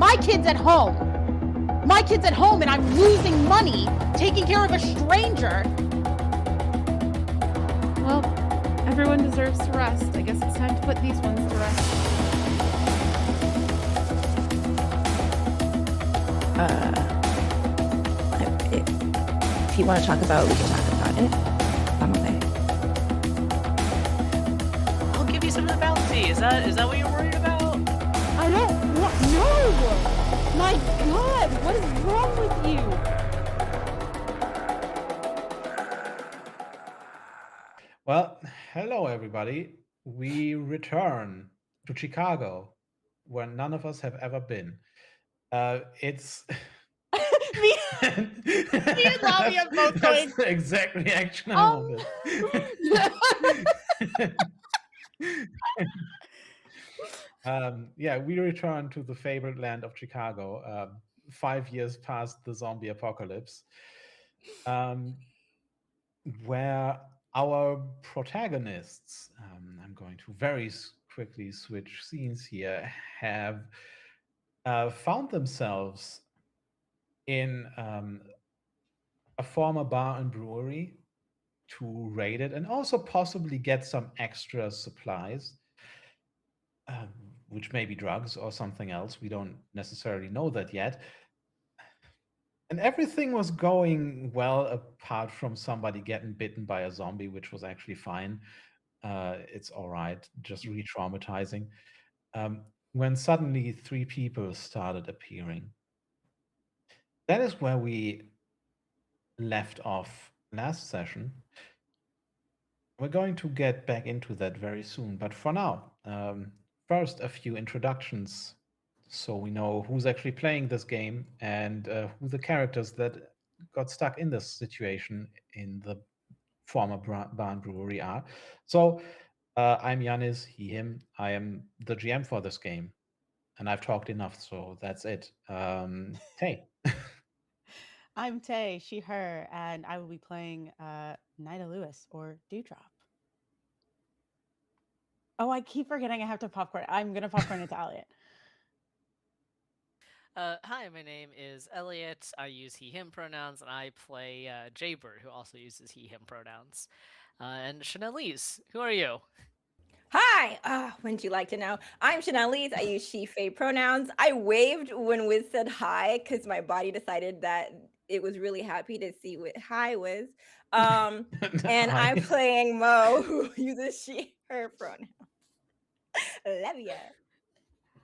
My kid's at home. My kid's at home and I'm losing money taking care of a stranger. Well, everyone deserves to rest. I guess it's time to put these ones to rest. If you want to talk about it, we can talk about it. I'm okay. I'll give you some of the bounty. Is that what you're worried about? I don't want. No! My God, what is wrong with you? Well, hello everybody. We return to Chicago, where none of us have ever been. It's Me and Lamia both That's going. the exact reaction I wanted. Yeah, we return to the fabled land of Chicago, 5 years past the zombie apocalypse, where our protagonists, I'm going to very quickly switch scenes here, have found themselves in a former bar and brewery to raid it and also possibly get some extra supplies, which may be drugs or something else. We don't necessarily know that yet. And everything was going well apart from somebody getting bitten by a zombie, which was actually fine. It's all right, just re-traumatizing. When suddenly 3 people started appearing. That is where we left off last session. We're going to get back into that very soon, but for now, first a few introductions so we know who's actually playing this game and who the characters that got stuck in this situation in the former barn brewery are. So I'm Janis, he, him. I am the GM for this game, and I've talked enough, so that's it. Hey. I'm Tay, she, her, and I will be playing Nida Lewis or Dewdrop. Oh, I keep forgetting I have to popcorn. I'm going to popcorn it to Elliot. Hi, my name is Elliot. I use he, him pronouns, and I play Jaybird, who also uses he, him pronouns. And Chanelise, who are you? Hi! Wouldn't you like to know? I'm Chanelise. I use she, they pronouns. I waved when Wiz said hi because my body decided that it was really happy to see what hi Wiz. And Hi. I'm playing Mo, who uses she, her pronouns. Lamia.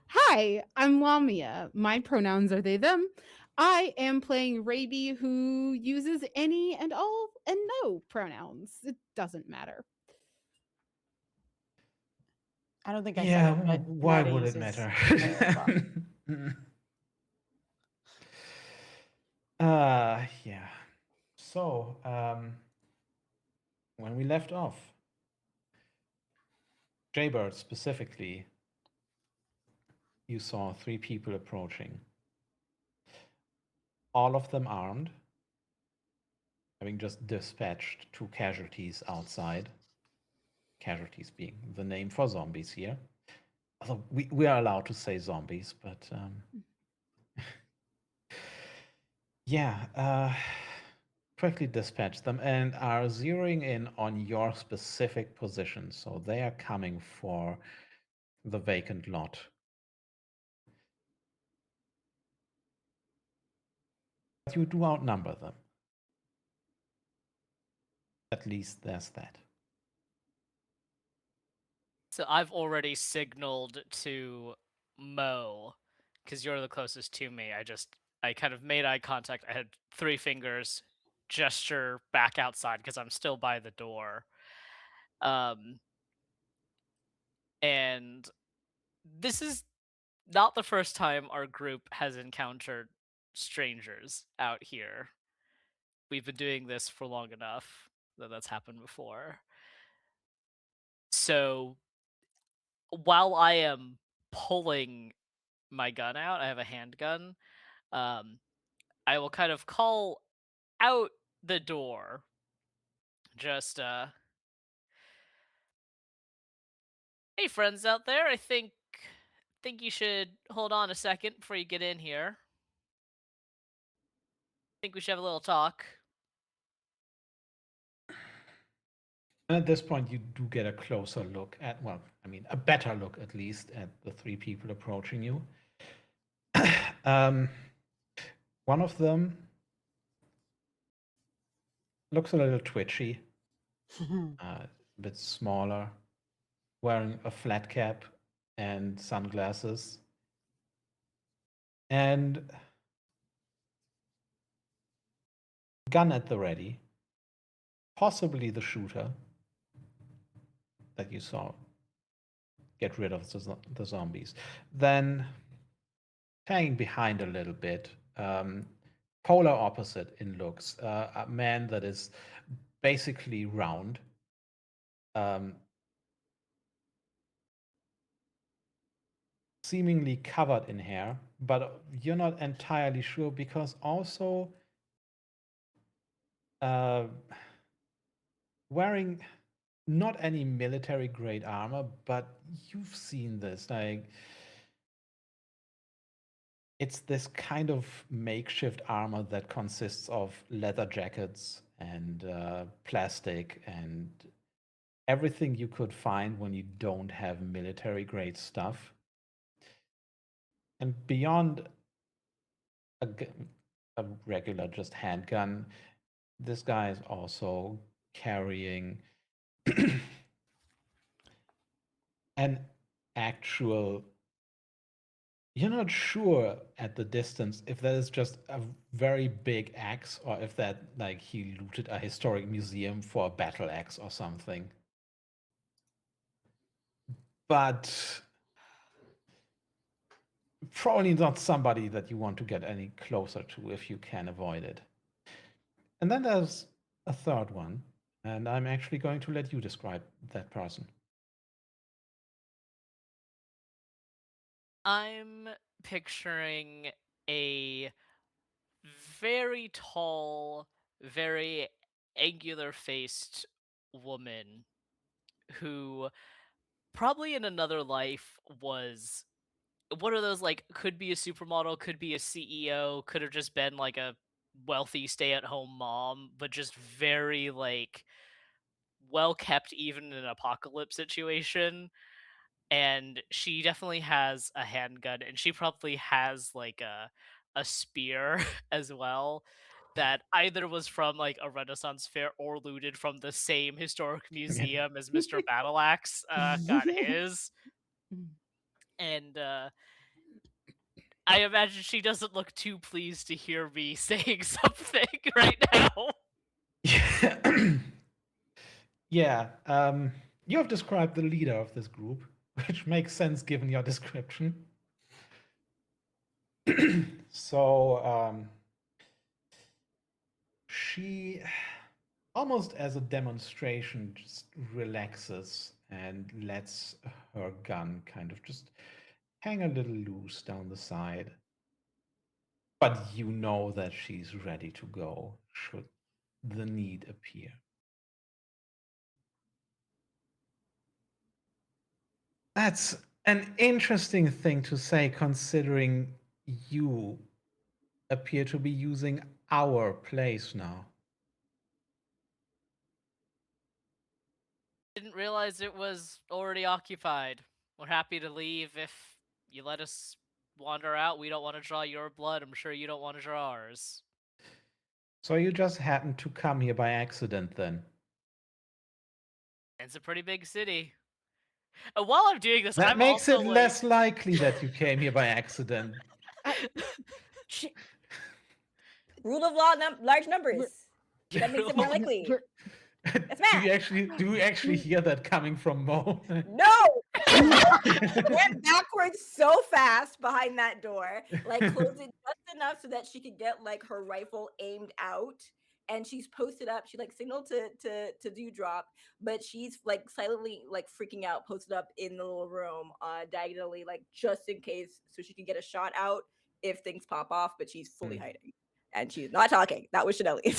Hi, I'm Lamia. My pronouns are they, them. I am playing Raby, who uses any and all and no pronouns. It doesn't matter. I don't think I Yeah, said it, but why Nida would it uses matter? her as well. Yeah. So, when we left off, Jaybird specifically, you saw 3 people approaching. All of them armed, having just dispatched 2 casualties outside. Casualties being the name for zombies here. Although we are allowed to say zombies, but yeah, quickly dispatch them and are zeroing in on your specific position. So they are coming for the vacant lot. But you do outnumber them. At least there's that. So I've already signaled to Mo, because you're the closest to me. I kind of made eye contact. I had 3 fingers, gesture back outside because I'm still by the door. And this is not the first time our group has encountered strangers out here. We've been doing this for long enough that that's happened before. So while I am pulling my gun out, I have a handgun. I will kind of call out the door. Just hey friends out there, I think think you should hold on a second before you get in here. Think we should have a little talk. And at this point, you do get a closer look at, well, I mean, a better look at least at the three people approaching you. One of them looks a little twitchy, a bit smaller, wearing a flat cap and sunglasses. And gun at the ready, possibly the shooter that you saw get rid of the zombies. Then hanging behind a little bit, polar opposite in looks, a man that is basically round, seemingly covered in hair, but you're not entirely sure because also wearing not any military grade armor, but you've seen this, like it's this kind of makeshift armor that consists of leather jackets and plastic and everything you could find when you don't have military grade stuff. And beyond a regular just handgun, this guy is also carrying an actual, you're not sure at the distance if that is just a very big axe or if that, like, he looted a historic museum for a battle axe or something. But probably not somebody that you want to get any closer to if you can avoid it. And then there's a third one, and I'm actually going to let you describe that person. I'm picturing a very tall, very angular faced woman who probably in another life was one of those, like, could be a supermodel, could be a CEO, could have just been like a wealthy stay-at-home mom, but just very, like, well kept even in an apocalypse situation. And she definitely has a handgun, and she probably has like a spear as well that either was from like a Renaissance fair or looted from the same historic museum as Mr. Battleaxe got his. And I imagine she doesn't look too pleased to hear me saying something right now. Yeah, you have described the leader of this group, which makes sense given your description. So she, almost as a demonstration, just relaxes and lets her gun kind of just hang a little loose down the side. But you know that she's ready to go should the need appear. That's an interesting thing to say, considering you appear to be using our place now. Didn't realize it was already occupied. We're happy to leave if you let us wander out. We don't want to draw your blood. I'm sure you don't want to draw ours. So you just happened to come here by accident then? It's a pretty big city. And while I'm doing this, That I'm makes also it like... less likely that you came here by accident. Rule of law, large numbers. That makes it more likely. That's math. Do you actually hear that coming from Mo? No! Went backwards so fast behind that door, like closed it just enough so that she could get like her rifle aimed out. And she's posted up. She like signaled to Dewdrop, but she's like silently like freaking out, posted up in the little room, diagonally, like just in case, so she can get a shot out if things pop off. But she's fully hiding, and she's not talking. That was Chanelli.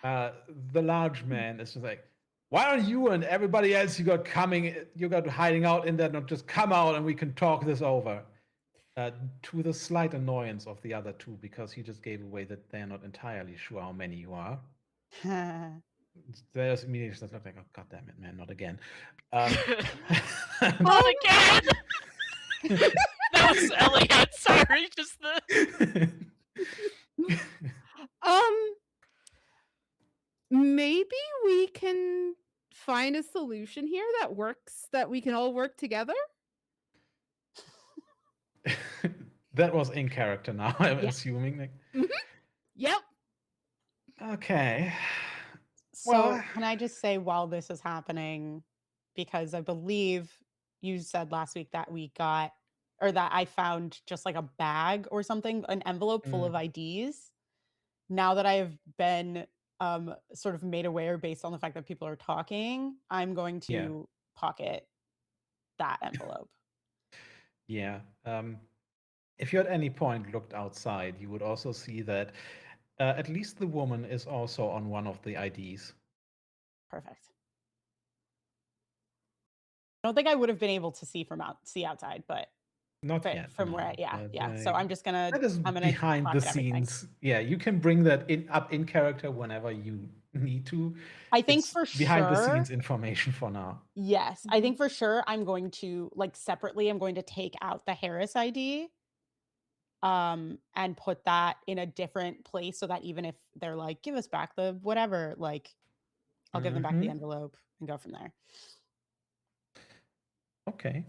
The large man is just like, why don't you and everybody else you got hiding out in there not just come out and we can talk this over? To the slight annoyance of the other two, because he just gave away that they're not entirely sure how many you are. There's immediately just like, oh, God damn it, man, not again. Not again! That was Elliot. Sorry, just the. Maybe we can find a solution here that works, that we can all work together. That was in character now, I'm assuming. Like, Yep. okay. So Well, can I just say while this is happening, because I believe you said last week that we got, or that I found just like a bag or something, an envelope full of IDs. Now that I have been sort of made aware based on the fact that people are talking, I'm going to pocket that envelope. Yeah. If you at any point looked outside, you would also see that at least the woman is also on one of the IDs. Perfect. I don't think I would have been able to see outside, but not yet from no. where But, so I'm just gonna that is I'm gonna behind the pocket everything. scenes. Yeah, you can bring that up in character whenever you need to. I think It's for behind the sure. scenes information for now. Yes, I think for sure I'm going to, like, separately, I'm going to take out the Harris ID and put that in a different place so that even if they're like, give us back the whatever, like, I'll give them back the envelope and go from there. Okay.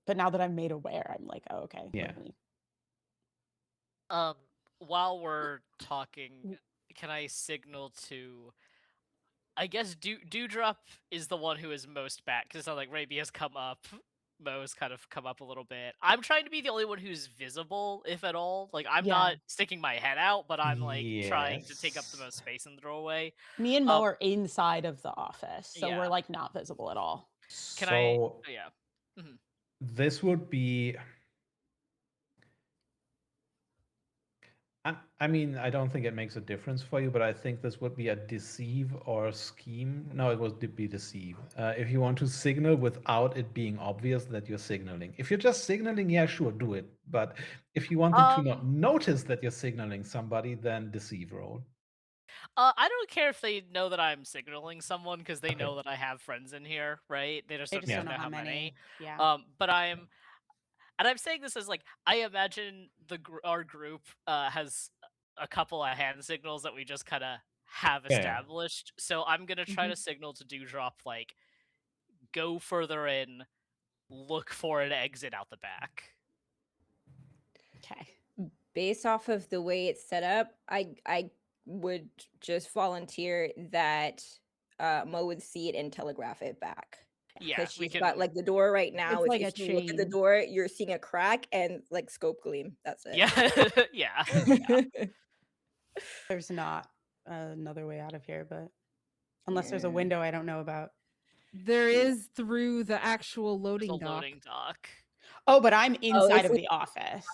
But now that I'm made aware, I'm like, oh, okay. Yeah. While we're talking, can I signal to? I guess Dewdrop is the one who is most back, because it's not like Raby has come up. Mo's kind of come up a little bit. I'm trying to be the only one who's visible, if at all. Like, I'm not sticking my head out, but I'm like trying to take up the most space in the doorway. Me and Mo are inside of the office, so we're like not visible at all. Can I? Yeah. This would be. I mean, I don't think it makes a difference for you, but I think this would be a deceive or scheme. No, it would be deceive. If you want to signal without it being obvious that you're signaling. If you're just signaling, yeah, sure, do it. But if you want them to not notice that you're signaling somebody, then deceive roll. I don't care if they know that I'm signaling someone, because they know that I have friends in here, right? They just don't know how many. Yeah. But and I'm saying this as like, I imagine our group has a couple of hand signals that we just kind of have established. So I'm gonna try to signal to Dewdrop, like, go further in, look for an exit out the back. Okay. Based off of the way it's set up, I would just volunteer that Mo would see it and telegraph it back. Yeah, because she's got like the door right now. It's like if a you look at the chain. door, you're seeing a crack and like scope gleam. That's it. Yeah. There's not another way out of here, but unless there's a window I don't know about. There is through the actual loading dock. Oh, but I'm inside of the office.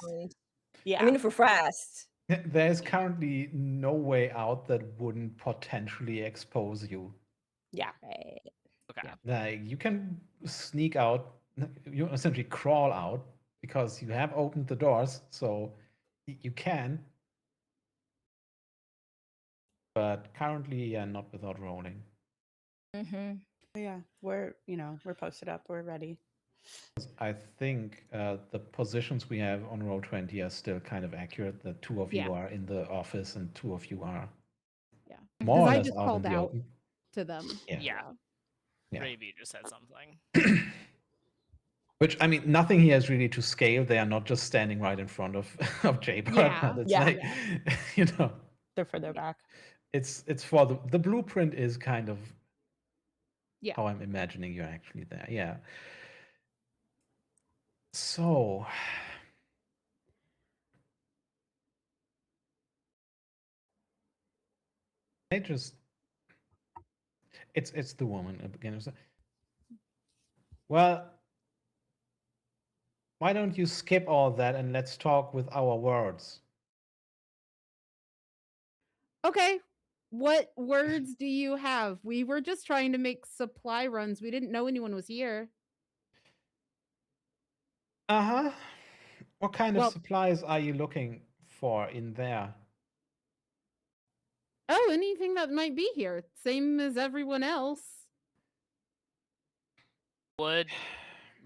Yeah. I mean, if we're fast. There's currently no way out that wouldn't potentially expose you. Yeah. Right. Okay. Like, you can sneak out, you essentially crawl out because you have opened the doors, so you can. But currently, not without rolling. Yeah, we're posted up, we're ready. I think the positions we have on roll 20 are still kind of accurate. The two of you are in the office and two of you are more or less out in the open. To them. Yeah. Raby just said something. Which, I mean, nothing here is really to scale. They are not just standing right in front of J-Pod. It's they're further back. It's for the blueprint is kind of how I'm imagining you're actually there. Yeah. So it's the woman again. Well, why don't you skip all that and let's talk with our words? Okay. What words do you have? We were just trying to make supply runs. We didn't know anyone was here. Uh-huh. What kind of Well, supplies are you looking for in there? oh, anything that might be here. Same as everyone else. Wood,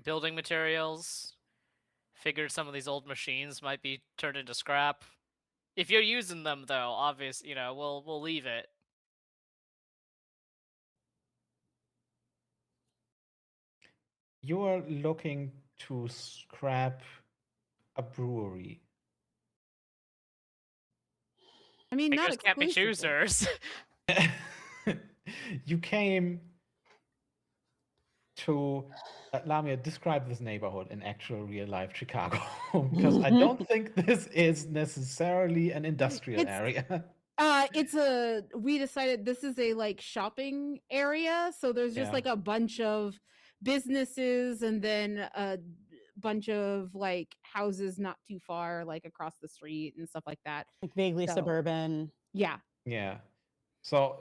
building materials. Figured some of these old machines might be turned into scrap. If you're using them, though, obvious, we'll leave it. You're looking to scrap a brewery. I mean, not Figures can't be exclusively. choosers. You came to Lamia, describe this neighborhood in actual real life Chicago because I don't think this is necessarily an industrial It's- area. We decided this is a like shopping area, so there's just Yeah. like a bunch of businesses and then a bunch of like houses not too far, like across the street and stuff like that. Like vaguely So- suburban. Yeah. Yeah. So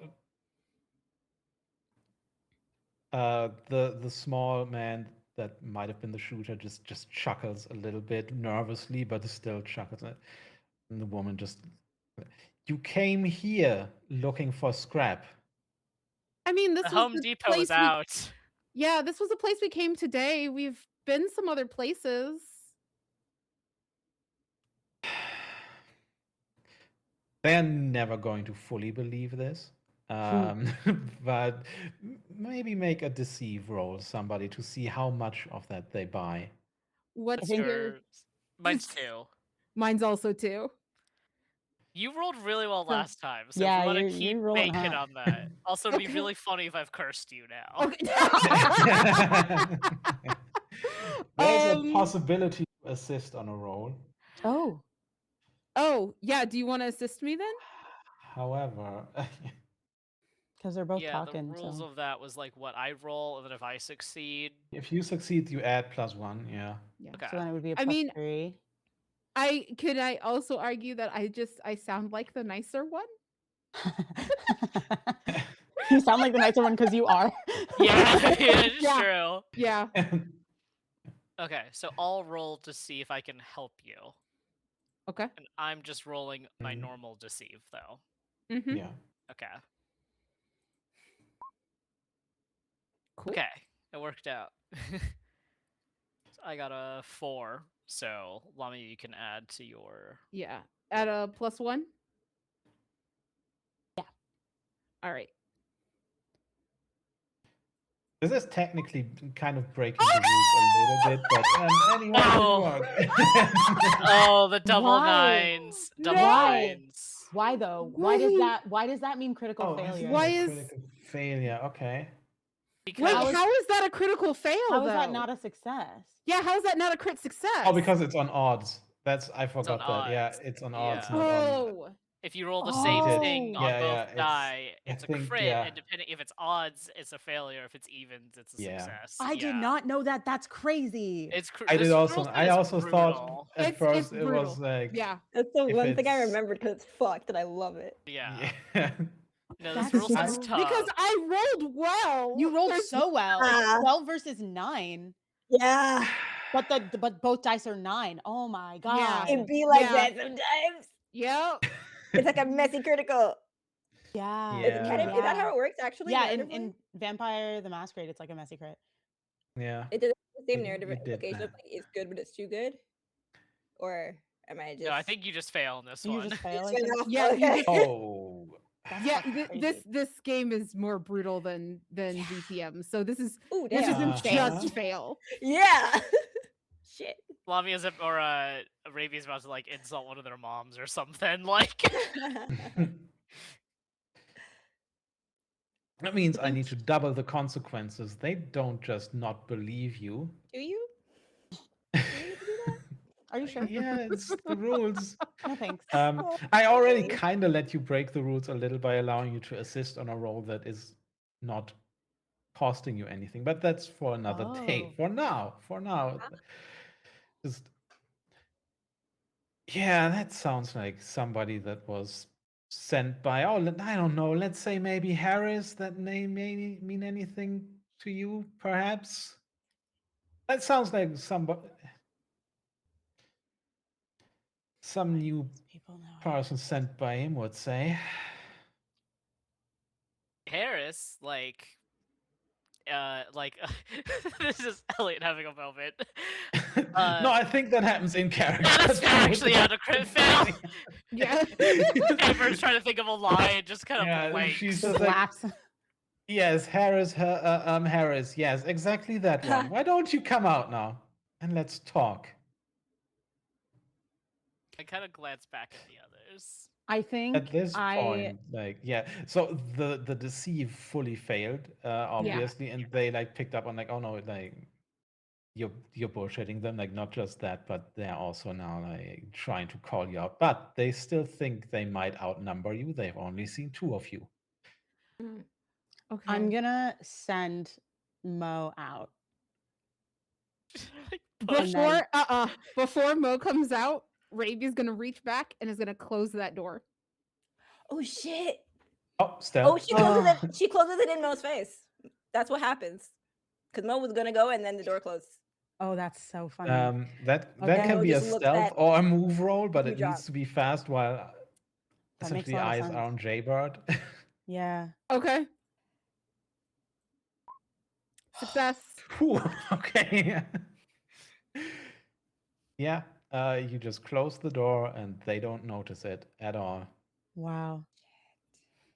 the small man that might have been the shooter just chuckles a little bit nervously, but still chuckles. And the woman just, you came here looking for scrap. I mean, this The was Home the Depot place is out. Yeah, this was the place we came today. We've been some other places. They're never going to fully believe this. But maybe make a deceive roll, somebody, to see how much of that they buy. What's think your? Mine's 2. Mine's also 2. You rolled really well So- last time, so Yeah, if you want to you're keep rolling banking hot. on that. Also, it'd be Okay. really funny if I've cursed you now. Okay. There's a possibility to assist on a roll. Oh, Oh, yeah. Do you want to assist me then? However, because they're both Yeah, talking. the rules so. of that was like what I roll, and then if I succeed, if you succeed, you add +1. Yeah. Yeah. okay. So then it would be a I mean- +3. Could I also argue that I sound like the nicer one? You sound like the nicer one because you are. Yeah, it's Yeah. true. Yeah. Okay, so I'll roll to see if I can help you. Okay. And I'm just rolling my Mhm. normal deceive, though. Mm-hmm. Yeah. Okay. Cool. Okay, it worked out. So I got a 4, so Lamia, you can add to your... Yeah. At a +1. Yeah. All right. This is technically kind of breaking the rules a little bit, but anyway, it Oh. worked. Oh, the double Why? 9s. Double Why? 9s. Why though? Why? Why does that mean critical Oh, I see. failure? Why A is- critical failure? Okay. Because Wait, How how is- is that a critical fail? How is that though? not a success? Yeah, how is that not a crit success? Oh, because it's on odds. I on forgot that. Yeah, odds. it's on odds. Yeah. Not on. Oh. if you roll the same Oh. thing on Yeah, both yeah, it's- die, I it's a think, crit, yeah. and depending if it's odds, it's a failure. If it's evens, it's a Yeah. success. I did not know that. That's crazy. It's I this did also. rule set I is also thought brutal. at It's first it brutal. was like. Yeah. That's the If one thing I it's- remembered because it's fucked and I love it. Yeah. Yeah. No, That's this rule set's so- tough. Because I rolled well. You rolled There's- so well. Ah. It's 12 versus 9. Yeah. But both dice are 9. Oh my god. It'd be like Yeah. that sometimes. Yep. It's like a messy critical. Yeah. Is it kind of, is that yeah. how it works actually? Yeah, in narratively? Vampire the Masquerade, it's like a messy crit. Yeah. It does the same we- narrative we did implication of that. like it's good but it's too good? Or am I just No, I think you just fail in this You one. just fail. I Just think. went off, Yeah, you okay. just- Oh. That's Yeah, fucking this crazy. game is more brutal than VTM. So this Ooh, this damn. isn't Uh-huh. just fail. Yeah. Shit. Lamia's or Arabia's about to like insult one of their moms or something. Like, That means I need to double the consequences. They don't just not believe you. Do you? Are you sure? Yeah, it's the rules. No thanks. I already okay. kind of let you break the rules a little by allowing you to assist on a roll that is not costing you anything, but that's for another day. Oh. For now, just yeah, that sounds like somebody that was sent by, oh, I don't know, let's say maybe Harris. That name may mean anything to you, perhaps? That sounds like some new These people know person sent by him would say. Harris, like this is Elliot having a moment. No, I think that happens in character. Yeah, that's actually how the crit fail. Yeah. Amber's trying to think of a lie and just kind of Yeah, blanks. she's just just like, laughs. yes, Harris, Harris, yes, exactly that one. Why don't you come out now and let's talk? I kind of glance back at the others. I think At this point, like, yeah, so the deceive fully failed, obviously, and they like picked up on like, oh no, like you're bullshitting them, like not just that, but they're also now like trying to call you out, but they still think they might outnumber you. They've only seen two of you. Okay. I'm gonna send Mo out. Like, And then- Before Mo comes out, Raby's gonna reach back and is gonna close that door. Oh shit! Oh, Steph. Oh, she closes it. She closes it in Mo's face. That's what happens. Because Mo was gonna go, and then the door closed. Oh, that's so funny. That Okay. can Mo be a just looks stealth at or a move roll, but you it needs drop. to be fast while That makes essentially a lot of eyes sense. are on Jaybird. Yeah. Okay. Success. Whew, okay. Yeah, you just close the door and they don't notice it at all. Wow.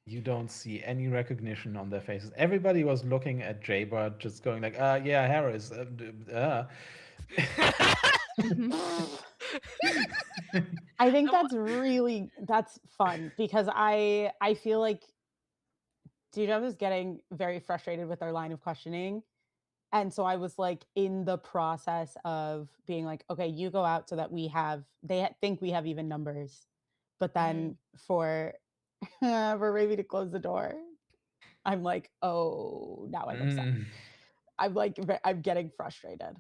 You don't see any recognition on their faces. Everybody was looking at Jaybird, just going like, yeah, Harris. I think that's fun because I feel like DJ was getting very frustrated with our line of questioning. And so I was like in the process of being like, okay, you go out so that they think we have even numbers. But then for Ravi to close the door, I'm like, oh, now I'm upset. I'm getting frustrated.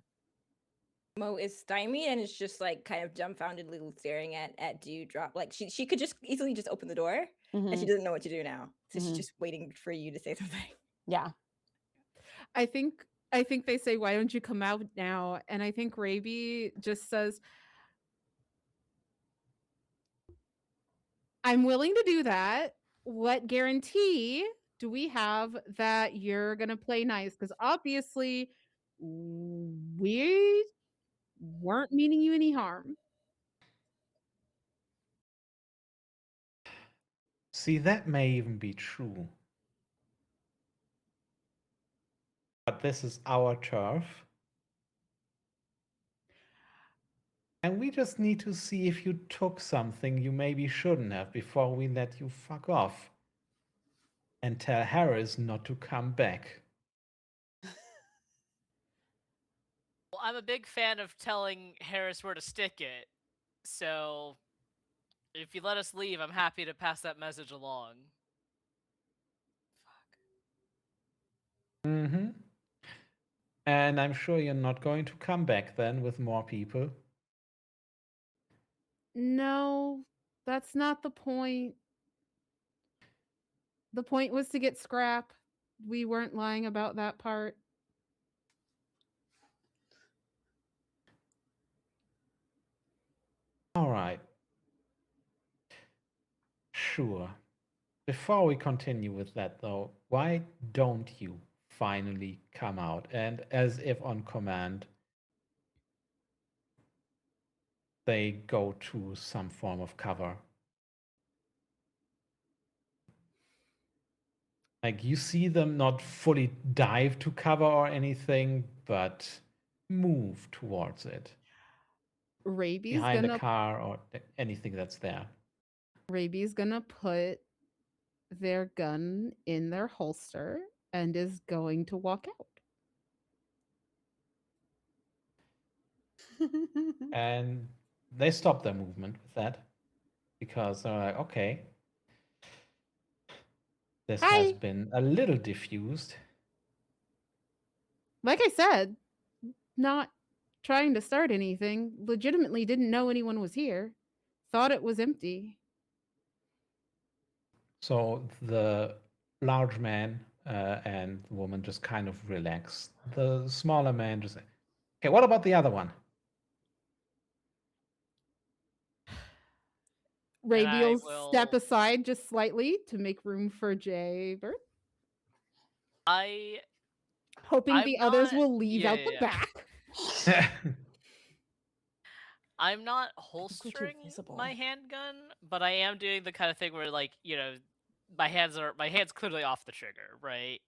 Mo is stymied and is just like kind of dumbfoundedly staring at Dewdrop. Like she could just easily just open the door and she Mhm. doesn't know what to do now. So Mhm. she's just waiting for you to say something. Yeah. I think they say, why don't you come out now? And I think Raby just says, I'm willing to do that. What guarantee do we have that you're going to play nice? Because obviously we weren't meaning you any harm. See, that may even be true. But this is our turf. And we just need to see if you took something you maybe shouldn't have before we let you fuck off. And tell Harris not to come back. Well, I'm a big fan of telling Harris where to stick it. So if you let us leave, I'm happy to pass that message along. Mm-hmm. And I'm sure you're not going to come back then with more people. No, that's not the point. The point was to get scrap. We weren't lying about that part. All right. Sure. Before we continue with that, though, why don't you finally come out? And as if on command, they go to some form of cover. Like you see them not fully dive to cover or anything, but move towards it. Raby's Behind gonna a car or anything that's there. Raby's gonna put their gun in their holster and is going to walk out. And they stop their movement with that because they're like, okay, this has Hi. been a little diffused. Like I said, not trying to start anything. Legitimately didn't know anyone was here. Thought it was empty. So the large man and woman just kind of relax. The smaller man just, okay, what about the other one? Raby I will step will- aside just slightly to make room for Jay Bird, I hoping I'm the others not- will leave yeah, out yeah, the yeah. back. I'm not think we're too holstering visible. my handgun, but I am doing the kind of thing where, like, you know, my hand's clearly off the trigger, right?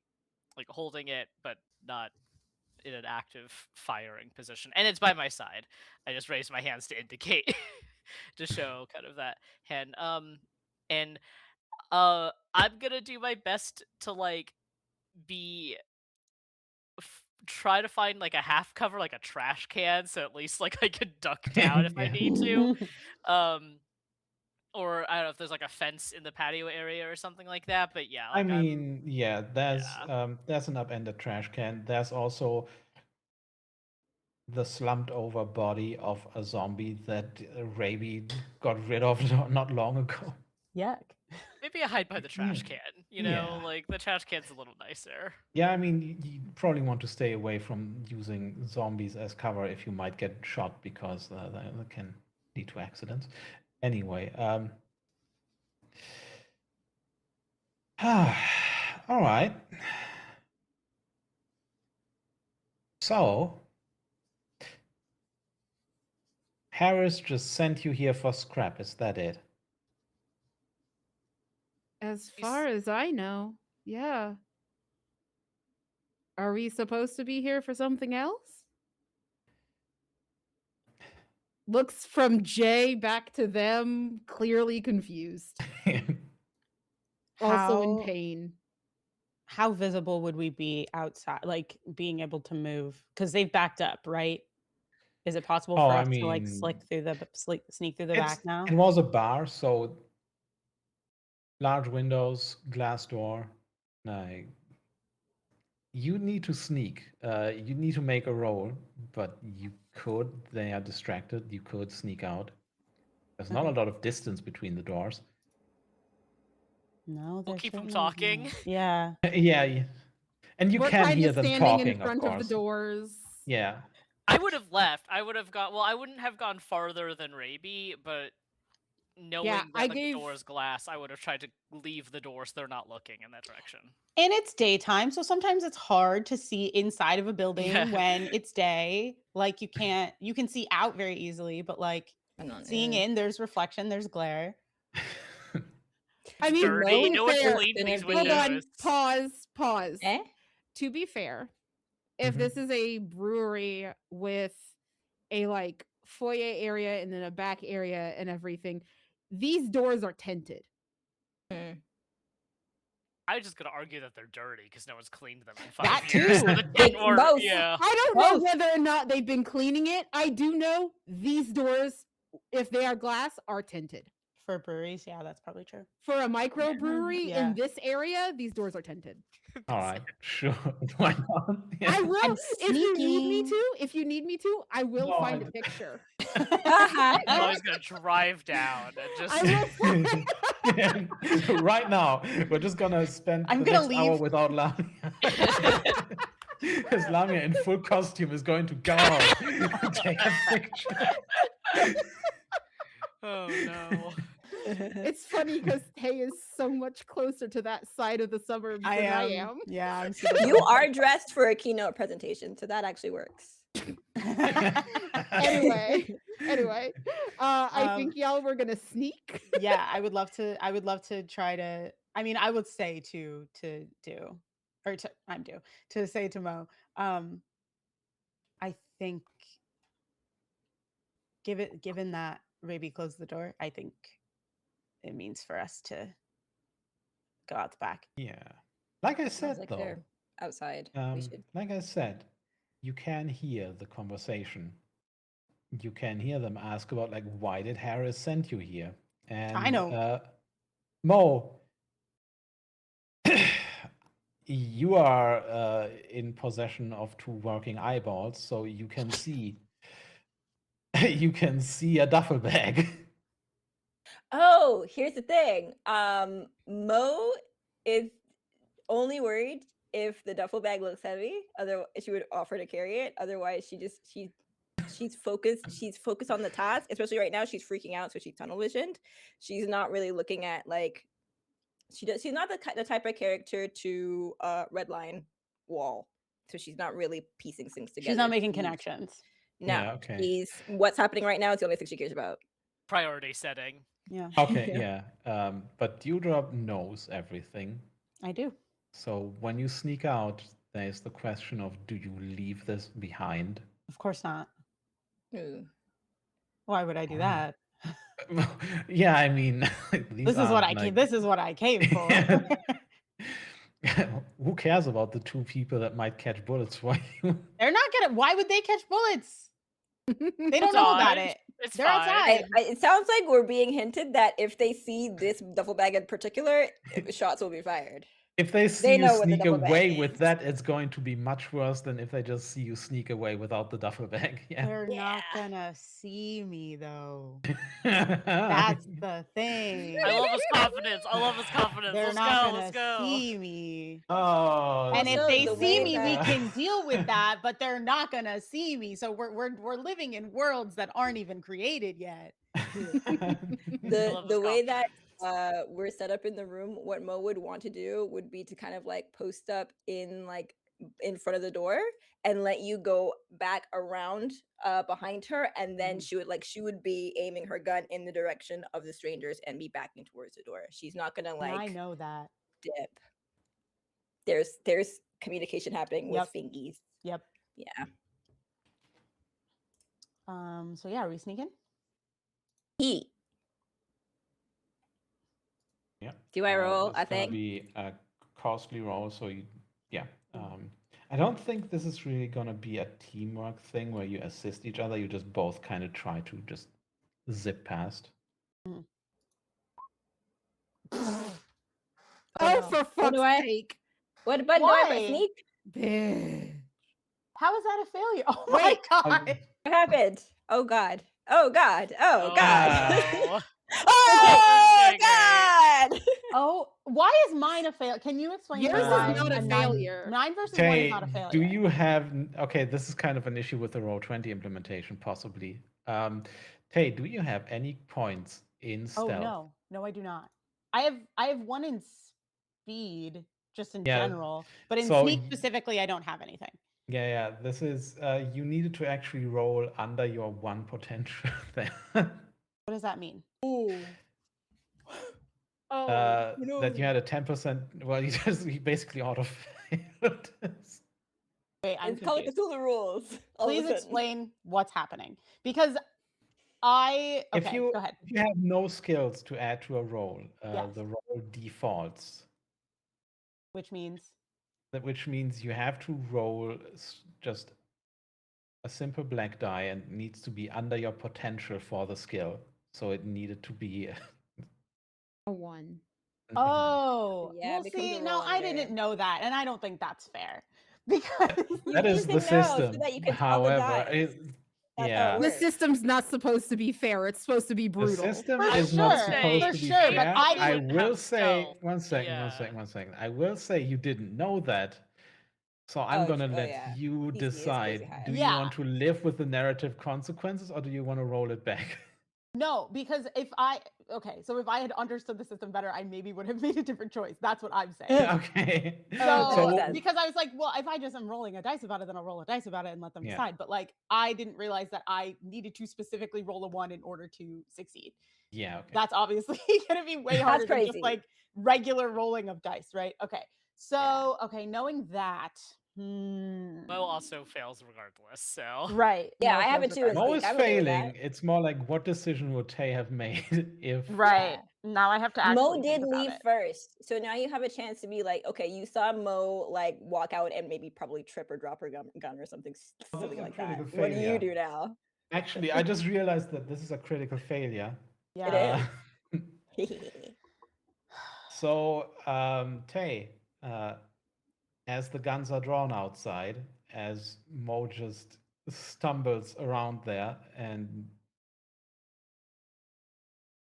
Like holding it, but not in an active firing position, and it's by my side. I just raised my hands to indicate, to show kind of that hand. And I'm gonna do my best to like be try to find like a half cover, like a trash can, so at least like I could duck down if I Yeah. need to. Um, or I don't know if there's like a fence in the patio area or something like that. But yeah, I like mean, yeah, yeah. there's an upended trash can. There's also the slumped over body of a zombie that Raby got rid of not long ago. Yuck. Maybe I hide by the trash Yeah. can. You know, Yeah. like the trash can's a little nicer. Yeah, I mean, you probably want to stay away from using zombies as cover if you might get shot because that can lead to accidents. Anyway, all right. So, Harris just sent you here for scrap. Is that it? As far as I know, yeah. Are we supposed to be here for something else? Looks from Jay back to them, clearly confused. Also in How- pain. How visible would we be outside, like being able to move? Because they've backed up, right? Is it possible Oh, for I us to like mean, sneak through the back now? It was a bar, so large windows, glass door. Like, you need to sneak. You need to make a roll, but you could. They are distracted. You could sneak out. There's not a Okay. lot of distance between the doors. No, We'll there's keep them certainly talking. not. Yeah. Yeah, and you We're can kind hear of them standing talking, in front of of the course. doors. Yeah. I would have left. I would have gone. Well, I wouldn't have gone farther than Raby, but knowing I that the gave- door is glass, I would have tried to leave the door so they're not looking in that direction. And it's daytime, so sometimes it's hard to see inside of a building Yeah. when it's day. Like you can see out very easily, but like seeing in, there's reflection, there's glare. I mean, Dirty. to be No one's fair, cleaned these hold on, windows. pause. Eh? To be fair, if Mhm. this is a brewery with a like foyer area and then a back area and everything, these doors are tinted. I was just gonna argue that they're dirty because no one's cleaned them in 5 That years. too. So the tint It's or- both. yeah. I don't know Both. whether or not they've been cleaning it. I do know these doors, if they are glass, are tinted. For breweries, yeah, that's probably true. For a microbrewery Yeah. in this area, these doors are tinted. All right, sure. Why not? Yeah. I will, I'm if you need me sneaking. to, I will No, find I- a picture. I was gonna drive down and just. I will. Right now, we're just gonna spend I'm the gonna next hour leave. without Lamia. Because Lamia in full costume is going to go out and take a picture. Oh no. It's funny because Tay is so much closer to that side of the suburbs than I am. Yeah, I'm You are dressed for a keynote presentation, so that actually works. Anyway, I think y'all were gonna sneak. Yeah, I would love to try to. I mean, I would say to do, or to say to Mo. I think given that Raby closed the door, I think it means for us to go out the back. Yeah. Like I Sounds said, like though, they're outside. We should. like I said, you can hear the conversation. You can hear them ask about, like, why did Harris send you here? And I know. Mo, you are in possession of 2 working eyeballs, so you can see you can see a duffel bag. Oh, So here's the thing. Mo is only worried if the duffel bag looks heavy. Otherwise, she would offer to carry it. Otherwise, she's focused. She's focused on the task. Especially right now, she's freaking out, so she's tunnel visioned. She's not really looking at like she's not the type of character to redline wall. So she's not really piecing things together. She's not making connections. No, Yeah, okay. she's what's happening right now is the only thing she cares about. Priority setting. Yeah, Okay, yeah. But Dewdrop knows everything. I do. So when you sneak out, there's the question of, do you leave this behind? Of course not. Ooh. Why would I do Ah. that? Yeah, I mean, This is what I came. This is what I came for. Who cares about the two people that might catch bullets for you? They're not gonna. Why would they catch bullets? They don't It's know about fine. it. It's They're fine. outside. It sounds like we're being hinted that if they see this duffel bag in particular, shots will be fired. If they see you know what the sneak duffel bag away with is. that, it's going to be much worse than if they just see you sneak away without the duffel bag. Yeah. They're not Yeah. gonna see me though. That's the thing. I love his confidence. I love his confidence. They're Let's not go. gonna Let's go. see me. Oh. And if Also, they the see way me, we that- can deal with that, but they're not gonna see me. So we're living in worlds that aren't even created yet. the way that we're set up in the room, what Mo would want to do would be to kind of like post up in front of the door and let you go back around behind her, and then she would be aiming her gun in the direction of the strangers and be backing towards the door. She's not gonna And I like know that. dip. There's communication happening with fingies. Yep. Yeah. So yeah, are we sneaking? Heat. Yeah. Do I roll It's a gonna thing? be a costly roll, so yeah. I don't think this is really gonna be a teamwork thing where you assist each other. You just both kind of try to just zip past. Oh, no. for What fuck's do I- sake. What button do I press? Why? Sneak? Bitch. How is that a failure? Oh Wait, my god. What happened? Oh god. Oh god. Oh god. Oh. Oh Okay, great. god. Oh, why is mine a failure? Can you explain Yours is why not a failure. 9 versus 1 is Tay, not a failure? do you have? Okay, this is kind of an issue with the Roll20 implementation, possibly. Tay, do you have any points in Oh stealth? no, I do not. I have 1 in speed, just in Yeah, general, but in so sneak specifically, I don't have anything. Yeah. This is you needed to actually roll under your 1 potential there. What does that mean? Ooh. Oh, That you had a 10%. Well, you basically auto failed. Wait, I'm it's called confused. Cthulhu rules. all of a Please sudden. explain what's happening, because okay, If you go ahead. if you have no skills to add to a roll, Yes. the roll defaults. Which means Which means you have to roll just a simple black die, and it needs to be under your potential for the skill. So it needed to be A 1. oh, Yeah, well, it becomes see, a no, roll I under. didn't know that, and I don't think that's fair because You that need is to the know system. so that you can tell the However, dice. That's how yeah, it The works. system's not supposed to be fair. It's supposed to be the brutal. system For is not sure, supposed for to be sure, but fair. I I didn't will have say stealth. one second. I will say you didn't know that. So I'm gonna let yeah. you PC is crazy decide. high. Do you Yeah. want to live with the narrative consequences, or do you want to roll it back? No, because if I had understood the system better, I maybe would have made a different choice. That's what I'm saying. Okay. that So, makes sense. because I was like, well, if I just am rolling a dice about it, then I'll roll a dice about it and let them Yeah. decide. But like, I didn't realize that I needed to specifically roll a 1 in order to succeed. Yeah. Okay. That's obviously going to be way harder than just crazy. like regular rolling of dice, right? Okay. So, okay, knowing that. Mo also fails regardless, so. Right. Yeah, Mo I have fails it too in regardless. Mo Sneak. is I'm okay with failing. that. It's more like, what decision would Tay have made if? Right. Now I have to actually Mo think did about leave it. first, so now you have a chance to be like, okay, you saw Mo like walk out and maybe probably trip or drop her gun or something Oh, silly that's a like that. critical What do you failure. do now? Actually, I just realized that this is a critical failure. Yeah. It is. So, Tay, as the guns are drawn outside, as Mo just stumbles around there and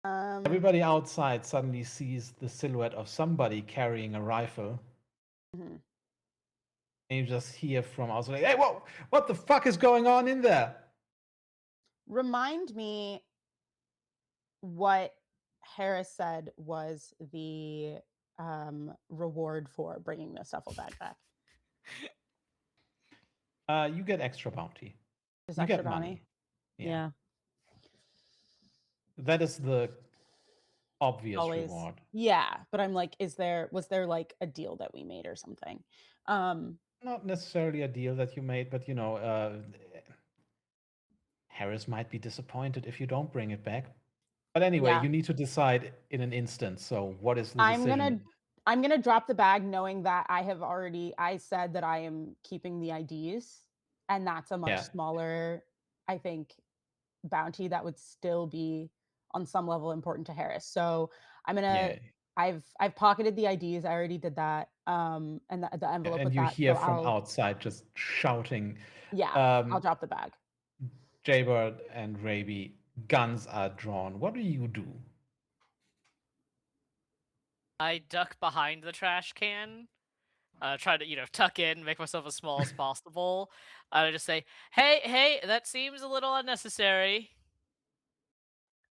Everybody outside suddenly sees the silhouette of somebody carrying a rifle. Mhm. And you just hear from outside, hey, whoa, what the fuck is going on in there? Remind me what Harris said was the reward for bringing the Stuffle bag back. You get extra bounty. Just You extra get money. bounty. Yeah. That is the obvious Always. reward. Yeah, but I'm like, was there like a deal that we made or something? Not necessarily a deal that you made, but Harris might be disappointed if you don't bring it back. But anyway, Yeah. you need to decide in an instant. So what is the decision? I'm gonna drop the bag knowing that I said that I am keeping the IDs, and that's a much Yeah. smaller, I think, bounty that would still be on some level important to Harris. So I'm gonna Yeah. I've pocketed the IDs. I already did that. And the envelope And with you that. hear So from outside just shouting. I'll drop the bag. Jaybird and Raby, guns are drawn. What do you do? I duck behind the trash can, try to, tuck in, make myself as small as possible. I just say, hey, that seems a little unnecessary.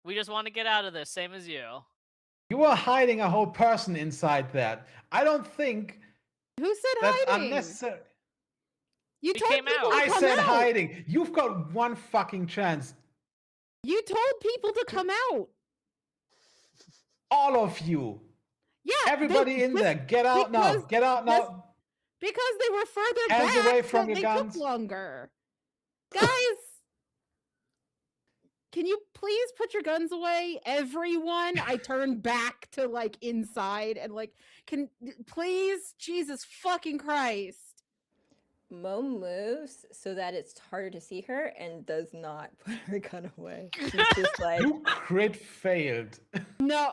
We just want to get out of this, same as you. You are hiding a whole person inside that. I don't think Who said that's hiding? unnecessary. You We told came people out. to I come said out. hiding. You've got one fucking chance. You told people to come out. All of you. Yeah. Everybody in there. Get out now. Get out now. Because they were further Hands back, away so from your they guns. took longer. Guys, can you please put your guns away? Everyone, I turned back to like inside and like, please, Jesus fucking Christ. Mo moves so that it's harder to see her and does not put her gun away. She's just like, You crit failed. No.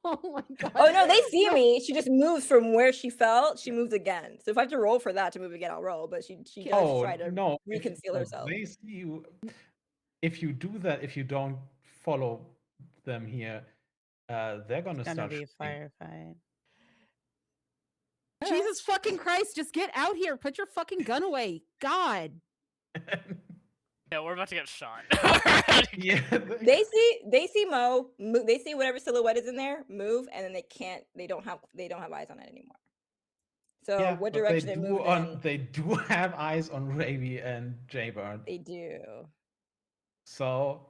Oh my God. oh no, they see me. She just moves from where she fell. She moves again. So if I have to roll for that to move again, I'll roll. But she does try to no. reconceal herself. They see you. If you do that, if you don't follow them here, they're gonna It's gonna start be a shooting. firefight. Jesus fucking Christ, just get out here. Put your fucking gun away. God. Yeah, we're about to get shot. Yeah. They see Mo. They see whatever silhouette is in there move, and then they don't have eyes on it anymore. So Yeah, what but direction they move in? They do have eyes on Raby and Jaybird. They do. So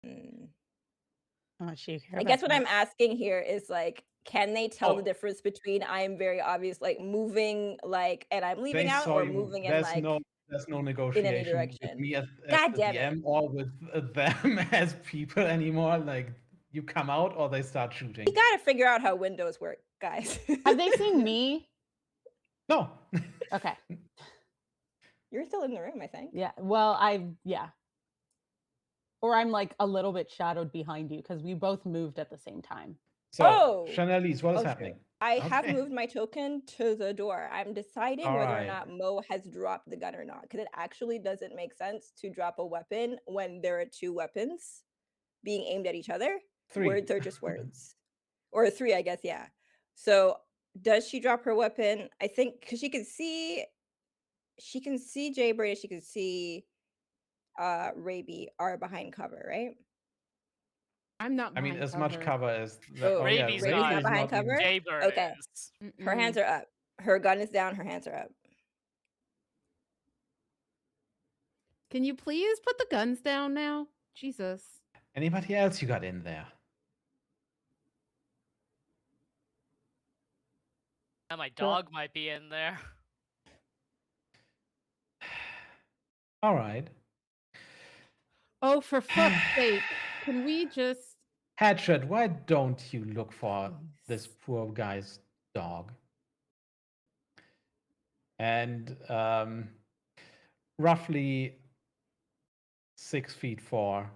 How much do you care I about guess what that? I'm asking here is like, can they tell the Oh. difference between I am very obvious, like moving, like, and I'm leaving They out, saw or you. moving and like There's no in any negotiation with direction? me as God the damn DM it! or with them as people anymore. Like you come out or they start shooting. We gotta figure out how windows work, guys. Have they seen me? No. Okay. You're still in the room, I think. Yeah. Well, or I'm like a little bit shadowed behind you because we both moved at the same time. So, Chanelise, what is true. happening? I have moved my token to the door. I'm deciding All whether or right. not Mo has dropped the gun or not, because it actually doesn't make sense to drop a weapon when there are two weapons being aimed at each other. 3. Words are just words. Or 3, I guess, yeah. So does she drop her weapon? I think because she can see Jaybird and she can see Raby are behind cover, right? I'm not I mean, behind as cover. much cover as Oh, Raby's Raby's not not behind cover? Jaybird Okay. is. Her hands are up. Her gun is down, her hands are up. Can you please put the guns down now? Jesus. Anybody else you got in there? And my dog might be in there. All right. Oh, for fuck's sake. Can we just... Hatchet, why don't you look for this poor guy's dog? And roughly 6'4",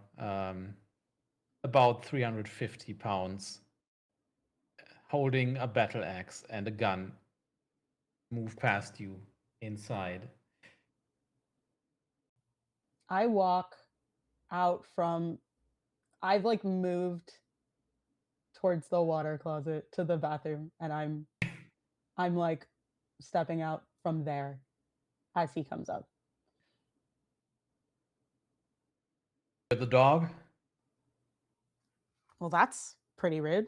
about 350 pounds, holding a battle axe and a gun, move past you inside. I walk out from I've like moved towards the water closet to the bathroom, and I'm like stepping out from there as he comes up. With the dog? Well, that's pretty rude.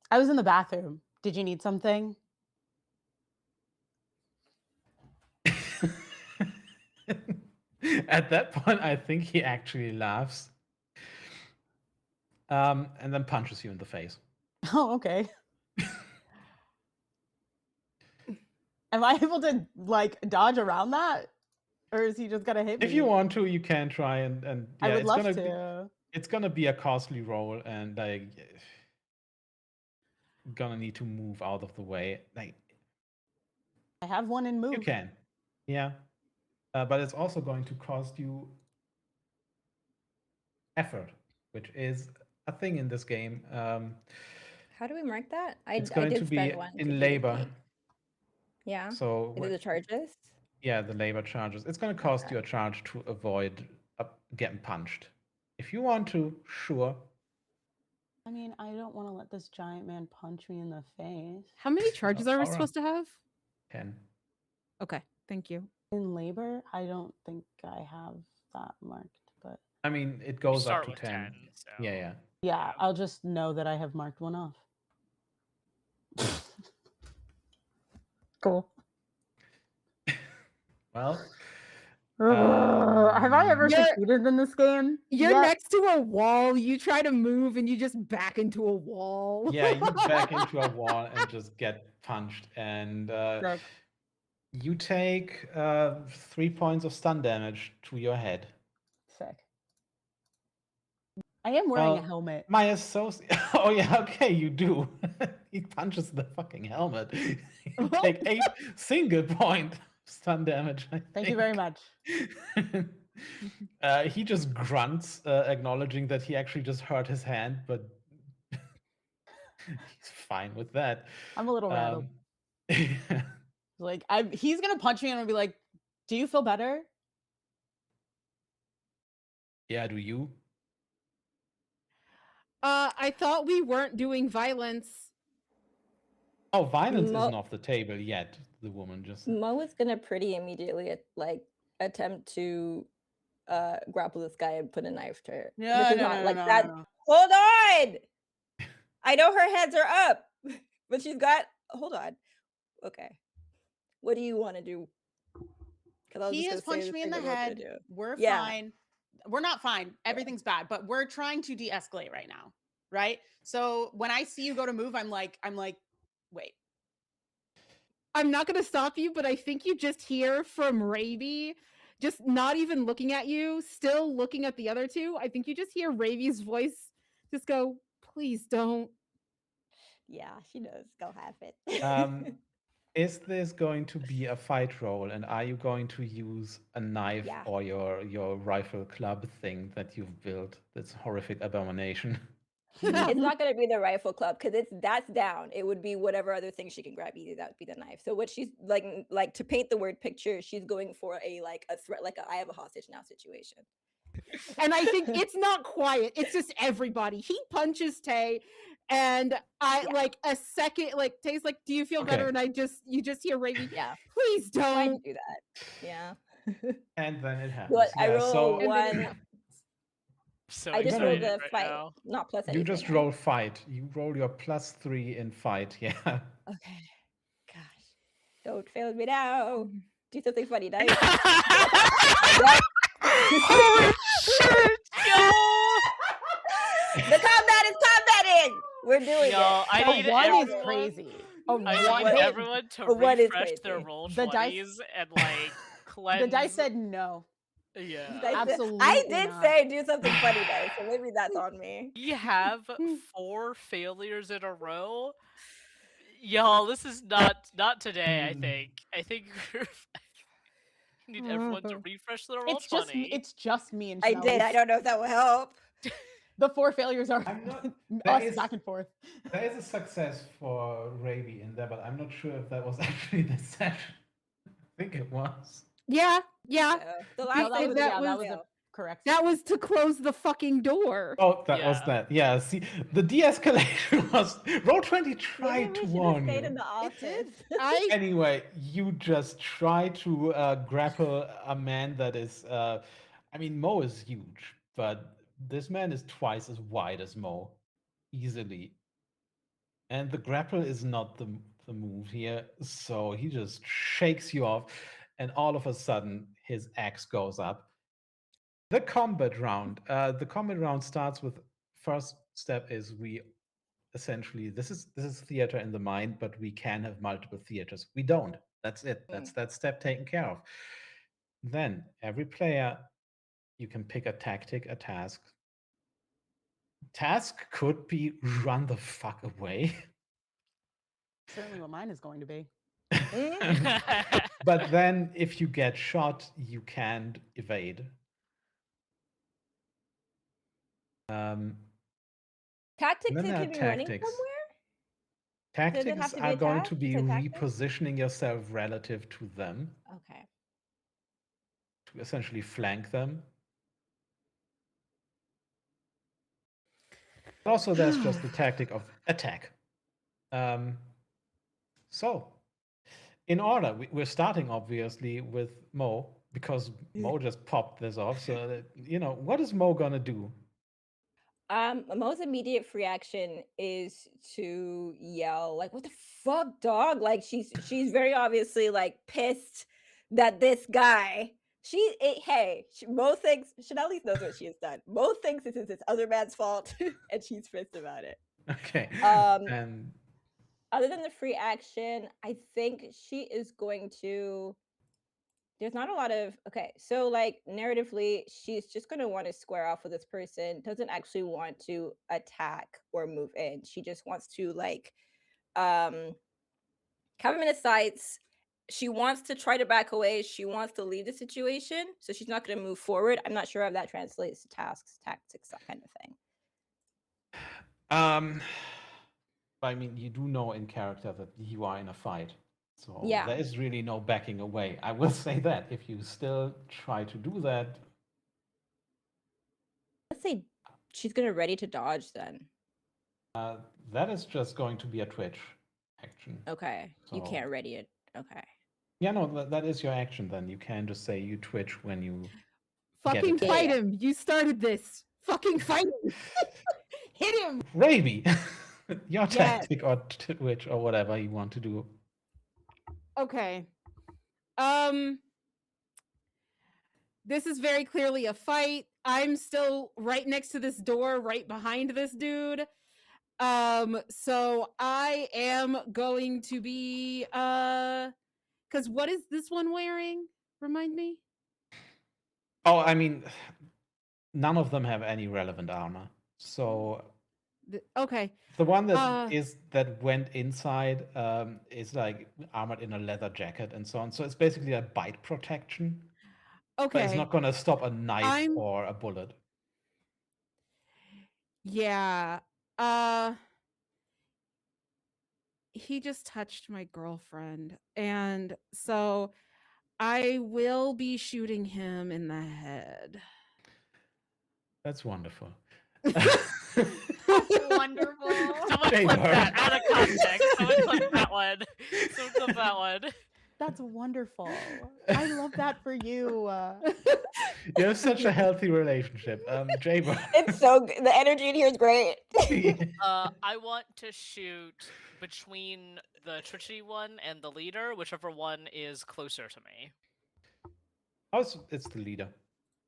I was in the bathroom. Did you need something? At that point, I think he actually laughs. And then punches you in the face. Oh, okay. Am I able to like dodge around that? Or is he just gonna hit me? If you want to, you can try and yeah, I would love gonna to. it's gonna be a costly roll, and like gonna need to move out of the way. Like I have one in move. you can, yeah, but it's also going to cost you effort, which is a thing in this game. How do we mark that? It's I going did to be spend one to in do the labor. cake. Yeah. So Is it the charges? yeah, the labor charges. It's going to cost you a charge to avoid getting punched. If you want to, sure. I mean, I don't want to let this giant man punch me in the face. How many charges are we Alright. supposed to have? 10. Okay, thank you. In labor, I don't think I have that marked, but I mean, it You goes up start to with 10. so Yeah, yeah. yeah, I'll just know that I have marked one off. Cool. Well, Have I ever You're- succeeded in this game? You're yet? next to a wall. You try to move and you just back into a wall. yeah, you back into a wall and just get punched, and Sick. you take 3 points of stun damage to your head. Sick. I am wearing Well, a helmet. My associate. Oh yeah, okay, you do. He punches the fucking helmet. You take 8 single point stun damage. Thank you very much. He just grunts, acknowledging that he actually just hurt his hand, but he's fine with that. I'm a little rattled. Um, Like, he's gonna punch me and I'll be like, "Do you feel better?" yeah, do you? I thought we weren't doing violence. Oh, violence Mo- isn't off the table yet. The woman just. Mo is gonna pretty immediately attempt to grapple this guy and put a knife to her. No, This is no, not no, like no, that. no, no. Hold on. I know her heads are up, but she's got. Hold on. Okay. What do you want to do? He has punched me in the head. We're Yeah. fine. We're not fine. Everything's bad, but we're trying to de-escalate right now, right? So when I see you go to move, I'm like, wait. I'm not going to stop you, but I think you just hear from Raby, just not even looking at you, still looking at the other two. I think you just hear Ravy's voice just go, "Please don't." Yeah, she does. Go have it. Is this going to be a fight roll, and are you going to use a knife Yeah. or your rifle club thing that you've built? This horrific abomination. It's not going to be the rifle club because that's down. It would be whatever other thing she can grab. Either that would be the knife. So what she's like to paint the word picture, she's going for a threat, like I have a hostage now situation. And I think it's not quiet. It's just everybody. He punches Tay, and I like a second, like Tay's like, "Do you feel better?" And you just hear Raby, Yeah. "Please Why don't." do that? Yeah. And then it happens. But I Yeah, roll so one. So I just rolled excited the right fight, now. not plus you anything. just right? roll fight. You roll your +3 in fight. Yeah. Okay. Gosh. Don't fail me now. Do something funny, guys. Holy shit, yo! The combat is combating. We're doing Yo, it. I A need one is everyone- crazy. I One need is- everyone to what is refresh their crazy? roll The dice- 20s and like cleanse. The dice said no. Yeah. I Absolutely did not. say do something funny, guys. So maybe that's on me. We have 4 failures in a row. Y'all, this is not today, I think. I think we need everyone to refresh their roll It's just 20. it's just me and I Chanel. did. I don't know if that will help. The 4 failures are I'm not- us there is- back and forth. There is a success for Raby in there, but I'm not sure if that was actually the session. I think it was. Yeah. The Be- last No, that save was was that a was fail. correct. that was to close the fucking door. Oh, that was Yeah. that. Yeah, see, the de-escalation was Roll20 Maybe tried to we should have warn stayed you. in the It did. office. Anyway, you just try to grapple a man that is. I mean, Mo is huge, but this man is twice as wide as Mo, easily. And the grapple is not the move here, so he just shakes you off, and all of a sudden his axe goes up. The combat round. The combat round starts with first step is we essentially this is theater in the mind, but we can have multiple theaters. We don't. That's it. That's that step taken care of. Then every player, you can pick a tactic, a task. Task could be run the fuck away. Certainly what mine is going to be. But then if you get shot, you can't evade. Tactics Then there are can be running tactics. somewhere? Tactics have to be are a going task to be to attack them? repositioning yourself relative to them Okay. to essentially flank them. Also, there's just the tactic of attack. So, in order, we're starting obviously with Mo because Mo just popped this off. So, what is Mo gonna do? Mo's immediate reaction is to yell, like, "What the fuck, dog?" Like she's very obviously like pissed that this guy. Mo thinks Chanel knows what she has done. Mo thinks this is this other man's fault, and she's pissed about it. Okay. And Other than the free action, I think she is going to. There's not a lot of so like narratively, she's just gonna want to square off with this person, doesn't actually want to attack or move in. She just wants to like have him in his sights. She wants to try to back away. She wants to leave the situation, so she's not going to move forward. I'm not sure if that translates to tasks, tactics, that kind of thing. I mean, you do know in character that you are in a fight, so Yeah. there is really no backing away. I will say that if you still try to do that, Let's say she's going to ready to dodge then. that is just going to be a twitch action. Okay, you So- can't ready it. Okay. Yeah, no, that is your action. Then you can just say you twitch when you Fucking attacked. fight Yeah. him. You started this. Fucking fight him. Hit him. Raby, your Yes. tactic or twitch or whatever you want to do. Okay. This is very clearly a fight. I'm still right next to this door, right behind this dude. So I am going to be because what is this one wearing? Remind me. Oh, I mean, none of them have any relevant armor. So Okay. the one that went inside is like armored in a leather jacket and so on. So it's basically a bite protection. Okay. But it's not going to stop a knife or a bullet. Yeah. He just touched my girlfriend, and so I will be shooting him in the head. That's wonderful. Wonderful. Someone Jay clip Bird. that out of context. Someone clip that one. Someone clip that one. That's wonderful. I love that for you. You have such a healthy relationship. Jay Bird. It's so good. The energy in here is great. I want to shoot between the twitchy one and the leader, whichever one is closer to me. Oh, it's the leader.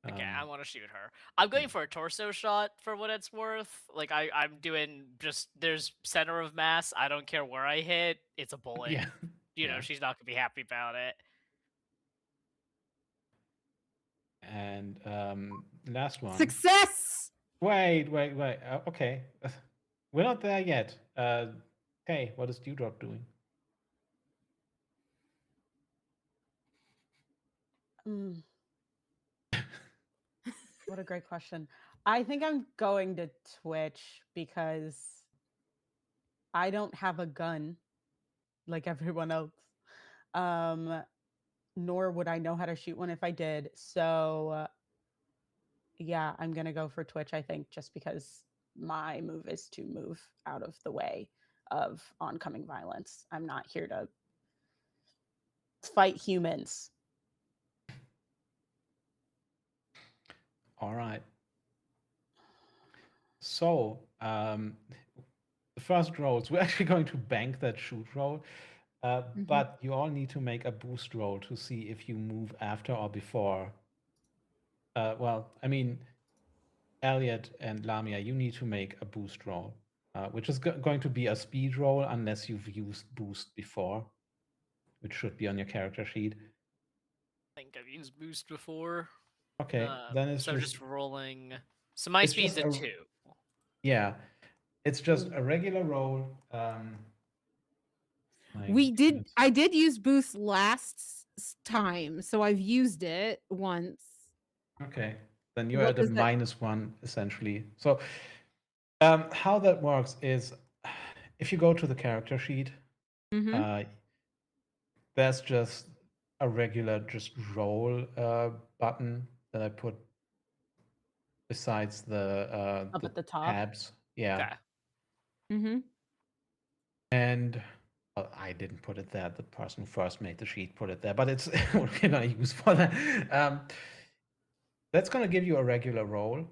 Okay, I want to shoot her. I'm going for a torso shot for what it's worth. Like I'm doing just there's center of mass. I don't care where I hit. It's a bullet. Yeah. You know, she's not gonna be happy about it. And last one. Success. Wait. Okay, we're not there yet. Hey, what is Dewdrop doing? What a great question. I think I'm going to Twitch because I don't have a gun like everyone else. nor would I know how to shoot one if I did. So, yeah, I'm going to go for Twitch, I think, just because my move is to move out of the way of oncoming violence. I'm not here to fight humans. All right. So, the first rolls, we're actually going to bank that shoot roll, but you all need to make a boost roll to see if you move after or before. Well, I mean, Elliot and Lamia, you need to make a boost roll, which is going to be a speed roll unless you've used boost before, which should be on your character sheet. I think I've used boost before. Okay, then it's so just rolling. So my it's speed's just a a- 2. yeah, it's just a regular roll. I did use boost last time, so I've used it once. Okay, then you're What at a does that- -1 essentially. So, how that works is, if you go to the character sheet, there's just a regular just roll button that I put besides the Up at the top. tabs. Yeah. Okay. And I didn't put it there. The person who first made the sheet put it there, but it's what we're gonna use for that. That's gonna give you a regular roll.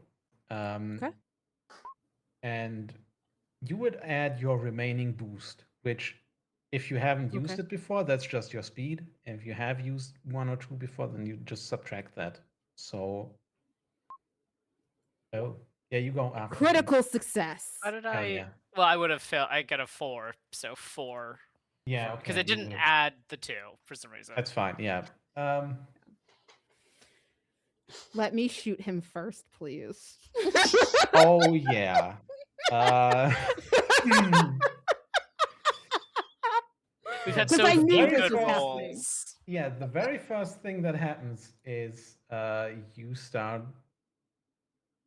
Okay. And you would add your remaining boost, which if you haven't used Okay. it before, that's just your speed. And if you have used 1 or 2 before, then you just subtract that. So, oh, yeah, you go after. Critical success. How did Hell I? yeah. Well, I would have failed. I got a 4, so 4. Yeah, Because okay, it you didn't would've- add the 2 for some reason. That's fine, yeah. Let me shoot him first, please. Oh, yeah. We've had 'Cause so I knew few this good was rolls. Yeah, the very first thing that happens is you start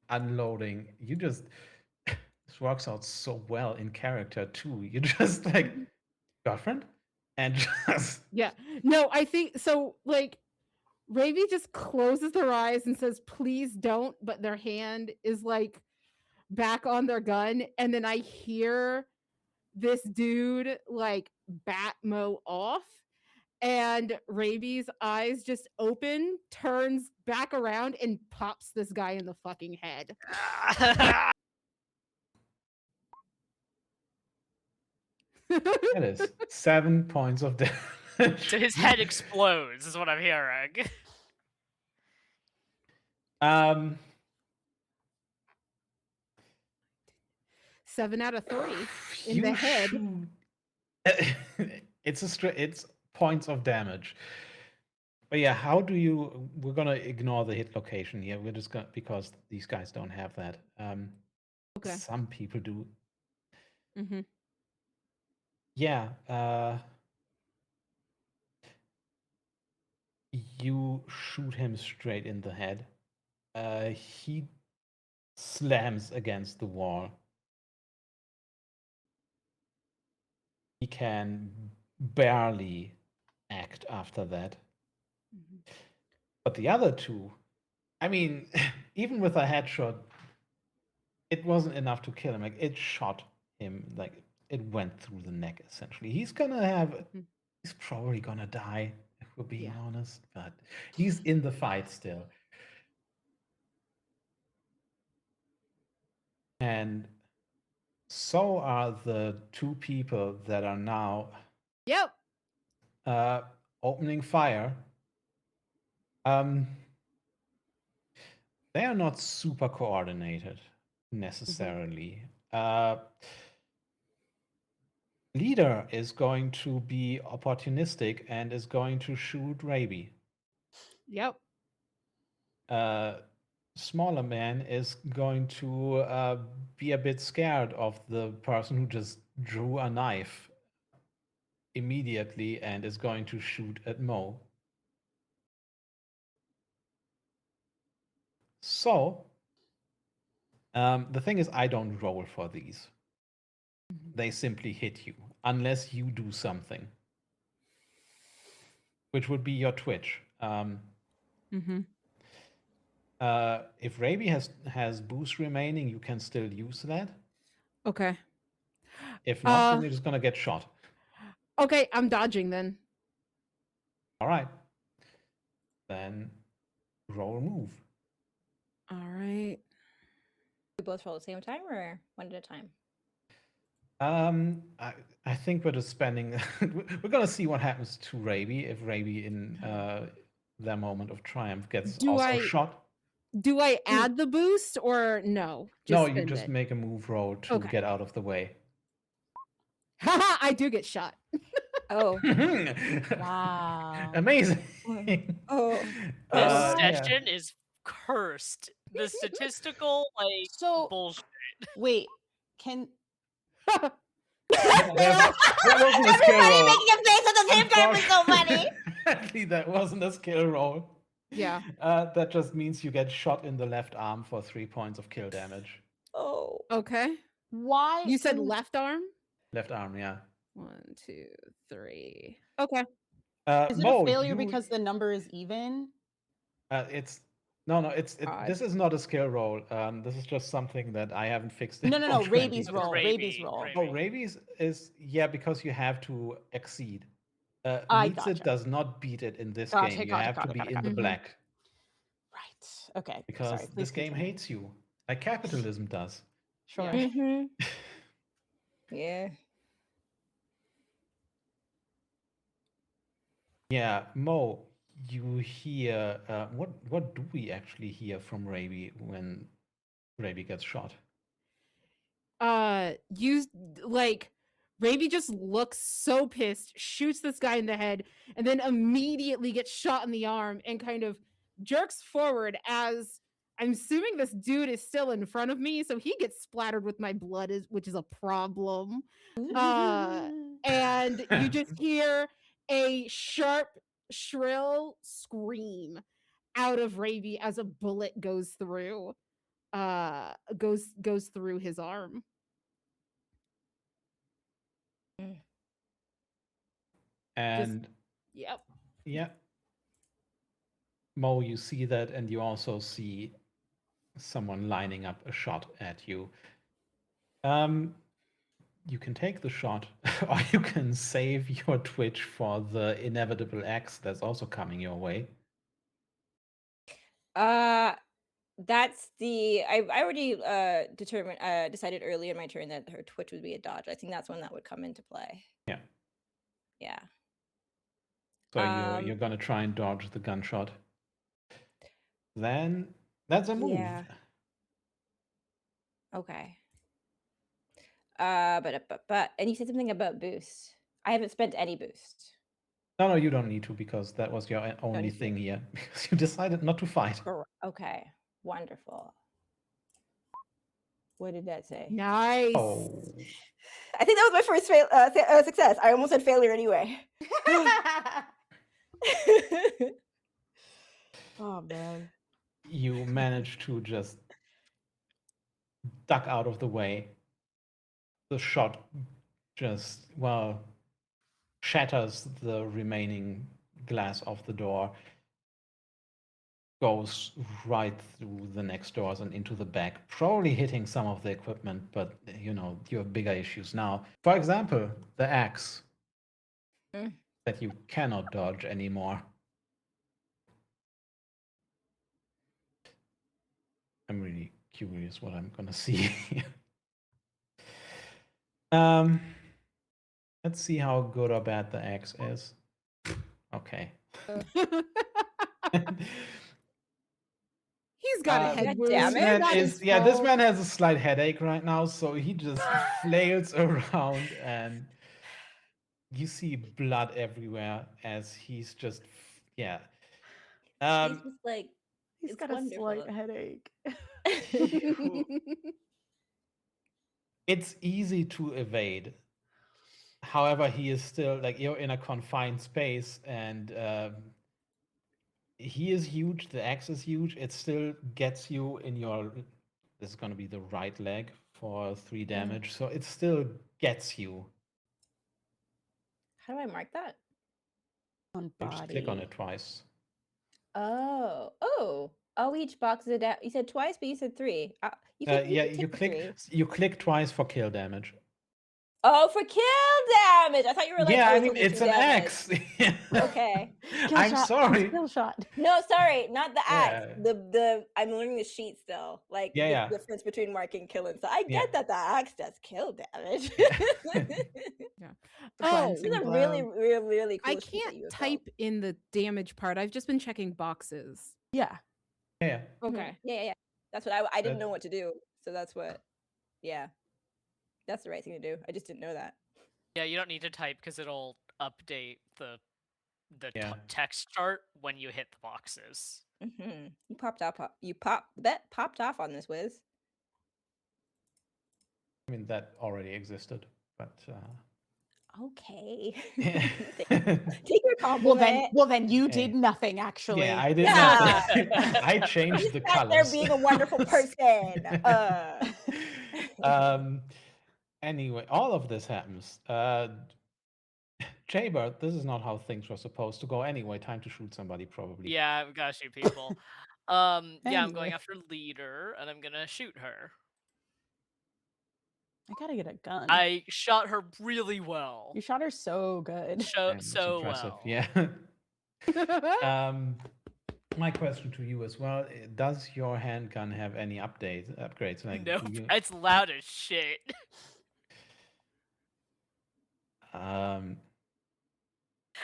unloading. You just this works out so well in character too. You just like girlfriend and just Yeah. No, I think so. Like, Ravi just closes their eyes and says, "Please don't," but their hand is like back on their gun, and then I hear this dude like Batmo off, and Ravi's eyes just open, turns back around, and pops this guy in the fucking head. that is 7 points of damage. So his head explodes, is what I'm hearing. 7 out of 3 in You the head. it's points of damage. But yeah, how do you? We're gonna ignore the hit location here. We're just gonna because these guys don't have that. Okay. Some people do. Mm-hmm. Yeah. You shoot him straight in the head. He slams against the wall. He can barely act after that. But the other two, I mean, even with a headshot, it wasn't enough to kill him. Like it shot him, like it went through the neck essentially. He's probably gonna die, if we're being honest, but he's in the fight still. And so are the two people that are now opening fire. They are not super coordinated necessarily. Leader is going to be opportunistic and is going to shoot Raby. Yep. Smaller man is going to be a bit scared of the person who just drew a knife immediately and is going to shoot at Mo. So, the thing is, I don't roll for these. They simply hit you, unless you do something. which would be your twitch. Mm-hmm. If Raby has boost remaining, you can still use that. Okay. If not, then you're just gonna get shot. Okay, I'm dodging then. All right. Then roll move. All right. We both roll at the same time or one at a time? I think we're just spending. We're gonna see what happens to Raby if Raby in their moment of triumph gets Do also I- shot. Do I add the boost or no? No, you spend just it? make a move roll to Okay. get out of the way. Haha, I do get shot. Oh. Wow. Amazing. Oh. This Yeah. session is cursed. The statistical So bullshit. wait, can That wasn't a skill Everybody roll. making a face at the same time was so funny. Unfortunately, that wasn't a skill roll. Yeah. That just means you get shot in the left arm for 3 points of kill damage. Oh. Okay. why You said can- left arm? Left arm, yeah. 1, 2, 3. Okay. Is it Mo, a failure you- because the number is even? it's no, it's Odd. this is not a skill roll. This is just something that I haven't fixed. No, in no, no. 420. Rabies roll. Raby, Rabies roll. Raby. Oh, rabies is because you have to exceed. I Meets gotcha. it does not beat it in this Gotcha, game. You gotcha, have to gotcha, be gotcha, in the gotcha. black Right. Okay. because Sorry, this please game continue. hates you, like capitalism does. Sure. Yeah. Mm-hmm. Yeah. Yeah, Mo, you hear what do we actually hear from Raby when Raby gets shot? You like Raby just looks so pissed, shoots this guy in the head, and then immediately gets shot in the arm and kind of jerks forward as I'm assuming this dude is still in front of me, so he gets splattered with my blood, which is a problem. And you just hear a sharp, shrill scream out of Raby as a bullet goes through his arm. And Yep. yeah, Mo, you see that, and you also see someone lining up a shot at you. You can take the shot, or you can save your twitch for the inevitable axe that's also coming your way. That's the I already decided early in my turn that her twitch would be a dodge. I think that's one that would come into play. Yeah. Yeah. So you're gonna try and dodge the gunshot. Then that's a move. Yeah. Okay. But and you said something about boost. I haven't spent any boost. No, you don't need to because that was your only need to. thing here. Because you decided not to fight. Okay. Wonderful. What did that say? Nice. Oh. I think that was my first success. I almost said failure anyway. Oh man. You managed to just duck out of the way. The shot just, shatters the remaining glass of the door, goes right through the next doors and into the back, probably hitting some of the equipment, but you have bigger issues now. For example, the axe that you cannot dodge anymore. I'm really curious what I'm gonna see here. Let's see how good or bad the axe is. Okay. He's got a head God wound. damn This it. man this man has a slight headache right now, so he just flails around, and you see blood everywhere as he's just He's just like He's it's got a slight wonderful. headache. it's easy to evade. However, he is still you're in a confined space, and he is huge. The axe is huge. It still gets you in your. This is going to be the right leg for 3 damage, so it still gets you. How do I mark that? On You just click on body. it twice. Oh, each box is you said twice, but you said 3. You could Yeah, take you the click 3. you click twice for kill damage. Oh, for kill damage. I thought you were like, Yeah, oh, I it's mean only 2 it's an damage. axe. Okay. Kill I'm shot. sorry. Kill shot. No, sorry, not the axe. Yeah. The I'm learning the sheet still. Like Yeah, the yeah. difference between marking kill and so I Yeah. get that the axe does kill damage. Yeah. The Oh, These cleansing are blow. really, really, really cool I sheets that can't you have built. type in the damage part. I've just been checking boxes. Yeah. Yeah. Okay. Yeah. That's what I didn't That- know what to do. So that's what, yeah. That's the right thing to do. I just didn't know that. Yeah, you don't need to type because it'll update the Yeah. text chart when you hit the boxes. You popped off on this, Wiz. I mean that already existed, but Okay. yeah. Take your compliment. Well then you Hey. did nothing actually. Yeah, I did Yeah. nothing. I changed You the sat there colors. being a wonderful person. Anyway, all of this happens. Jaybird, this is not how things were supposed to go anyway. Time to shoot somebody, probably. Yeah, we gotta shoot people. Yeah, I'm going Anyway. after leader, and I'm gonna shoot her. I gotta get a gun. I shot her really well. You shot her so good. And it's So impressive. well. Yeah. My question to you as well: does your handgun have any upgrades? Like, Nope, do you... it's loud as shit.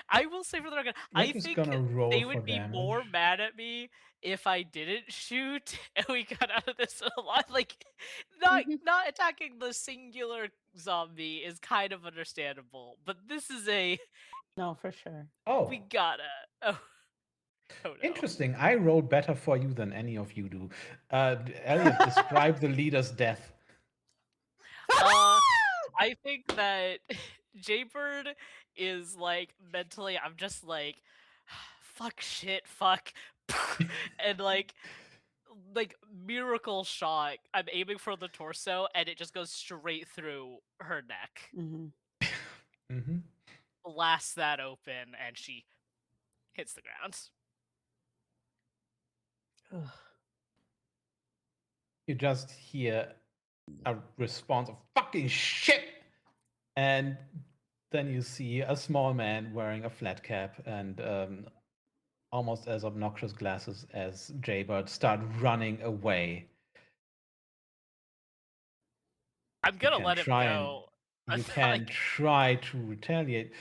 I will say for the record, I just think gonna roll they for would be more damage. mad at me if I didn't shoot and we got out of this alive. Like, not attacking the singular zombie is kind of understandable, but this is a No, for sure. Oh, we gotta. Oh no. interesting. I rolled better for you than any of you do. Elliot, describe the leader's death. I think that Jaybird is like mentally, I'm just like, fuck shit, fuck, and like miracle shot. I'm aiming for the torso, and it just goes straight through her neck, Mm-hmm. blasts that open, and she hits the ground. Ugh. You just hear a response of fucking shit, and then you see a small man wearing a flat cap and almost as obnoxious glasses as Jaybird start running away. I'm gonna let him go. You can try to retaliate,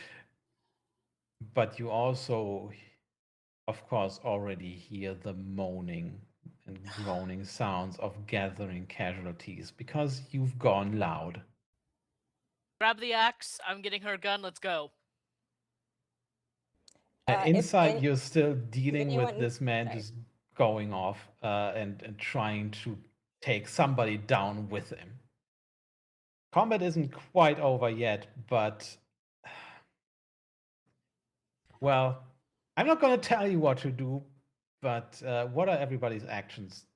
but you also, of course, already hear the moaning and groaning sounds of gathering casualties because you've gone loud. Grab the axe. I'm getting her gun. Let's go. Inside, you're still dealing with anyone- this man sorry. just going off and trying to take somebody down with him. Combat isn't quite over yet, but well, I'm not going to tell you what to do, but what are everybody's actions?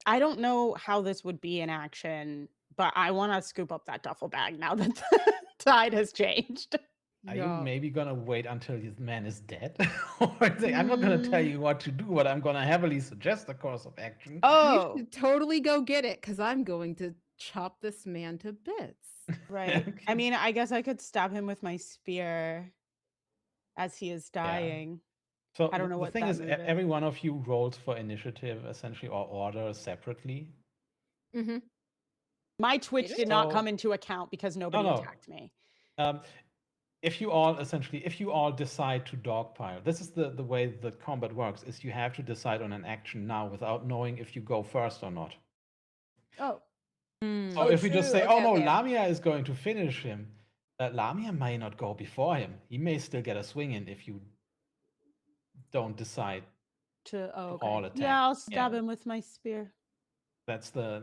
I don't know how this would be in action, but I want to scoop up that duffel bag now that the tide has changed. Are you maybe going to wait until this man is dead? Or say, I'm not going to tell you what to do, but I'm going to heavily suggest a course of action. Oh, You should totally go get it, because I'm going to chop this man to bits. right. Okay. I mean, I guess I could stab him with my spear as he is dying. So I don't know the what thing that is, move is. every one of you rolls for initiative, essentially, or order separately. Mm-hmm. My Twitch Did did not So- come into account because nobody no. attacked me. If you all decide to dogpile, this is the way that combat works, is you have to decide on an action now without knowing if you go first or not. Oh, So Oh, if we just true. say, Okay, oh no, okay. Lamia is going to finish him, Lamia may not go before him. He may still get a swing in if you don't decide. okay. all attack. Yeah, I'll stab Yeah. him with my spear. That's the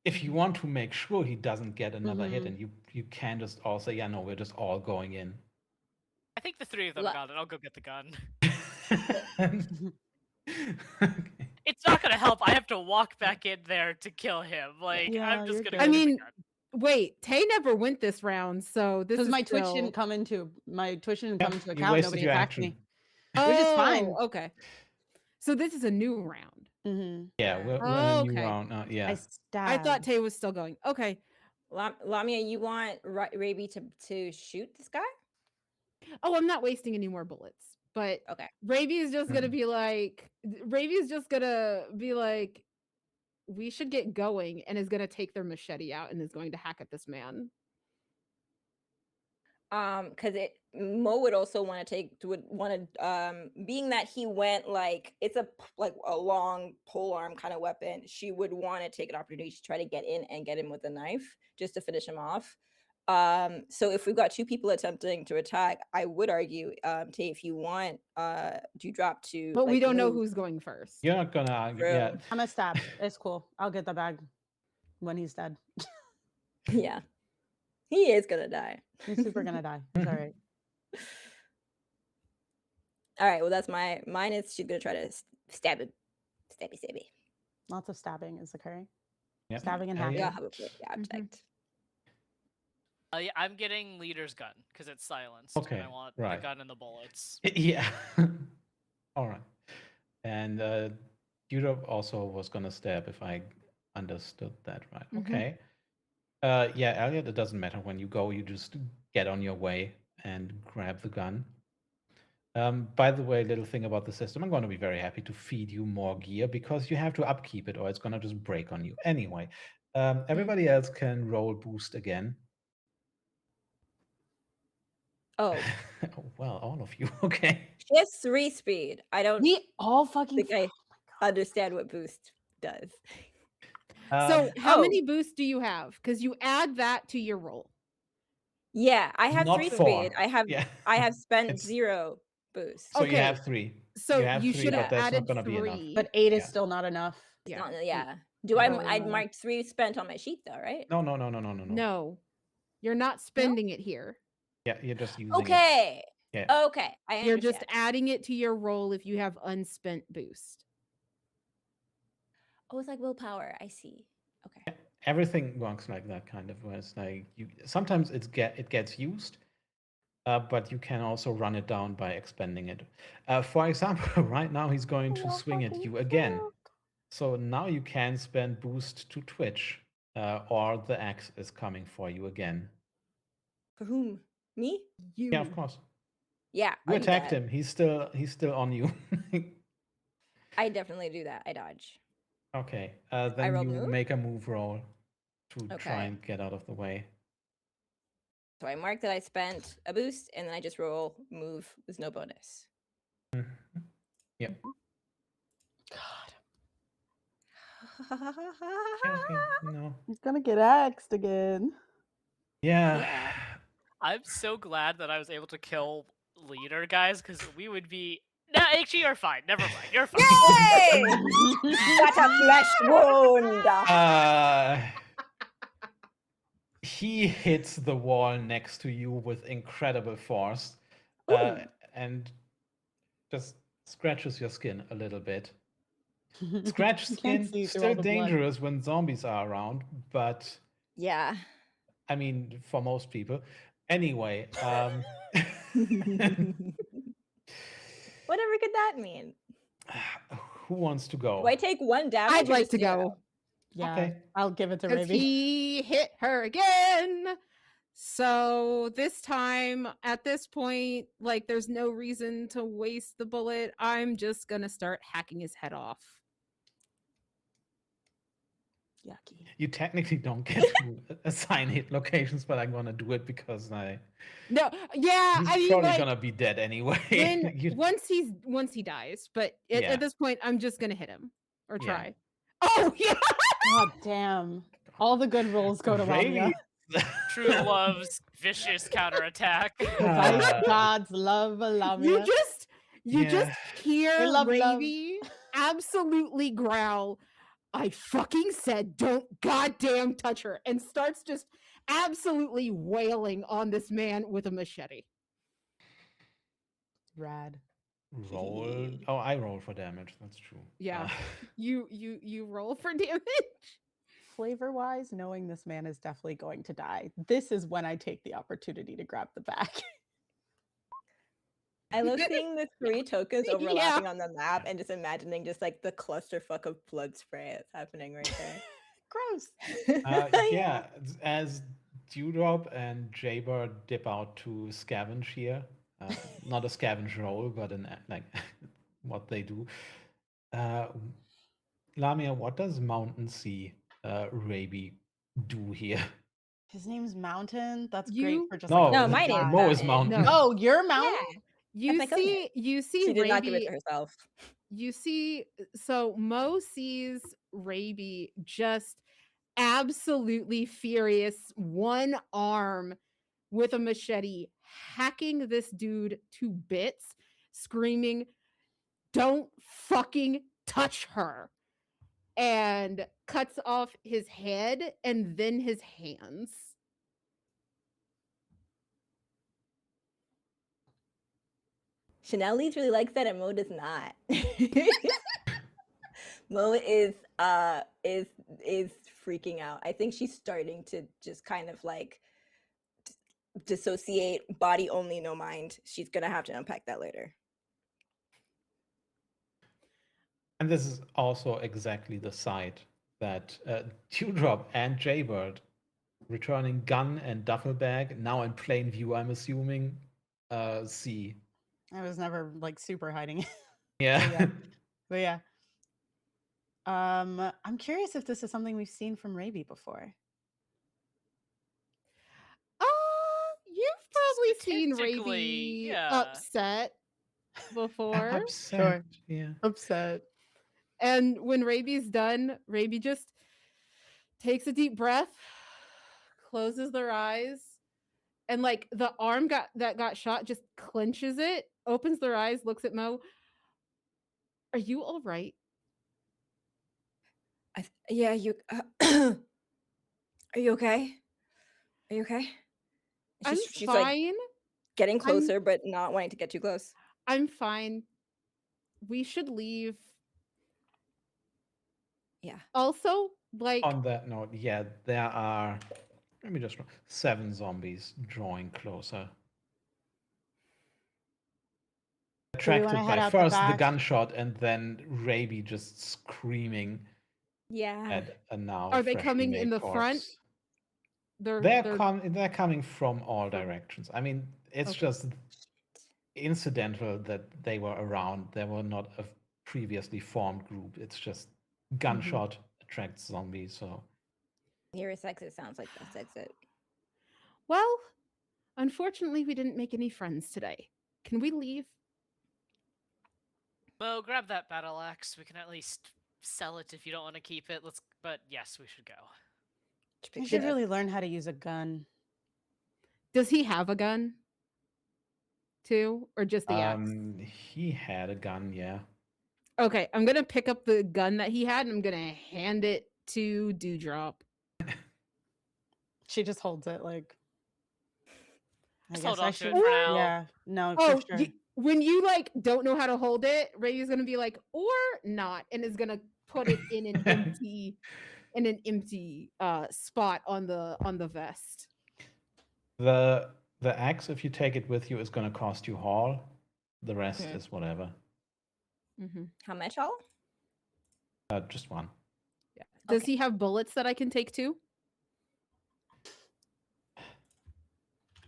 if you want to make sure he doesn't get another hit, Mhm. and you can just all say, yeah, no, we're just all going in. I think the three of them La- got it. I'll go get the gun. Okay. It's not gonna help. I have to walk back in there to kill him. Like, Yeah, I'm just you're gonna good. go I get the mean, gun. Wait, Tay never went this round, so this Because is my Twitch still... didn't come into Yeah, account. you wasted Nobody your attacked action. me, Oh, which is fine. okay. So this is a new round. Mm-hmm. Yeah, we're in a new Okay. round now. Yeah. I stabbed. I thought Tay was still going. Okay. Lamia, you want Raby to shoot this guy? Oh, I'm not wasting any more bullets. But Okay. Ravi is just gonna be like, we should get going, and is gonna take their machete out and is going to hack at this man. Because Mo would also want to being that he went like it's like a long pole arm kind of weapon, she would want to take an opportunity to try to get in and get him with a knife just to finish him off. So if we've got two people attempting to attack, I would argue, Tay, if you want, do drop to. But we like, don't know move who's going first. You're not gonna argue. through. Yeah. I'm gonna stab. It's cool. I'll get the bag when he's dead. Yeah, he is gonna die. He's super gonna die. It's all right. All right, well that's mine is she's gonna try to stab him. Stabby. Lots of stabbing is occurring. Yeah. Stabbing and Hell hacking. Yeah, yeah. have a play the object. Yeah, I'm getting leader's gun because it's silenced. Okay, And I want right. the gun and the bullets. Yeah. All right. And Europe also was gonna stab if I understood that right. Mhm. Okay. Yeah, Elliot, it doesn't matter when you go, you just get on your way and grab the gun. By the way, little thing about the system, I'm going to be very happy to feed you more gear because you have to upkeep it or it's going to just break on you. Anyway, everybody else can roll boost again. Oh, Well, all of you. Okay. she has 3 speed. I don't We all fucking. think I understand what boost does. So how Oh. many boosts do you have? Because you add that to your roll. Yeah, I have Not 3 4. speed. I have Yeah. spent It's- 0 boost. So you Okay. have 3. So have you 3, should but have that's not added gonna be enough. 3. But 8 is Yeah. still not enough. It's Yeah. not, yeah. Do No, I no. marked 3 spent on my sheet though, right? No. No, you're not spending it here. Yeah, you're just using it. Okay. Yeah. Okay. I You're just understand. adding it to your roll if you have unspent boost. Oh, it's like willpower. I see. Okay. Everything works like that kind of where it's like you sometimes it gets used, but you can also run it down by expending it. For example, right now he's going to swing at you again. So now you can spend boost to Twitch, or the axe is coming for you again. For whom? Me? You. Yeah, of course. Yeah. You I'll do attacked that. him. He's still on you. I definitely do that. I dodge. Okay. Then roll you move? make a move roll to try Okay. and get out of the way. So I mark that I spent a boost and then I just roll move with no bonus. Yep. God, Yeah, okay. No. he's gonna get axed again. Yeah. Yeah. I'm so glad that I was able to kill leader, guys, because we would be. No, actually, you're fine. Never mind. You're fine. Yay! Got a flesh wound. He hits the wall next to you with incredible force, Ooh. and just scratches your skin a little bit. Scratch You can't skin see through still all the blood. dangerous when zombies are around, but Yeah. I mean for most people. Anyway, Whatever could that mean? who wants to go? Do I take 1 damage? I'd or like just to 0? go. Yeah, Okay. I'll give it to Because Ravi. he hit her again. So this time, at this point, like there's no reason to waste the bullet. I'm just gonna start hacking his head off. Yucky. You technically don't get to assign hit locations, but I'm gonna do it because No, he's yeah, I mean, probably like, gonna be dead anyway. when, You- once he dies, but Yeah. at this point, I'm just gonna hit him or Yeah. try. Oh yeah, God damn. All the good rolls go to Lamia. Ravi- True love's vicious counterattack. The dice Uh, gods love Lamia. you just Yeah. hear We love love. Ravi absolutely growl. I fucking said don't goddamn touch her, and starts just absolutely wailing on this man with a machete. Rad. Roll. Oh, I roll for damage. That's true. Yeah. You roll for damage. flavor wise, knowing this man is definitely going to die, this is when I take the opportunity to grab the bag. I love seeing the 3 tokens Yeah. overlapping on the map and just imagining just like the clusterfuck of blood spray that's happening right there. Gross. Yeah, as Dewdrop and Jaybird dip out to scavenge here, not a scavenge roll, but like what they do. Lamia, what does Mountain Sea Raby do here? His name's Mountain. That's great for just No, like a No, my name's Mo is Mountain. Mountain. No. Oh, you're Mountain? Yeah. That's my cousin. You see She did not give it Raby. to herself. You see, so Mo sees Raby just absolutely furious, one arm with a machete, hacking this dude to bits, screaming, "Don't fucking touch her!" and cuts off his head and then his hands. Chanel Leeds really likes that and Mo does not. Mo is freaking out. I think she's starting to just kind of like dissociate, body only, no mind. She's gonna have to unpack that later. And this is also exactly the site that Dewdrop and Jaybird, returning gun and duffel bag, now in plain view, I'm assuming, see. I was never like super hiding it. Yeah. But yeah. I'm curious if this is something we've seen from Raby before. You've probably seen Statistically, Raby yeah. upset before. Upset. Sure. Yeah. Upset. And when Raby's done, Raby just takes a deep breath, closes their eyes, and like the arm that got shot just clenches it, opens their eyes, looks at Mo. Are you all right? Yeah, you. Are you okay? Are you okay? I'm She's fine. like getting closer, but not wanting to get too close. I'm fine. We should leave. Yeah. Also, like On that note, yeah, there are, let me just 7 zombies drawing closer. Attracted head by out the first the back? gunshot and then Raby just screaming Yeah. at a now. Are they freshly coming made in the front? corpse. They're They're coming from all directions. I mean, it's Okay. just incidental that they were around. They were not a previously formed group. It's just gunshot attracts zombies. So Nearest exit sounds like best exit. Well, unfortunately, we didn't make any friends today. Can we leave? Mo, grab that battle axe. We can at least sell it if you don't want to keep it. But yes, we should go. You should really learn how to use a gun. Does he have a gun? Too? Or just the axe? he had a gun, yeah. Okay, I'm gonna pick up the gun that he had and I'm gonna hand it to Dewdrop. She just holds it like. Just hold on to it for now. Yeah, no, Oh, for sure. when you like don't know how to hold it, Ray's gonna be like, or not, and is gonna put it in an empty spot on the vest. The axe, if you take it with you, is going to cost you haul. The rest Okay. is whatever. How much all? Just one. Yeah. Does he have bullets that I can take too?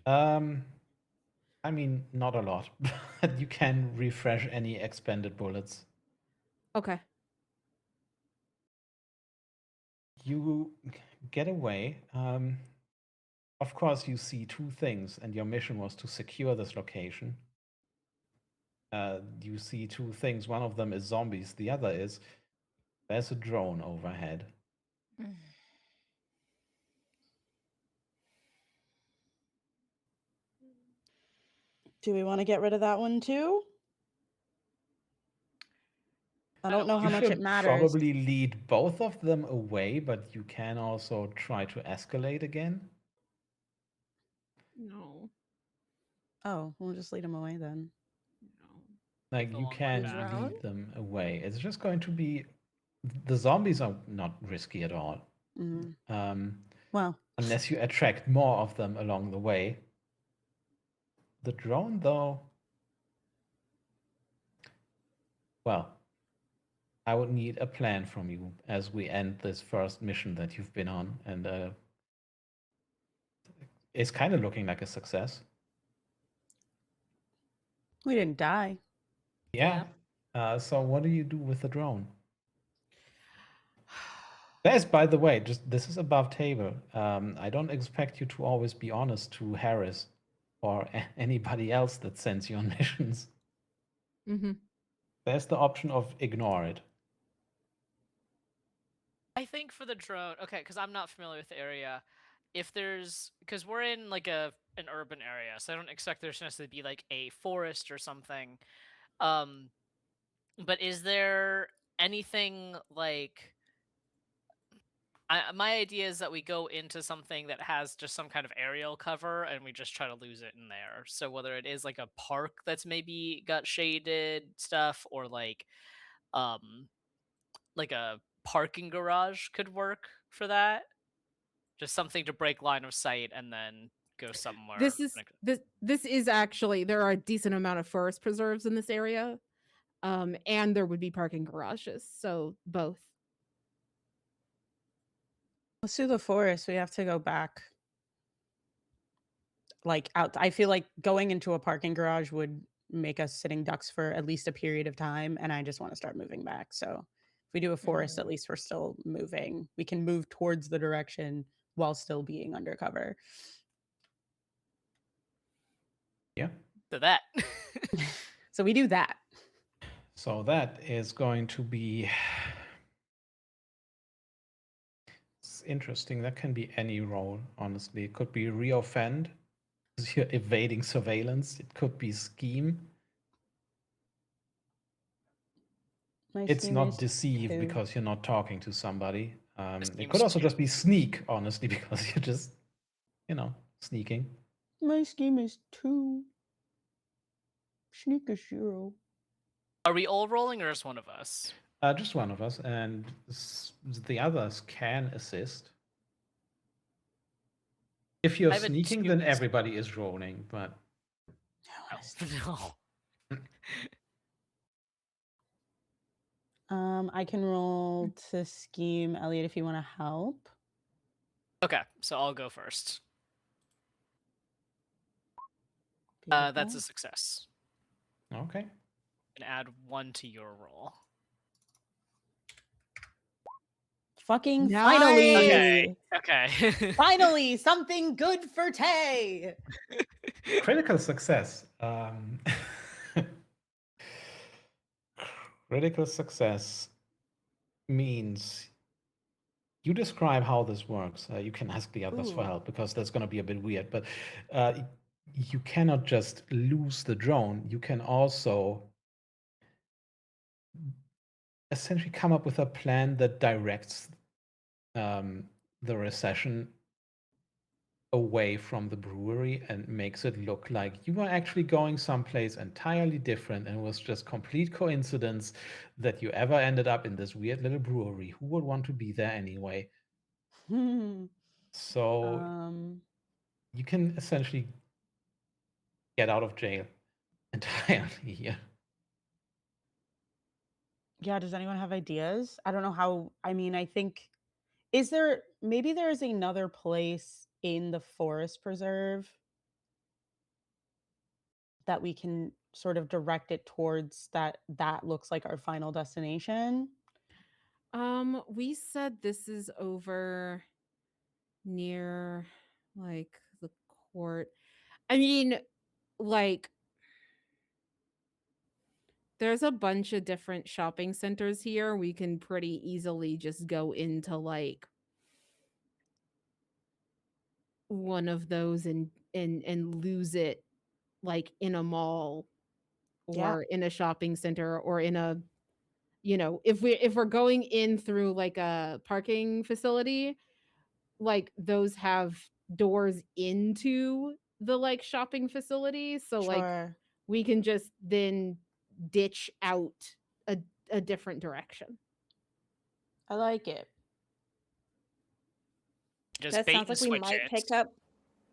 I mean, not a lot. You can refresh any expended bullets. Okay. You get away. Of course, you see 2 things, and your mission was to secure this location. You see 2 things. One of them is zombies. The other is there's a drone overhead. Do we want to get rid of that one too? I don't know how much it matters. Probably lead both of them away, but you can also try to escalate again. No. Oh, we'll just lead them away then. No. Like, The you long way can back. lead them away. It's just going to be... The zombies are not risky at all. Well, unless you attract more of them along the way. The drone, though, well, I would need a plan from you as we end this first mission that you've been on, and it's kind of looking like a success. we didn't die. Yeah. So what do you do with the drone? Yes, by the way, just this is above table. I don't expect you to always be honest to Harris or anybody else that sends you on missions. Mm-hmm. There's the option of ignore it. I think for the drone, okay, because I'm not familiar with the area. If there's, because we're in like an urban area, so I don't expect there's necessarily be like a forest or something. But is there anything like? My idea is that we go into something that has just some kind of aerial cover and we just try to lose it in there. So whether it is like a park that's maybe got shaded stuff or like a parking garage could work for that. Just something to break line of sight and then go somewhere. This is actually, there are a decent amount of forest preserves in this area. And there would be parking garages, so both. Let's do the forest. We have to go back. Like out. I feel like going into a parking garage would make us sitting ducks for at least a period of time, and I just want to start moving back. So if we do a forest, at least we're still moving. We can move towards the direction while still being undercover. Yeah. So that. So we do that. So that is going to be... It's interesting. That can be any role, honestly. It could be reoffend, because you're evading surveillance. It could be scheme. It's not deceive because you're not talking to somebody. It could also just be sneak, honestly, because you're just, sneaking. My scheme is 2. Sneak is 0. Are we all rolling or just one of us? Just one of us, and the others can assist. If you're sneaking, then everybody is rolling, but... No. I can roll to scheme, Elliot, if you want to help. Okay, so I'll go first. Beautiful. That's a success. Okay. And add 1 to your roll. Fucking Nice. finally. Okay. Finally, something good for Tay. Critical success. Critical success means you describe how this works. You can ask the others for help because that's going to be a bit weird, but you cannot just lose the drone. You can also essentially come up with a plan that directs the recession away from the brewery and makes it look like you were actually going someplace entirely different, and it was just complete coincidence that you ever ended up in this weird little brewery. Who would want to be there anyway? So you can essentially get out of jail entirely here. Yeah, does anyone have ideas? I don't know how. I mean, I think maybe there is another place in the forest preserve that we can sort of direct it towards that looks like our final destination. We said this is over near like the court. I mean, like there's a bunch of different shopping centers here. We can pretty easily just go into like one of those and lose it like in a mall or in a shopping center or in a, if we're going in through like a parking facility, like those have doors into the like shopping facility, so like we can just then ditch out a different direction. I like it. just That bait sounds and like we switch might pick it. up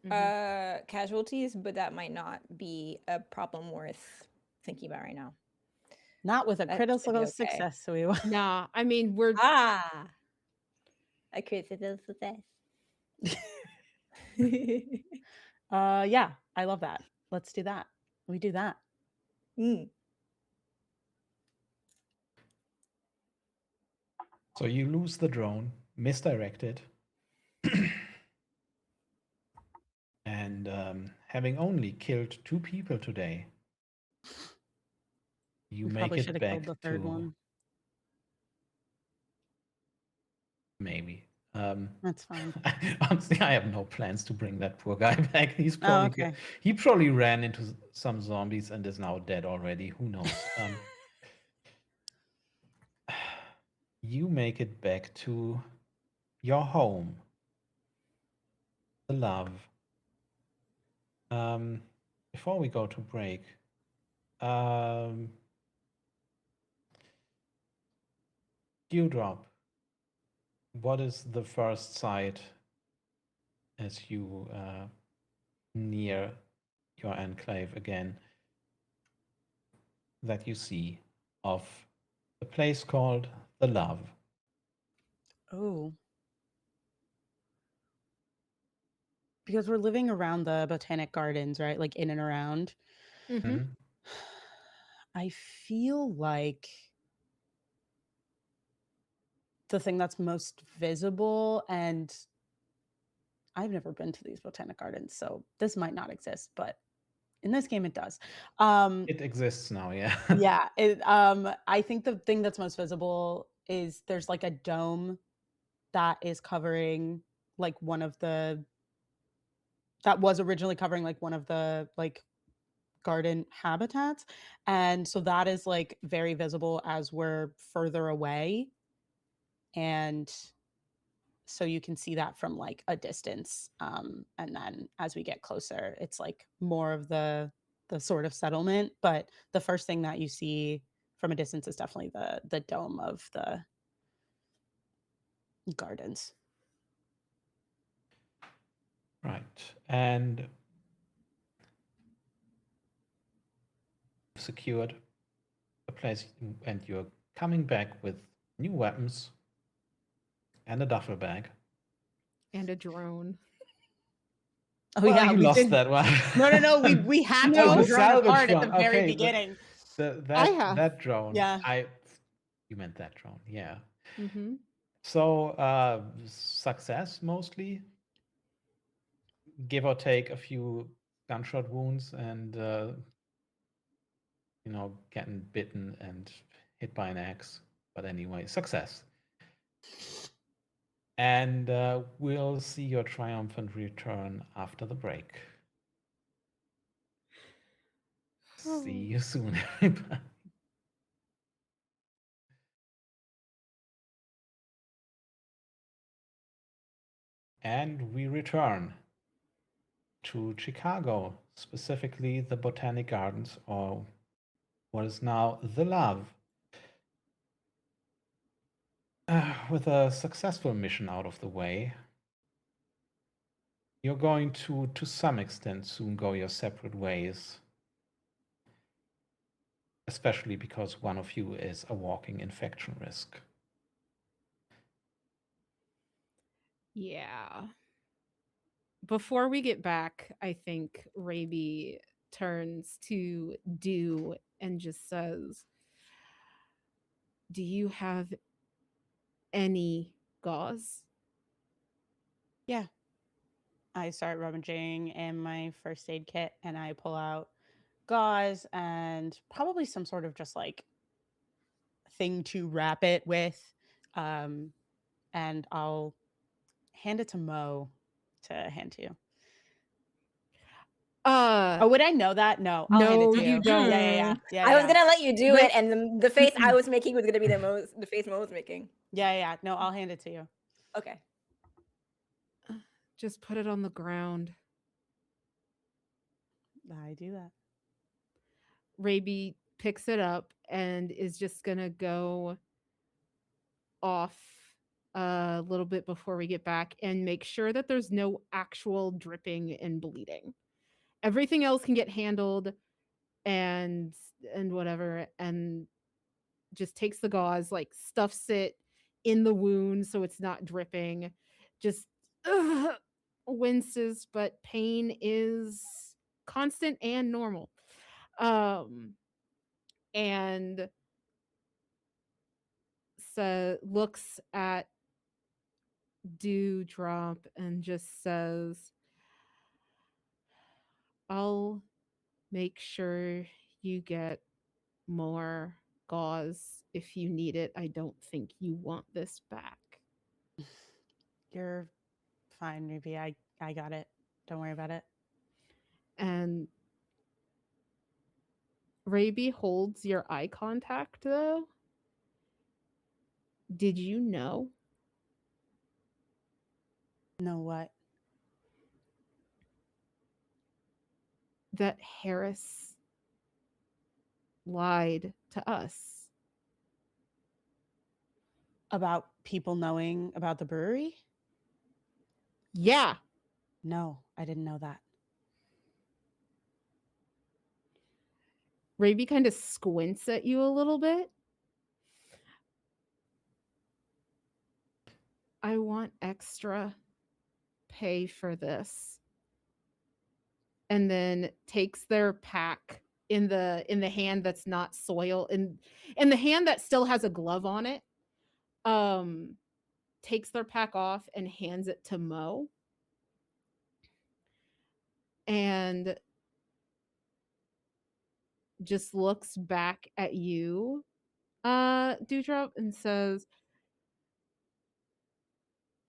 Mhm. casualties, but that might not be a problem worth thinking about right now. Not with a That should be critical okay. success, so we want. Nah, I mean, we're Ah, a critical success. Yeah, I love that. Let's do that. We do that. Mm. So you lose the drone, misdirect it, and having only killed 2 people today, you We make probably it should have back killed the third to one. maybe. That's fine. Honestly, I have no plans to bring that poor guy back. He's Oh, probably okay. he probably ran into some zombies and is now dead already. Who knows? You make it back to your home, the love. Before we go to break, Dewdrop, what is the first sight as you near your enclave again that you see of a place called the Love? Oh. Because we're living around the botanic gardens, right? Like in and around. Mhm. I feel like the thing that's most visible, and I've never been to these botanic gardens, so this might not exist, but in this game it does. It exists now, yeah. Yeah, I think the thing that's most visible is there's like a dome that is covering like one of the that was originally covering like one of the like garden habitats, and so that is like very visible as we're further away, and so you can see that from like a distance, and then as we get closer it's like more of the sort of settlement, but the first thing that you see from a distance is definitely the dome of the gardens. Right. And secured a place, and you're coming back with new weapons and a duffel bag. And a drone. Oh Well, yeah, you we lost did. that one. No, we hacked No. the the drone salvage apart at the one. very Okay, beginning. I have. that drone. Yeah. You meant that drone, yeah. Mhm. So success mostly, give or take a few gunshot wounds and getting bitten and hit by an axe. But anyway, success. And we'll see your triumphant return after the break. See you soon, everybody. And we return to Chicago, specifically the Botanic Gardens, or what is now the Love, with a successful mission out of the way. You're going to some extent, soon go your separate ways, especially because one of you is a walking infection risk. Yeah. Before we get back, I think Raby turns to Dew and just says, "Do you have any gauze?" Yeah. I start rummaging in my first aid kit and I pull out gauze and probably some sort of just like thing to wrap it with. And I'll hand it to Mo to hand to you. Oh, would I know that? No, I'll hand it No, to you you. don't. Yeah. I was gonna let you do The- it, and the face I was making was gonna be the face Mo was making. Yeah. No, I'll hand it to you. Okay. Just put it on the ground. I do that. Raby picks it up and is just gonna go off a little bit before we get back and make sure that there's no actual dripping and bleeding. Everything else can get handled and whatever, and just takes the gauze, like stuffs it in the wound so it's not dripping. Just winces, but pain is constant and normal. And so looks at Dewdrop and just says, I'll make sure you get more gauze if you need it. I don't think you want this back. You're fine, Ruby. I got it. Don't worry about it. And Raby holds your eye contact though. Did you know Know what? that Harris lied to us? About people knowing about the brewery? Yeah. No, I didn't know that. Raby kind of squints at you a little bit. I want extra pay for this. And then takes their pack in the hand that's not soil, and in the hand that still has a glove on it. Takes their pack off and hands it to Mo. And just looks back at you, Dewdrop, and says,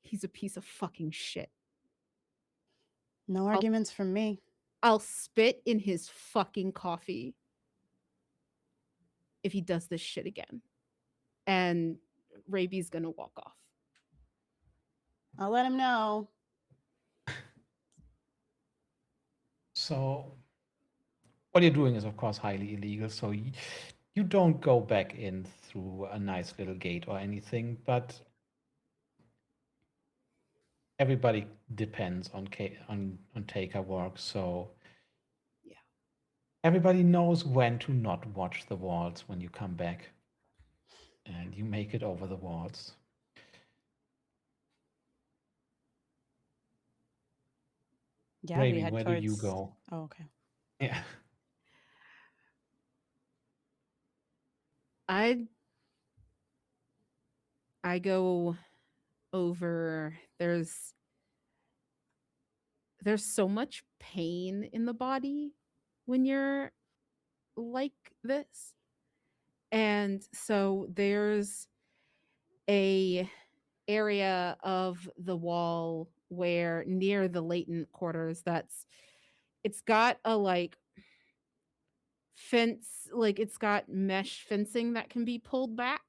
he's a piece of fucking shit. No arguments from me. I'll spit in his fucking coffee if he does this shit again. And Raby's gonna walk off. I'll let him know. So what you're doing is, of course, highly illegal. So you don't go back in through a nice little gate or anything, but everybody depends on taker work. So Yeah. everybody knows when to not watch the walls when you come back, and you make it over the walls. Yeah, Raby, we head where towards... do you go? Oh, okay. Yeah. I go over. There's so much pain in the body when you're like this. And so there's a area of the wall where near the latent quarters it's got a like fence, like it's got mesh fencing that can be pulled back.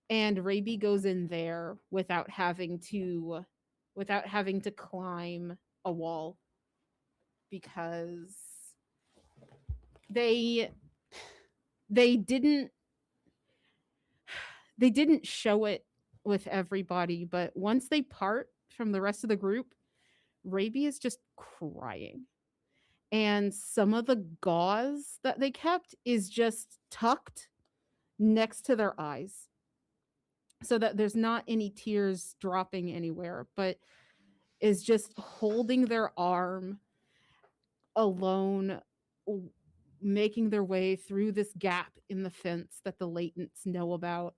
And Raby goes in there without having to climb a wall, because they didn't show it with everybody, but once they part from the rest of the group, Raby is just crying. And some of the gauze that they kept is just tucked next to their eyes, so that there's not any tears dropping anywhere, but is just holding their arm alone, making their way through this gap in the fence that the latents know about,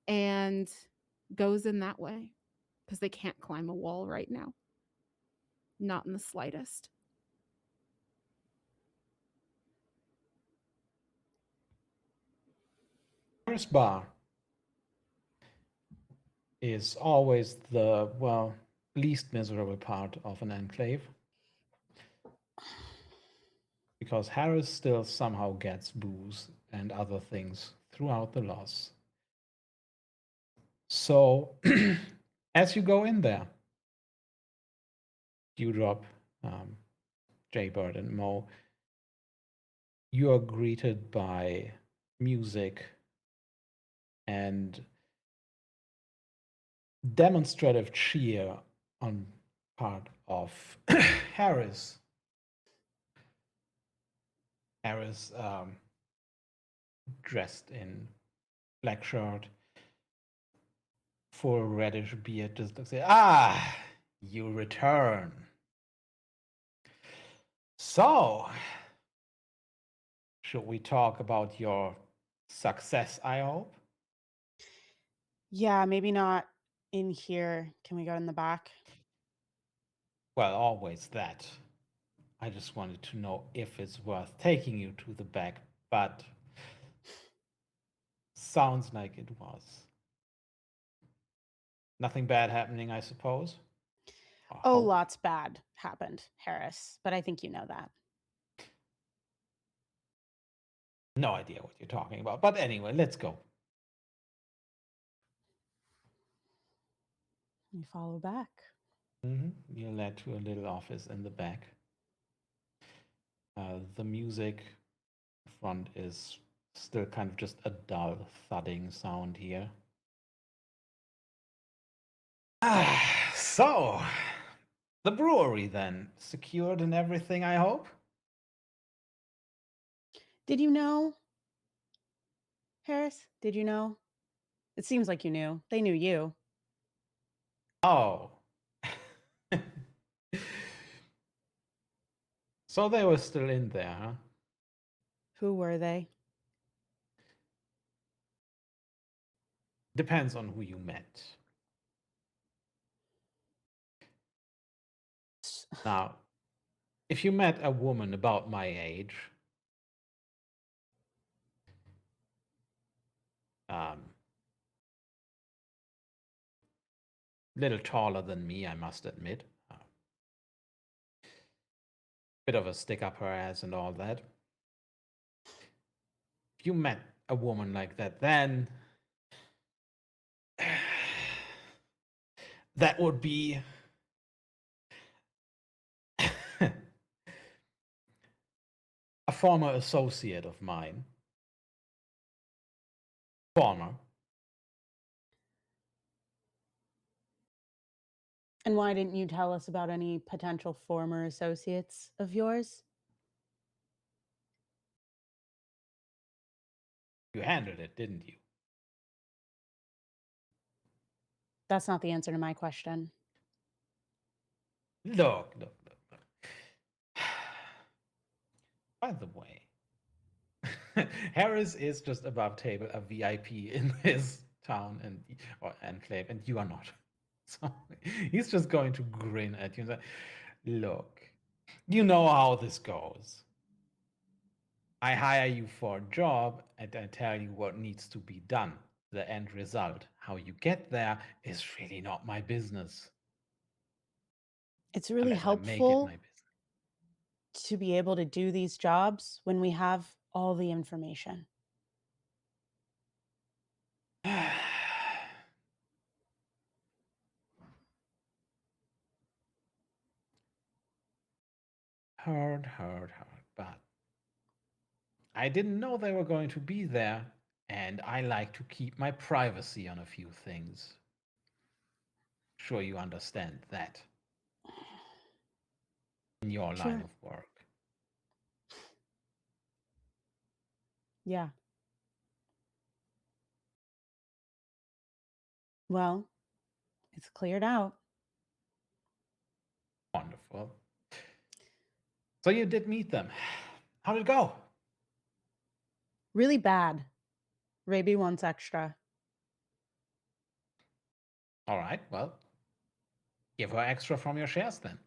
and goes in that way because they can't climb a wall right now. Not in the slightest. First bar is always the, well, least miserable part of an enclave, because Harris still somehow gets booze and other things throughout the loss. So as you go in there, Dewdrop, Jaybird, and Mo, you are greeted by music and demonstrative cheer on part of Harris. Harris, dressed in black shirt, full reddish beard, just looks like, you return. So, should we talk about your success, I hope? Yeah, maybe not in here. Can we go in the back? Well, always that. I just wanted to know if it's worth taking you to the back, but sounds like it was. Nothing bad happening, I suppose? Oh, lots bad happened, Harris, but I think you know that. No idea what you're talking about. But anyway, let's go. We follow back. You're led to a little office in the back. The music front is still kind of just a dull thudding sound here. So, the brewery then, secured and everything, I hope? Did you know, Harris? Did you know? It seems like you knew. They knew you. Oh. So they were still in there, huh? Who were they? Depends on who you met. Now, if you met a woman about my age, little taller than me, I must admit. Bit of a stick up her ass and all that. If you met a woman like that, then that would be a former associate of mine. Former. And why didn't you tell us about any potential former associates of yours? You handled it, didn't you? That's not the answer to my question. Look. By the way, Harris is just above table a VIP in his town or enclave, and you are not. So he's just going to grin at you and say, look, you know how this goes. I hire you for a job and I tell you what needs to be done. The end result. How you get there is really not my business. It's really Unless I make it my helpful to be able to do these jobs when we have all the information. business. Heard. But I didn't know they were going to be there, and I like to keep my privacy on a few things. Sure, you understand that in your line of work. Yeah. Well, it's cleared out. Wonderful. So you did meet them. How did it go? Really bad. Raby wants extra. All right, well, give her extra from your shares then.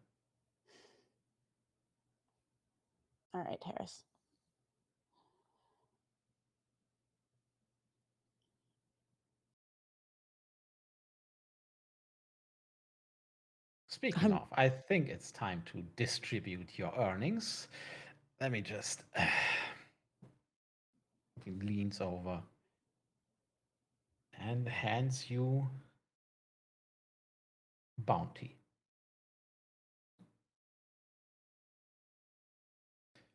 All right, Harris. Speaking of, I think it's time to distribute your earnings. Let me just. He leans over and hands you bounty.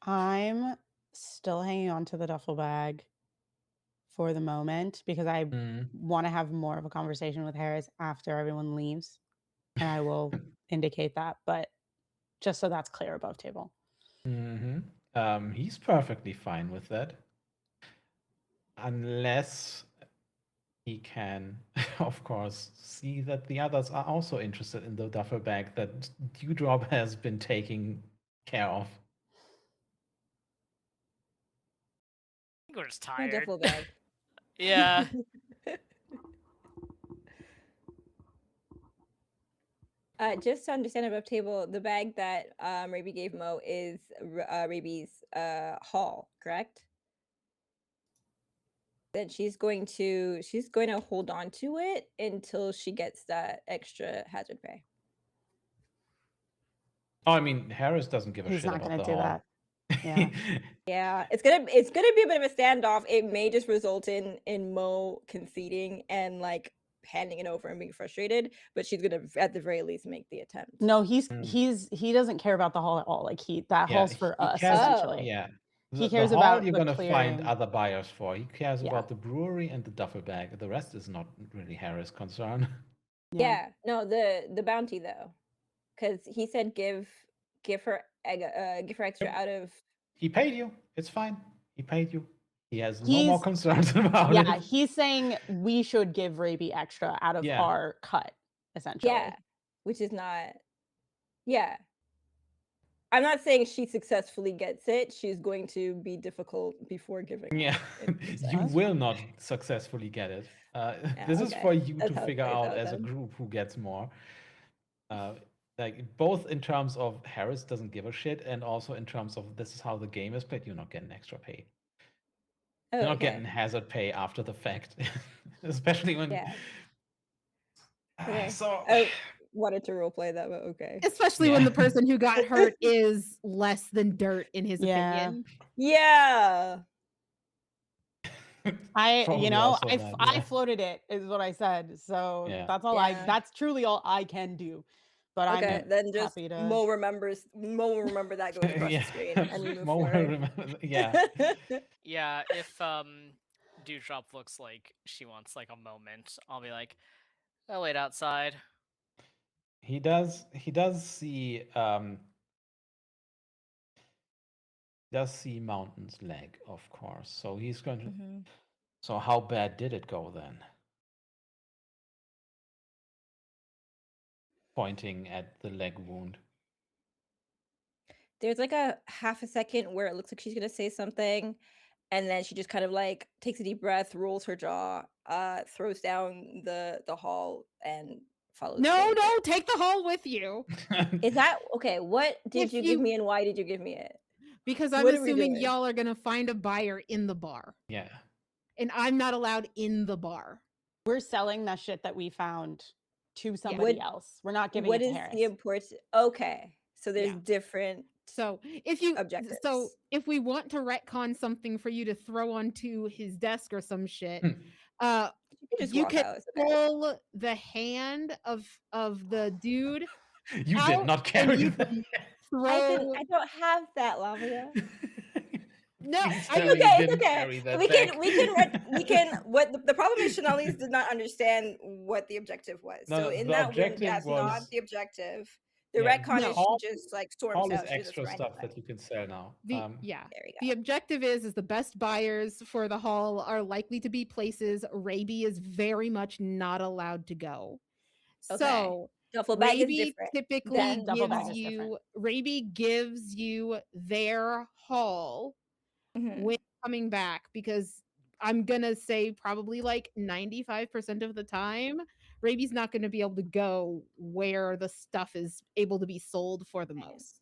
I'm still hanging on to the duffel bag, for the moment because I Mm. want to have more of a conversation with Harris after everyone leaves, and I will indicate that, but just so that's clear above table. He's perfectly fine with that. Unless he can, of course, see that the others are also interested in the duffel bag that Dewdrop has been taking care of. I think we're just My tired. duffel bag. Yeah. Just to understand above table, the bag that Raby gave Mo is Raby's haul, correct? Then she's going to hold on to it until she gets that extra hazard pay. Oh, I mean, Harris doesn't give a He's shit not about going the to do haul. that. Yeah. Yeah, it's gonna be a bit of a standoff. It may just result in Mo conceding and like handing it over and being frustrated, but she's gonna at the very least make the attempt. No, he doesn't care about the haul at all. Like haul's for he us cares, essentially. yeah. He The cares haul about you're the gonna find clearing. other buyers for. He cares Yeah. about the brewery and the duffel bag. The rest is not really Harris' concern. Yeah, no, the bounty though, because he said give her extra out of. He paid you. It's fine. He paid you. He has no more concerns about it. Yeah, he's saying we should give Raby extra out of Yeah. our cut, essentially. Yeah, which is not. Yeah, I'm not saying she successfully gets it. She's going to be difficult before giving. Yeah, you will not successfully get it. This is for you That's to how it figure plays out out as a then. group who gets more. Like both in terms of Harris doesn't give a shit, and also in terms of this is how the game is played. You're not getting extra pay. Oh, You're not okay. getting hazard pay after the fact, especially when. Yeah. Okay. So I wanted to roleplay that, but okay. Especially when the person who got hurt is less than dirt in his opinion. Yeah. I floated it is what I said. So Yeah. that's all that's truly all I can do. But okay, I'm then just happy to Mo will remember that goes across the screen and we move Mo will forward. remember. Yeah. Yeah, if Dewdrop looks like she wants like a moment, I'll be like, I'll wait outside. He does see Mountain's leg, of course. So he's going to So how bad did it go then? Pointing at the leg wound. There's like a half a second where it looks like she's gonna say something, and then she just kind of like takes a deep breath, rolls her jaw, throws down the haul, and follows. No, take the haul with you. Is that okay? What did you give me, and why did you give me it? Because I'm assuming y'all are gonna find a buyer in the bar. Yeah. And I'm not allowed in the bar. We're selling that shit that we found to somebody else. We're not giving it to Harris. What is the importance? Okay, so there's different. So if we want to retcon something for you to throw onto his desk or some shit, you can pull the hand of the dude. You did not carry that. I don't have that, Lamia. No, it's okay. We can. What the problem is, Chanelise did not understand what the objective was. No, so in the that objective way, that's was not the objective. The retcon is she just like storms all this out. extra stuff that you can sell now. There we go. The objective is the best buyers for the haul are likely to be places Raby is very much not allowed to go. Okay. So duffel bag Raby is different. typically Raby gives you their haul when coming back, because I'm gonna say probably like 95% of the time Raby's not going to be able to go where the stuff is able to be sold for the most.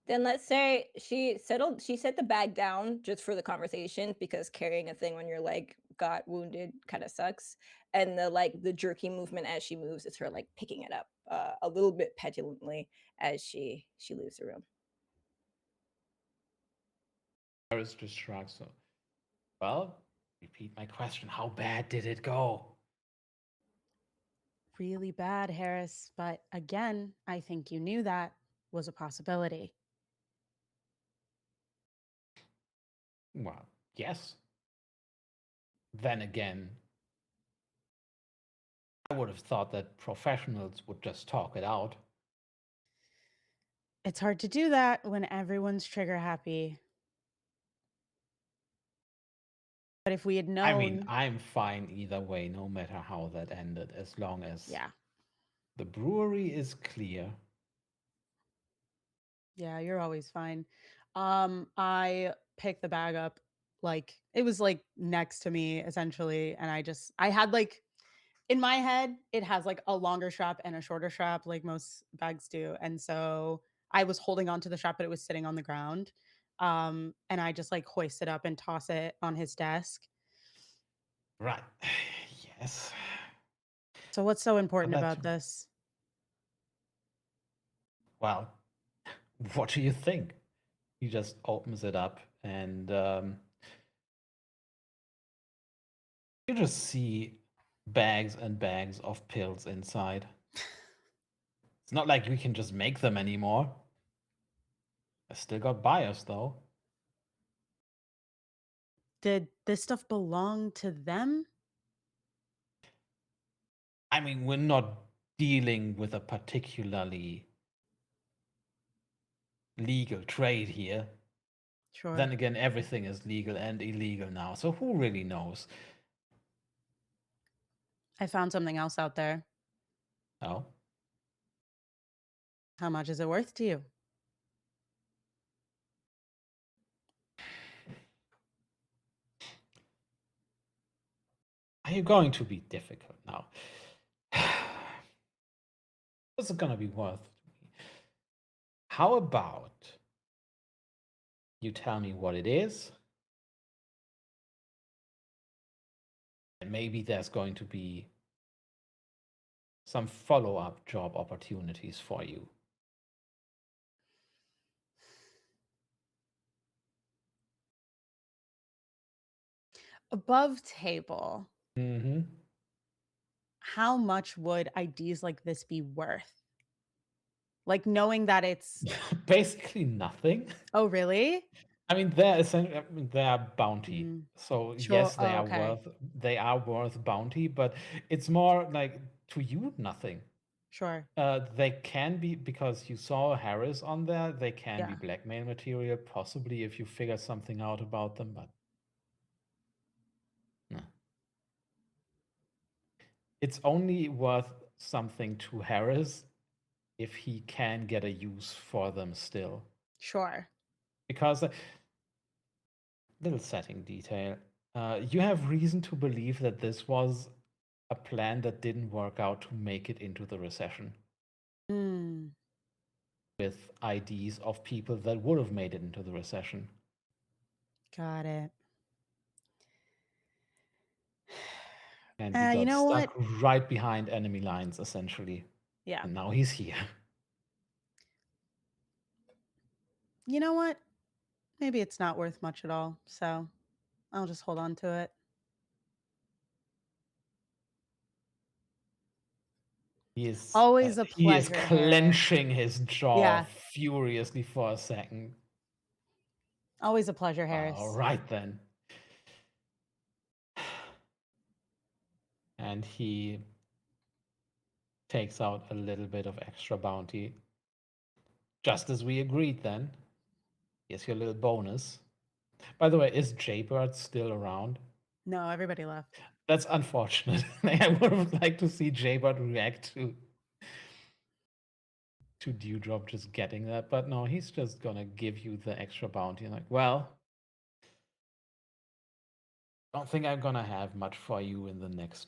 Then let's say she set the bag down just for the conversation, because carrying a thing when your leg got wounded kind of sucks. And the jerky movement as she moves is her like picking it up a little bit petulantly as she leaves the room. Harris just shrugs. So, well, repeat my question. How bad did it go? Really bad, Harris. But again, I think you knew that was a possibility. Well, yes. then again, I would have thought that professionals would just talk it out. It's hard to do that when everyone's trigger happy. But if we had known, I mean, I'm fine either way, no matter how that ended, as long as yeah, the brewery is clear. yeah, you're always fine. I picked the bag up, like it was like next to me essentially, and I had like in my head it has like a longer strap and a shorter strap, like most bags do, and so I was holding on to the strap, but it was sitting on the ground, and I just like hoist it up and toss it on his desk. Right. Yes. So what's so important that's- about this? Well, what do you think? He just opens it up and you just see bags and bags of pills inside. It's not like we can just make them anymore. I still got bias though. Did this stuff belong to them? I mean, we're not dealing with a particularly legal trade here. Sure. Then again, everything is legal and illegal now, so who really knows? I found something else out there. Oh, How much is it worth to you? are you going to be difficult now? What's it gonna be worth to me? How about you tell me what it is? And maybe there's going to be some follow-up job opportunities for you. Above table, Mm-hmm. how much would IDs like this be worth? Like knowing that it's Basically nothing. oh really? I mean, they're essentially, I mean, they are bounty. Mhm. So Sure. yes, Oh, okay. they are worth bounty, but it's more like to you nothing. Sure. They can be, because you saw Harris on there, they can be Yeah. blackmail material, possibly if you figure something out about them, but no. It's only worth something to Harris if he can get a use for them still. Sure. Because little setting detail. You have reason to believe that this was a plan that didn't work out to make it into the recession Hmm. with IDs of people that would have made it into the recession. Got it. And he You got know what? stuck right behind enemy lines, essentially. Yeah. And now he's here. You know what? Maybe it's not worth much at all. So I'll just hold on to it. He is Always a he is pleasure, Harris. clenching his jaw Yeah. furiously for a second. Always a pleasure, Harris. All right then. And he takes out a little bit of extra bounty. Just as we agreed then. Here's your little bonus. By the way, is Jaybird still around? No, everybody left. That's unfortunate. I would have liked to see Jaybird react to Dewdrop just getting that, but no, he's just gonna give you the extra bounty. Like, well, don't think I'm gonna have much for you in the next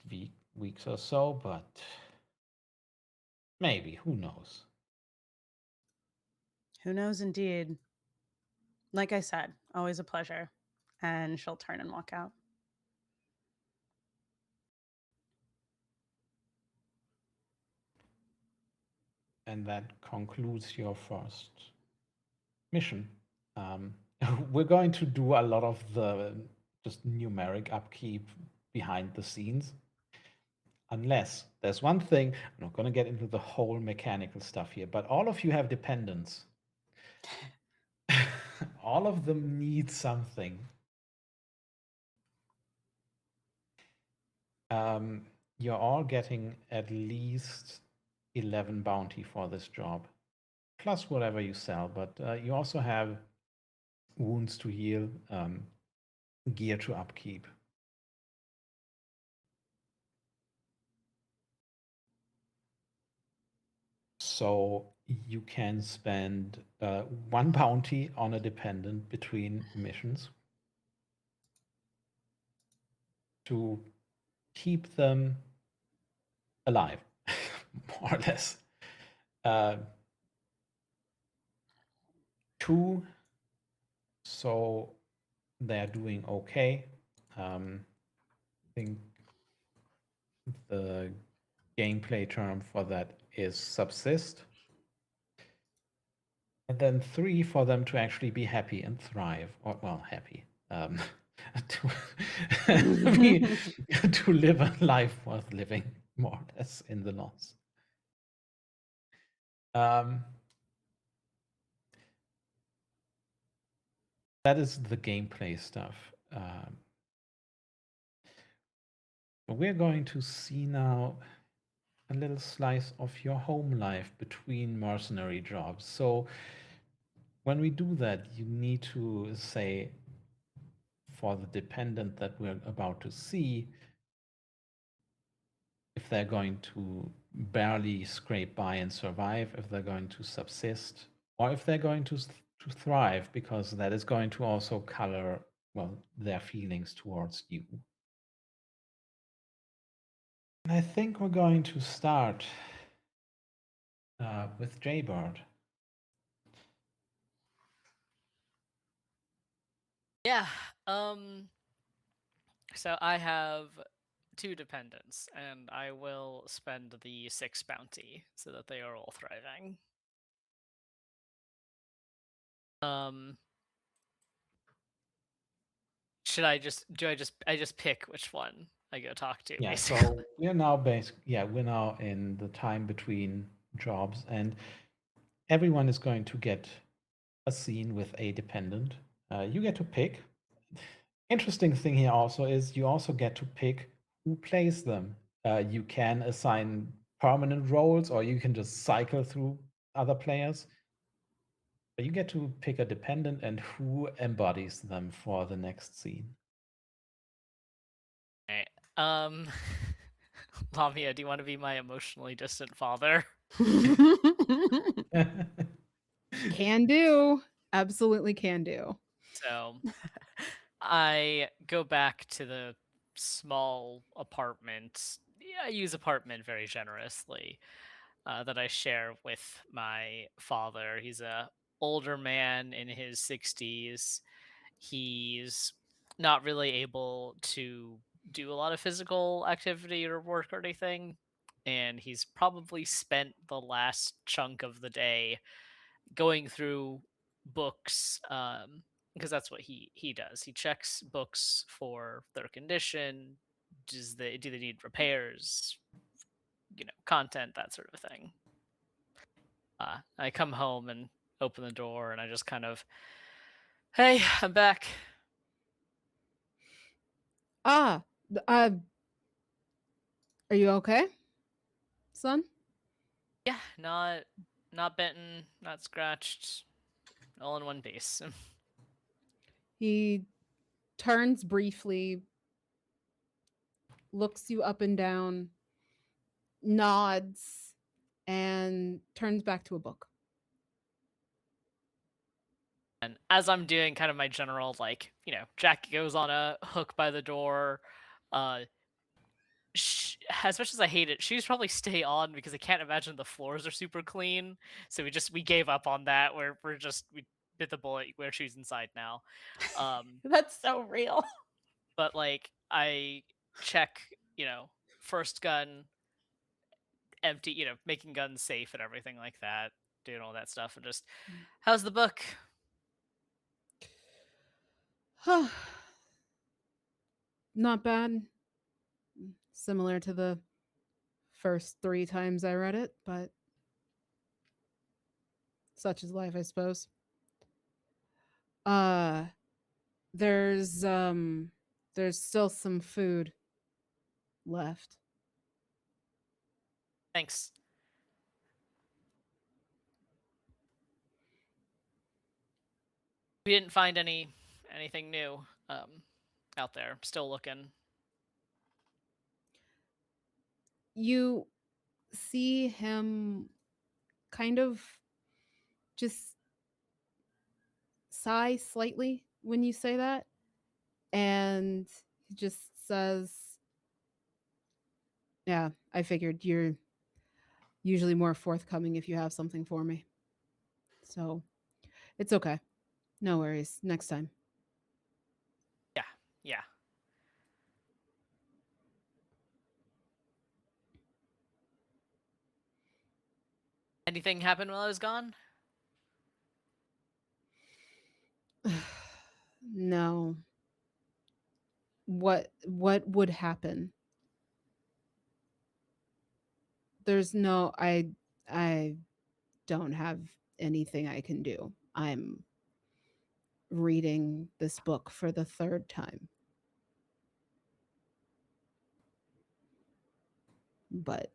weeks or so, but maybe, who knows? Who knows indeed. Like I said, always a pleasure. And she'll turn and walk out. And that concludes your first mission. We're going to do a lot of the just numeric upkeep behind the scenes. Unless there's one thing, I'm not going to get into the whole mechanical stuff here, but all of you have dependents. All of them need something. You're all getting at least 11 bounty for this job, plus whatever you sell. But you also have wounds to heal, gear to upkeep. So you can spend 1 bounty on a dependent between missions to keep them alive, more or less. 2, so they're doing okay. I think the gameplay term for that is subsist. And then 3, for them to actually be happy and thrive, or well, happy. To, to live a life worth living, more or less, in the loss. That is the gameplay stuff. We're going to see now a little slice of your home life between mercenary jobs. So when we do that, you need to say, for the dependent that we're about to see, if they're going to barely scrape by and survive, if they're going to subsist, or if they're going to thrive, because that is going to also color, well, their feelings towards you. And I think we're going to start with Jaybird. Yeah. So I have 2 dependents, and I will spend the 6 bounty so that they are all thriving. Should I just I just pick which one I go talk to, Yeah, basically? so we're now in the time between jobs, and everyone is going to get a scene with a dependent. You get to pick. Interesting thing here also is you also get to pick who plays them. You can assign permanent roles, or you can just cycle through other players. But you get to pick a dependent and who embodies them for the next scene. Okay. Lamia, do you want to be my emotionally distant father? Can do. Absolutely can do. So I go back to the small apartment. Yeah, I use apartment very generously that I share with my father. He's a older man in his 60s. He's not really able to do a lot of physical activity or work or anything, and he's probably spent the last chunk of the day going through books, because that's what he does. He checks books for their condition. Do they need repairs? Content, that sort of thing. I come home and open the door, and I just kind of, hey, I'm back. Are you okay, son? Yeah, not bitten, not scratched, all in one piece. He turns briefly, looks you up and down, nods, and turns back to a book. And as I'm doing kind of my general, Jackie goes on a hook by the door. As much as I hate it, she's probably stay on because I can't imagine the floors are super clean. So we gave up on that. We bit the bullet where she's inside now. That's so real. But I check, first gun empty, making guns safe and everything like that, doing all that stuff, and just, how's the book? Not bad. Similar to the first 3 times I read it, but such is life, I suppose. There's still some food left. Thanks. We didn't find anything new out there. Still looking. You see him kind of just sigh slightly when you say that, and he just says, "Yeah, I figured you're usually more forthcoming if you have something for me. So, it's okay. No worries. Next time." Yeah, yeah. Anything happened while I was gone? No. What would happen? There's no I don't have anything I can do. I'm reading this book for the third time. But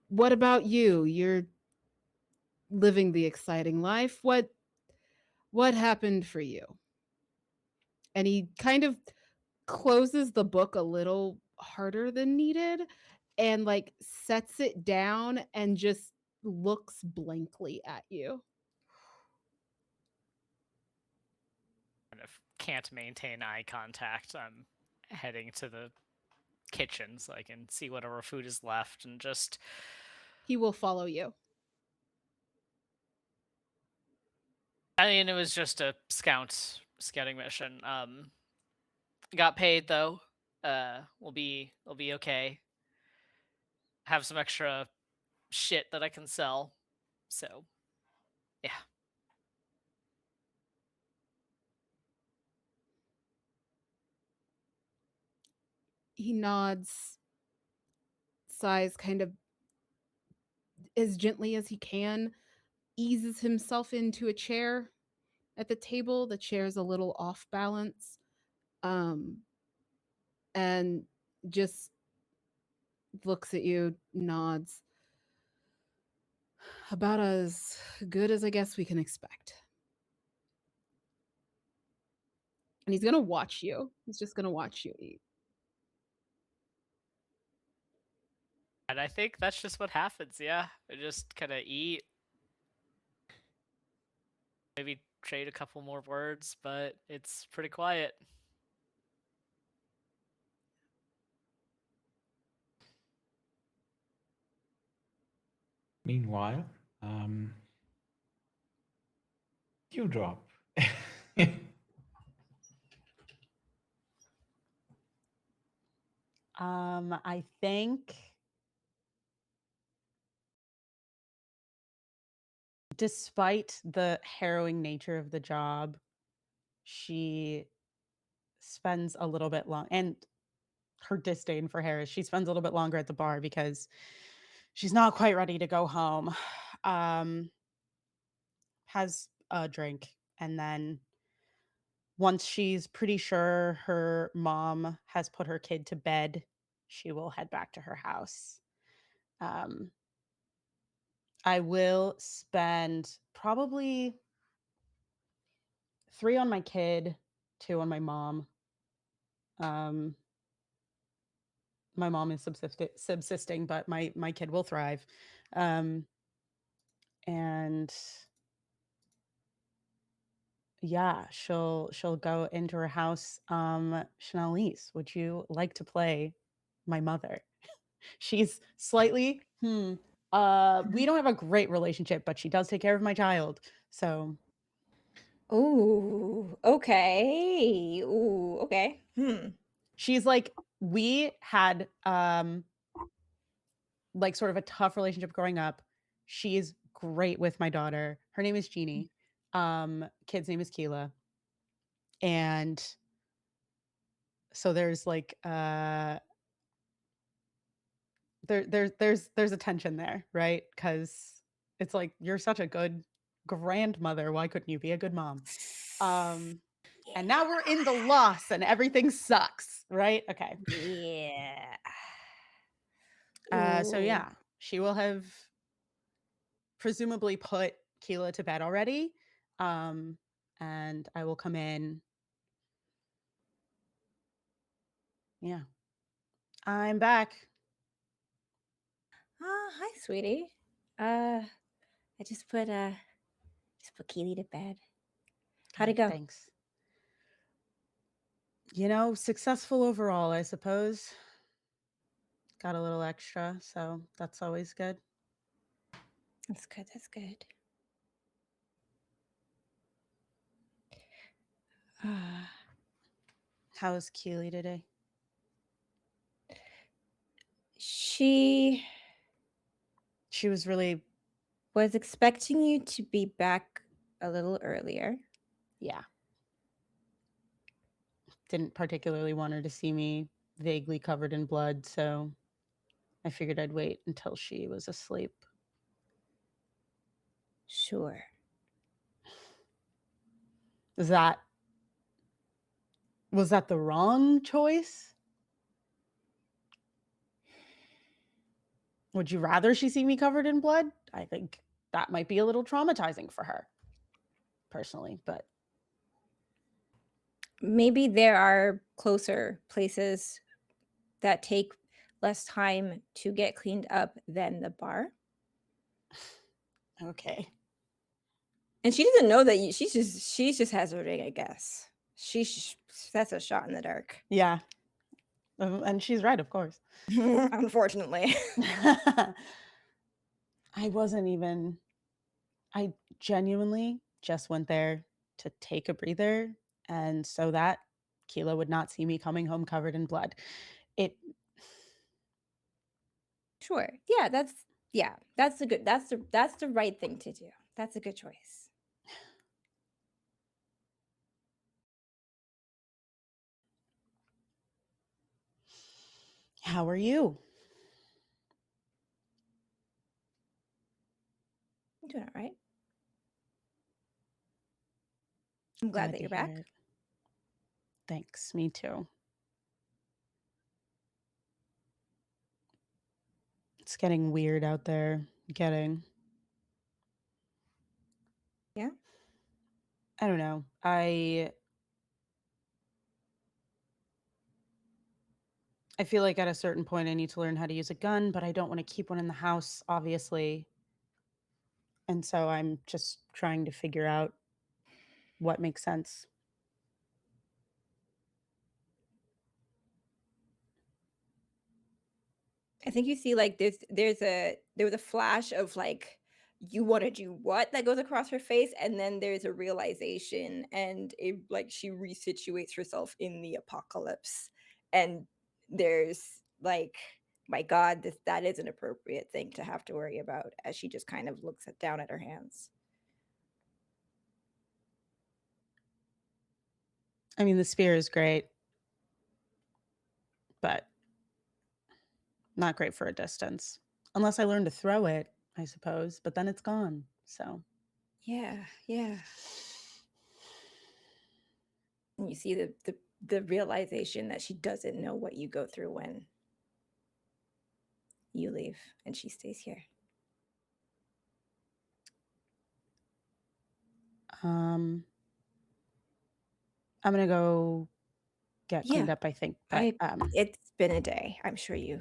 what about you? You're living the exciting life. What happened for you? And he kind of closes the book a little harder than needed and like sets it down and just looks blankly at you. Kind of can't maintain eye contact. I'm heading to the kitchen so I can see whatever food is left and just. He will follow you. I mean, it was just a scouting mission. Got paid though. We'll be okay. Have some extra shit that I can sell. So, yeah. He nods, sighs kind of as gently as he can, eases himself into a chair at the table. The chair's a little off balance. And just looks at you, nods. About as good as I guess we can expect. And he's gonna watch you. He's just gonna watch you eat. And I think that's just what happens, yeah. I just kind of eat. Maybe trade a couple more words, but it's pretty quiet. Meanwhile, you drop. I think despite the harrowing nature of the job, she spends a little bit long, and her disdain for Harris, she spends a little bit longer at the bar because she's not quite ready to go home. Has a drink, and then once she's pretty sure her mom has put her kid to bed, she will head back to her house. I will spend probably 3 on my kid, 2 on my mom. My mom is subsisting, but my kid will thrive. And yeah, she'll go into her house. Chanelise, would you like to play my mother? She's slightly we don't have a great relationship, but she does take care of my child. So Ooh, okay. Ooh, okay. she's like, we had like sort of a tough relationship growing up. She's great with my daughter. Her name is Jeannie. Kid's name is Keela. And so there's like there's a tension there, right? Because it's like, you're such a good grandmother. Why couldn't you be a good mom? Yeah. And now we're in the loss and everything sucks, right? Okay. Yeah. So Ooh. yeah, she will have presumably put Keela to bed already. And I will come in. Yeah. I'm back. Hi, sweetie. I just put Keely to bed. How'd it Good, go? thanks. You know, successful overall, I suppose. Got a little extra, so that's always good. That's good. That's good. How's Keely today? She Was really, was expecting you to be back a little earlier. yeah. Didn't particularly want her to see me vaguely covered in blood, so I figured I'd wait until she was asleep. Sure. Was that the wrong choice? Would you rather she see me covered in blood? I think that might be a little traumatizing for her, personally, but Maybe there are closer places that take less time to get cleaned up than the bar. okay. And she doesn't know that she just has a ring, I guess. That's a shot in the dark. Yeah. And she's right, of course. Unfortunately. I genuinely just went there to take a breather, and so that Keela would not see me coming home covered in blood. Sure. Yeah, that's the right thing to do. That's a good choice. How are you? I'm doing all right. I'm glad that to you're hear back. it. Thanks, me too. It's getting weird out there. Yeah. I don't know. I feel like at a certain point I need to learn how to use a gun, but I don't want to keep one in the house, obviously. And so I'm just trying to figure out what makes sense. I think you see like there was a flash of like you want to do what that goes across her face, and then there's a realization, and it like she resituates herself in the apocalypse, and there's like, my God, that is an appropriate thing to have to worry about, as she just kind of looks down at her hands. I mean, the spear is great, but not great for a distance. Unless I learn to throw it, I suppose, but then it's gone. So, Yeah, yeah. And you see the realization that she doesn't know what you go through when you leave and she stays here. I'm going to go get cleaned up, I think, but It's been a day. I'm sure you.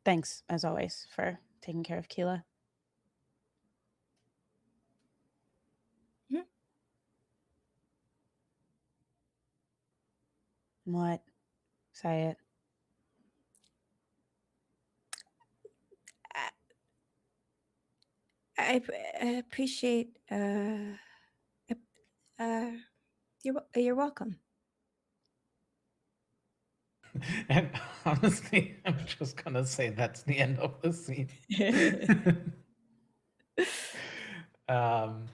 thanks as always for taking care of Keela. Mhm. What? Say it. I appreciate. You're welcome. And honestly, I'm just gonna say that's the end of the scene. um,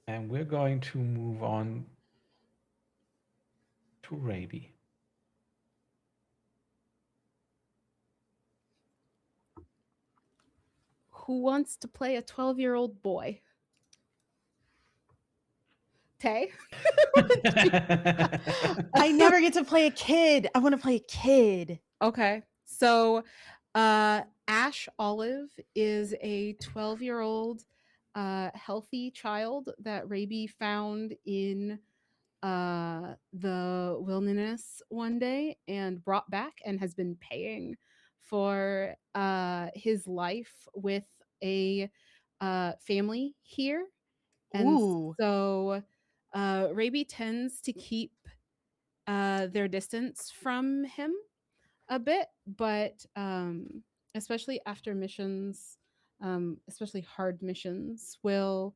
and we're going to move on to Raby. Who wants to play a 12-year-old boy? Tay? I never get to play a kid. I want to play a kid. Okay. So Ash Olive is a 12-year-old healthy child that Raby found in the wilderness one day and brought back and has been paying for his life with a family here. And Ooh. so Raby tends to keep their distance from him a bit, but especially after missions, especially hard missions, will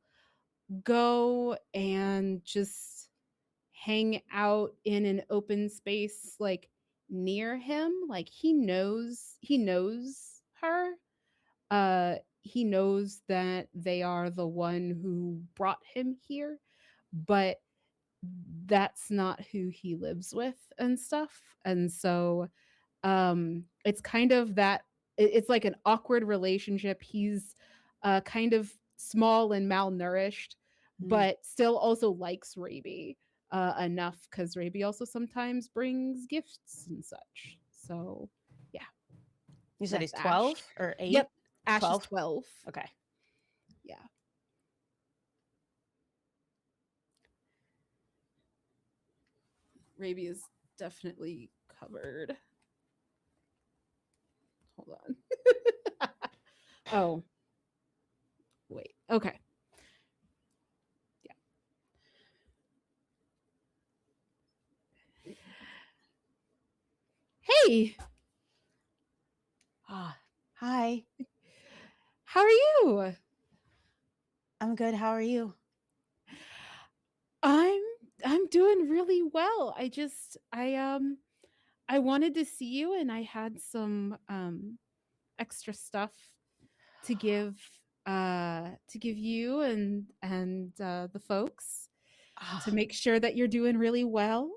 go and just hang out in an open space like near him. Like he knows her. He knows that they are the one who brought him here, but that's not who he lives with and stuff. And so it's kind of that it's like an awkward relationship. He's kind of small and malnourished, but still also likes Raby enough because Raby also sometimes brings gifts and such. So yeah, You said he's that's 12 Ash. or 8? Yep, Ash 12? is 12. Okay. Yeah. Raby is definitely covered. Hold on. Oh. Wait. Okay. Hey, Ah, hi. how are you? I'm good. How are you? I'm I'm doing really well. I wanted to see you and I had some extra stuff to give you and the folks to Ah, make sure that you're doing really well.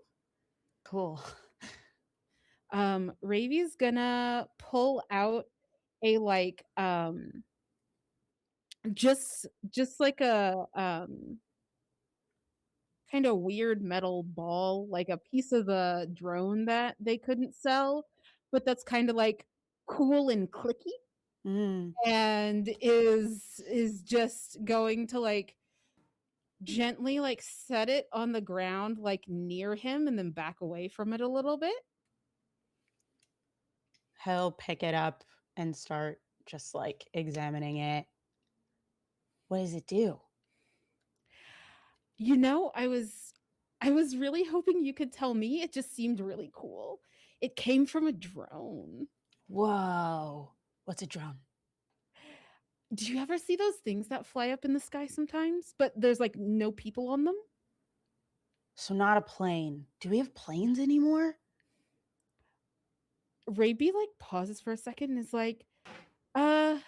cool. Ravy's gonna pull out a like just like a kind of weird metal ball, like a piece of the drone that they couldn't sell, but that's kind of like cool and clicky, Mm. and is just going to like gently like set it on the ground like near him and then back away from it a little bit. He'll pick it up and start just like examining it. What does it do? You know, I was really hoping you could tell me. It just seemed really cool. It came from a drone. Whoa. What's a drone? Do you ever see those things that fly up in the sky sometimes, but there's like no people on them? So, not a plane. Do we have planes anymore? Raby like pauses for a second and is like, uh,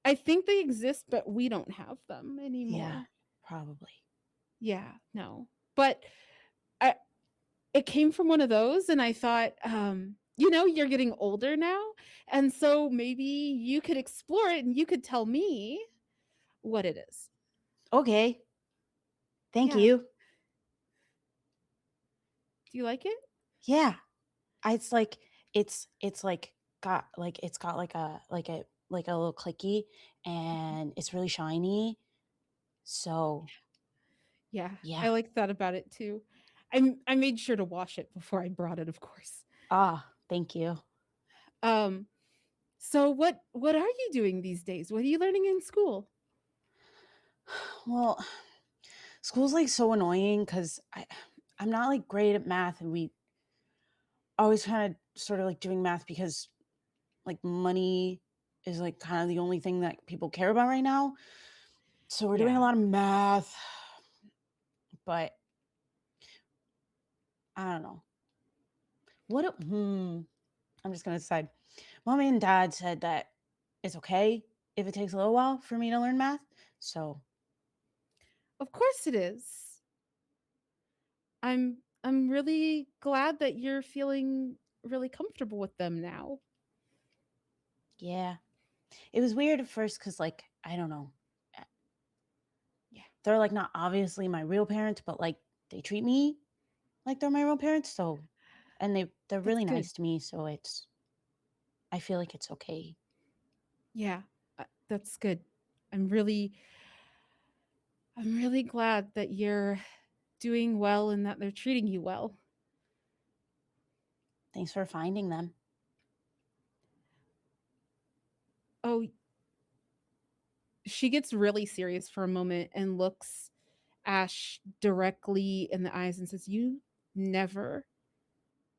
I think they exist, but we don't have them Yeah, anymore. probably. Yeah, no. But I it came from one of those and I thought, you're getting older now, and so maybe you could explore it and you could tell me what it is. Okay. Thank Yeah. you. Do you like it? Yeah. It's like it's like got like it's got like a little clicky and it's really shiny. So, Yeah. yeah. I like that about it too. I made sure to wash it before I brought it, of course. Ah, thank you. Um so what are you doing these days? What are you learning in school? Well, school's like so annoying because I'm not like great at math, and we always kind of sort of like doing math because like money is like kind of the only thing that people care about right now. So we're doing a Yeah. lot of math, but I don't know. I'm just gonna decide. Mommy and dad said that it's okay if it takes a little while for me to learn math. So Of course it is. I'm really glad that you're feeling really comfortable with them now. yeah. It was weird at first because, like, I don't know. Yeah. They're like not obviously my real parents, but like they treat me like they're my real parents. So, and they're That's really good. nice to me. So I feel like it's okay. Yeah, that's good. I'm really glad that you're doing well and that they're treating you well. Thanks for finding them. Oh, she gets really serious for a moment and looks Ash directly in the eyes and says, "You never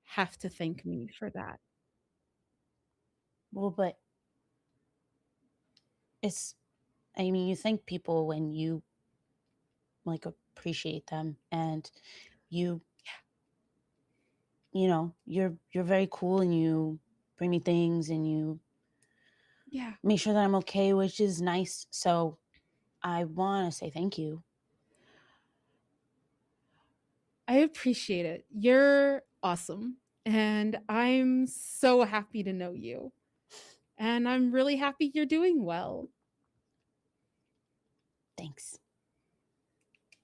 have to thank me for that." Well, but I mean, you thank people when you like appreciate them and you, you know, you're very cool and you bring me things and you Yeah. make sure that I'm okay, which is nice. So I want to say thank you. I appreciate it. You're awesome. And I'm so happy to know you. And I'm really happy you're doing well. Thanks.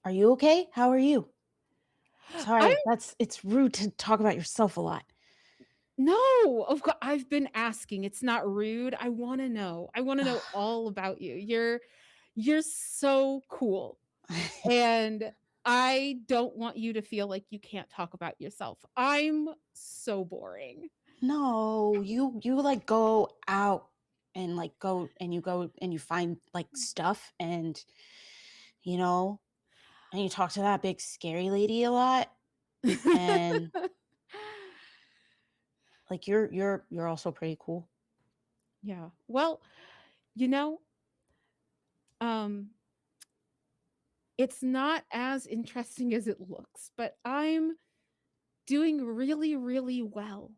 Are you okay? How are you? Sorry, it's rude to talk about yourself a lot. No, of course I've been asking. It's not rude. I want to know. I want to know all about you. You're so cool. And I don't want you to feel like you can't talk about yourself. I'm so boring. No, you like go out and like go and you find like stuff and you know, and you talk to that big scary lady a lot and like you're also pretty cool. Yeah. Well, you know, it's not as interesting as it looks, but I'm doing really, really well.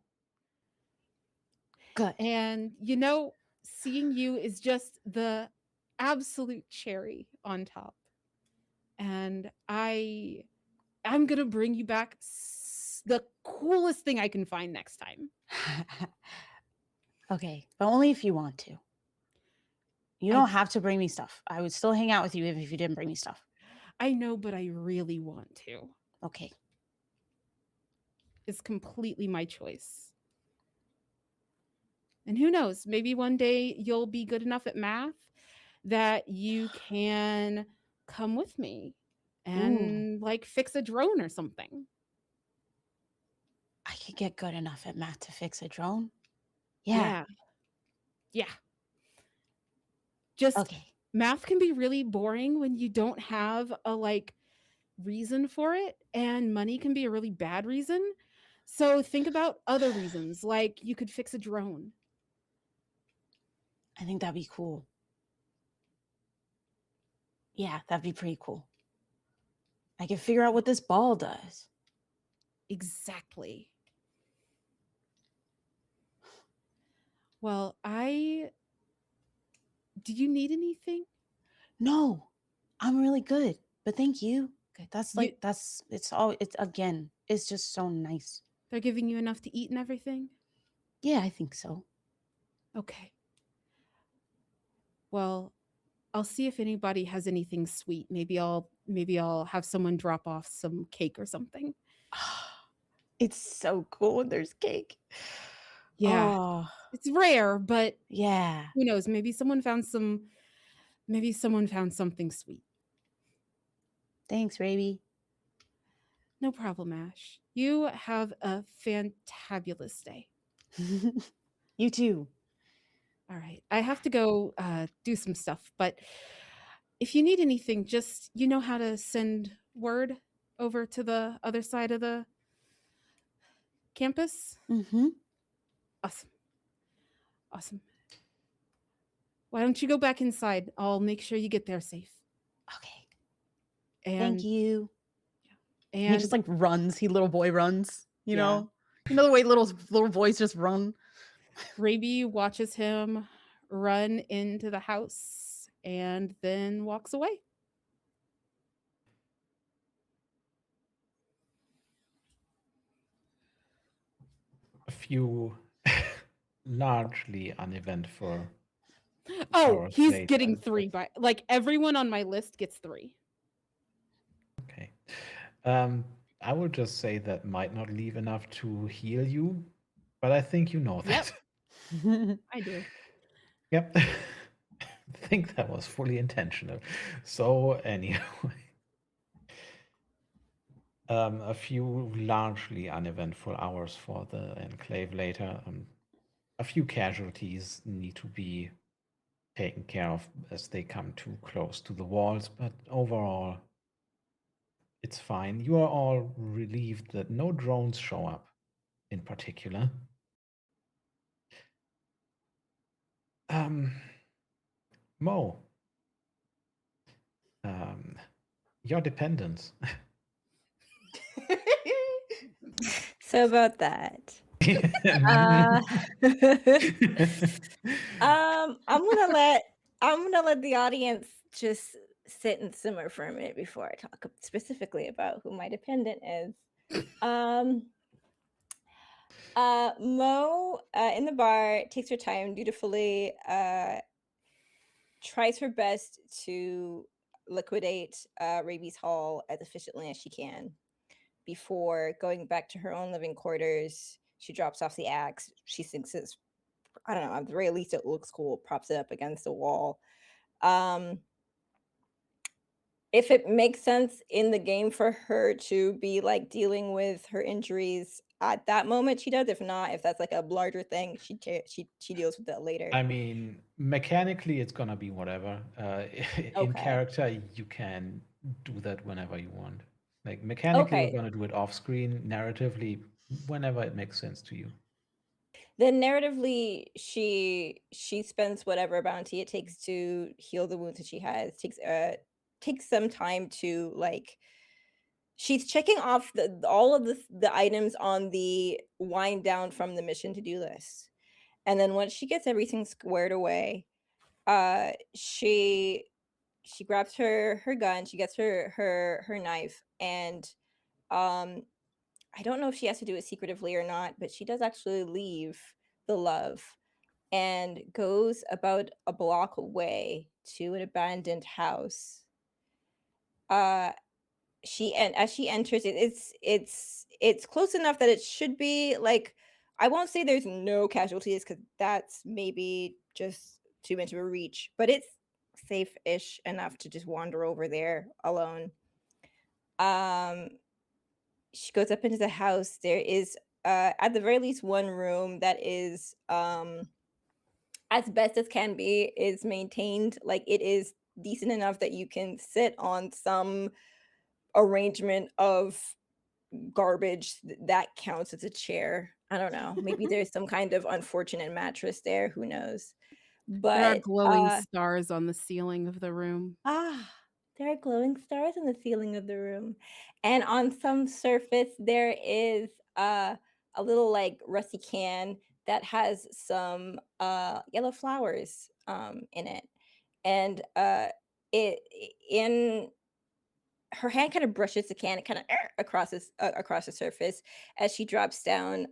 Good. And seeing you is just the absolute cherry on top. And I'm gonna bring you back the coolest thing I can find next time. Okay, but only if you want to. You don't have to bring me stuff. I would still hang out with you if you didn't bring me stuff. I know, but I really want to. Okay. It's completely my choice. And who knows, maybe one day you'll be good enough at math that you can come with me and like fix a drone or something. I could get good enough at math to fix a drone. Yeah. Just okay. Math can be really boring when you don't have a like reason for it, and money can be a really bad reason. So think about other reasons, like you could fix a drone. I think that'd be cool. Yeah, that'd be pretty cool. I can figure out what this ball does. Exactly. Well, do you need anything? No, I'm really good, but thank you. Good. It's just so nice. They're giving you enough to eat and everything? Yeah, I think so. Okay. Well, I'll see if anybody has anything sweet. Maybe I'll have someone drop off some cake or something. It's so cool when there's cake. Yeah. Oh, It's rare, but yeah. who knows? Maybe someone found something sweet. Thanks, Raby. No problem, Ash. You have a fantabulous day. You too. All right. I have to go do some stuff, but if you need anything, just you know how to send word over to the other side of the campus? Mm-hmm. Awesome. Why don't you go back inside? I'll make sure you get there safe. Okay. And Thank you. And he just like runs. Little boy runs. You Yeah. know. You know the way little boys just run. Raby watches him run into the house and then walks away. A few largely uneventful Oh, hours he's later. getting 3 by like everyone on my list gets 3. Okay. I will just say that might not leave enough to heal you, but I think you know Yep. that. I do. Yep. I think that was fully intentional. So anyway, a few largely uneventful hours for the enclave later. A few casualties need to be taken care of as they come too close to the walls, but overall, it's fine. You are all relieved that no drones show up in particular. Mo, your dependents. So about that. Uh, I'm gonna let the audience just sit and simmer for a minute before I talk specifically about who my dependent is. Mo in the bar takes her time dutifully, tries her best to liquidate Raby's Hall as efficiently as she can before going back to her own living quarters. She drops off the axe. She thinks it's, I don't know, at the very least it looks cool, props it up against the wall. If it makes sense in the game for her to be like dealing with her injuries at that moment, she does. If not, if that's like a larger thing, she deals with that later. I mean, mechanically, it's gonna be whatever. In Okay. character, you can do that whenever you want. Like mechanically, Okay. you're gonna do it off screen. Narratively, whenever it makes sense to you. Then narratively, she spends whatever bounty it takes to heal the wounds that she has. Takes some time to like. She's checking off all of the items on the wind down from the mission to do list, and then once she gets everything squared away, she grabs her gun. She gets her knife, and I don't know if she has to do it secretively or not, but she does actually leave the love and goes about a block away to an abandoned house. And as she enters it, it's close enough that it should be like, I won't say there's no casualties because that's maybe just too much of a reach, but it's safe-ish enough to just wander over there alone. She goes up into the house. There is at the very least one room that is as best as can be is maintained. Like it is decent enough that you can sit on some arrangement of garbage that counts as a chair. I don't know. Maybe there's some kind of unfortunate mattress there. Who knows? There are But glowing stars on the ceiling of the room. there are glowing stars in the ceiling of the room. And on some surface, there is a little like rusty can that has some yellow flowers in it. And it in her hand kind of brushes the can, it kind of across the surface as she drops down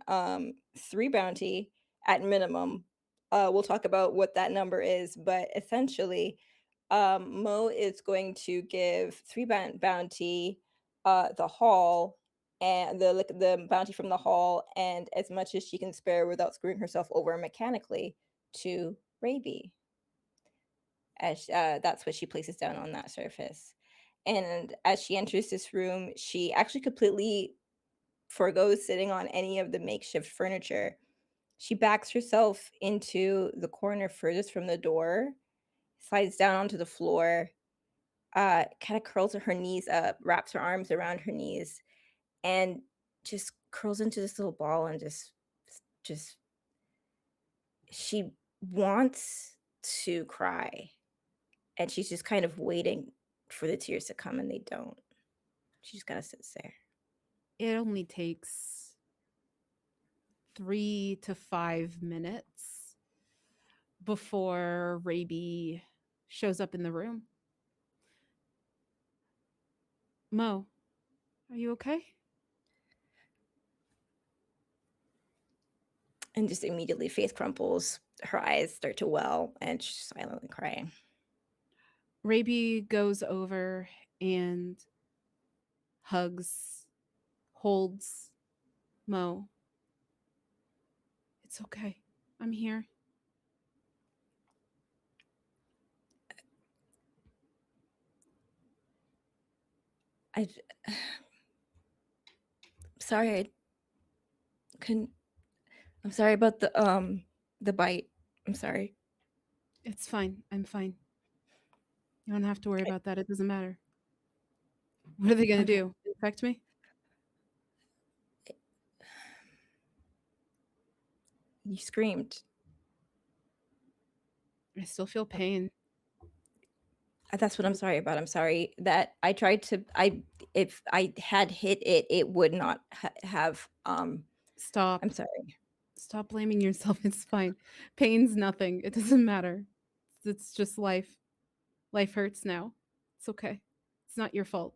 3 bounty at minimum. We'll talk about what that number is, but essentially, Mo is going to give 3 bounty, the hall, and the bounty from the hall, and as much as she can spare without screwing herself over mechanically to Raby. As that's what she places down on that surface. And as she enters this room, she actually completely forgoes sitting on any of the makeshift furniture. She backs herself into the corner furthest from the door, slides down onto the floor, kind of curls her knees up, wraps her arms around her knees, and just curls into this little ball and just she wants to cry. And she's just kind of waiting for the tears to come, and they don't. She just gotta sit there. It only takes 3 to 5 minutes before Raby shows up in the room. Mo, are you okay? And just immediately face crumples, her eyes start to well and she's silently crying. Raby goes over and hugs, holds Mo. It's okay. I'm here. I'm sorry, I couldn't. I'm sorry about the bite. I'm sorry. It's fine. I'm fine. You don't have to worry about that. It doesn't matter. What are they going to Okay. do? Infect me? You screamed. I still feel pain. That's what I'm sorry about. I'm sorry that I tried to. If I had hit it, it would not have. Stop. I'm sorry. Stop blaming yourself. It's fine. Pain's nothing. It doesn't matter. It's just life. Life hurts now. It's okay. It's not your fault.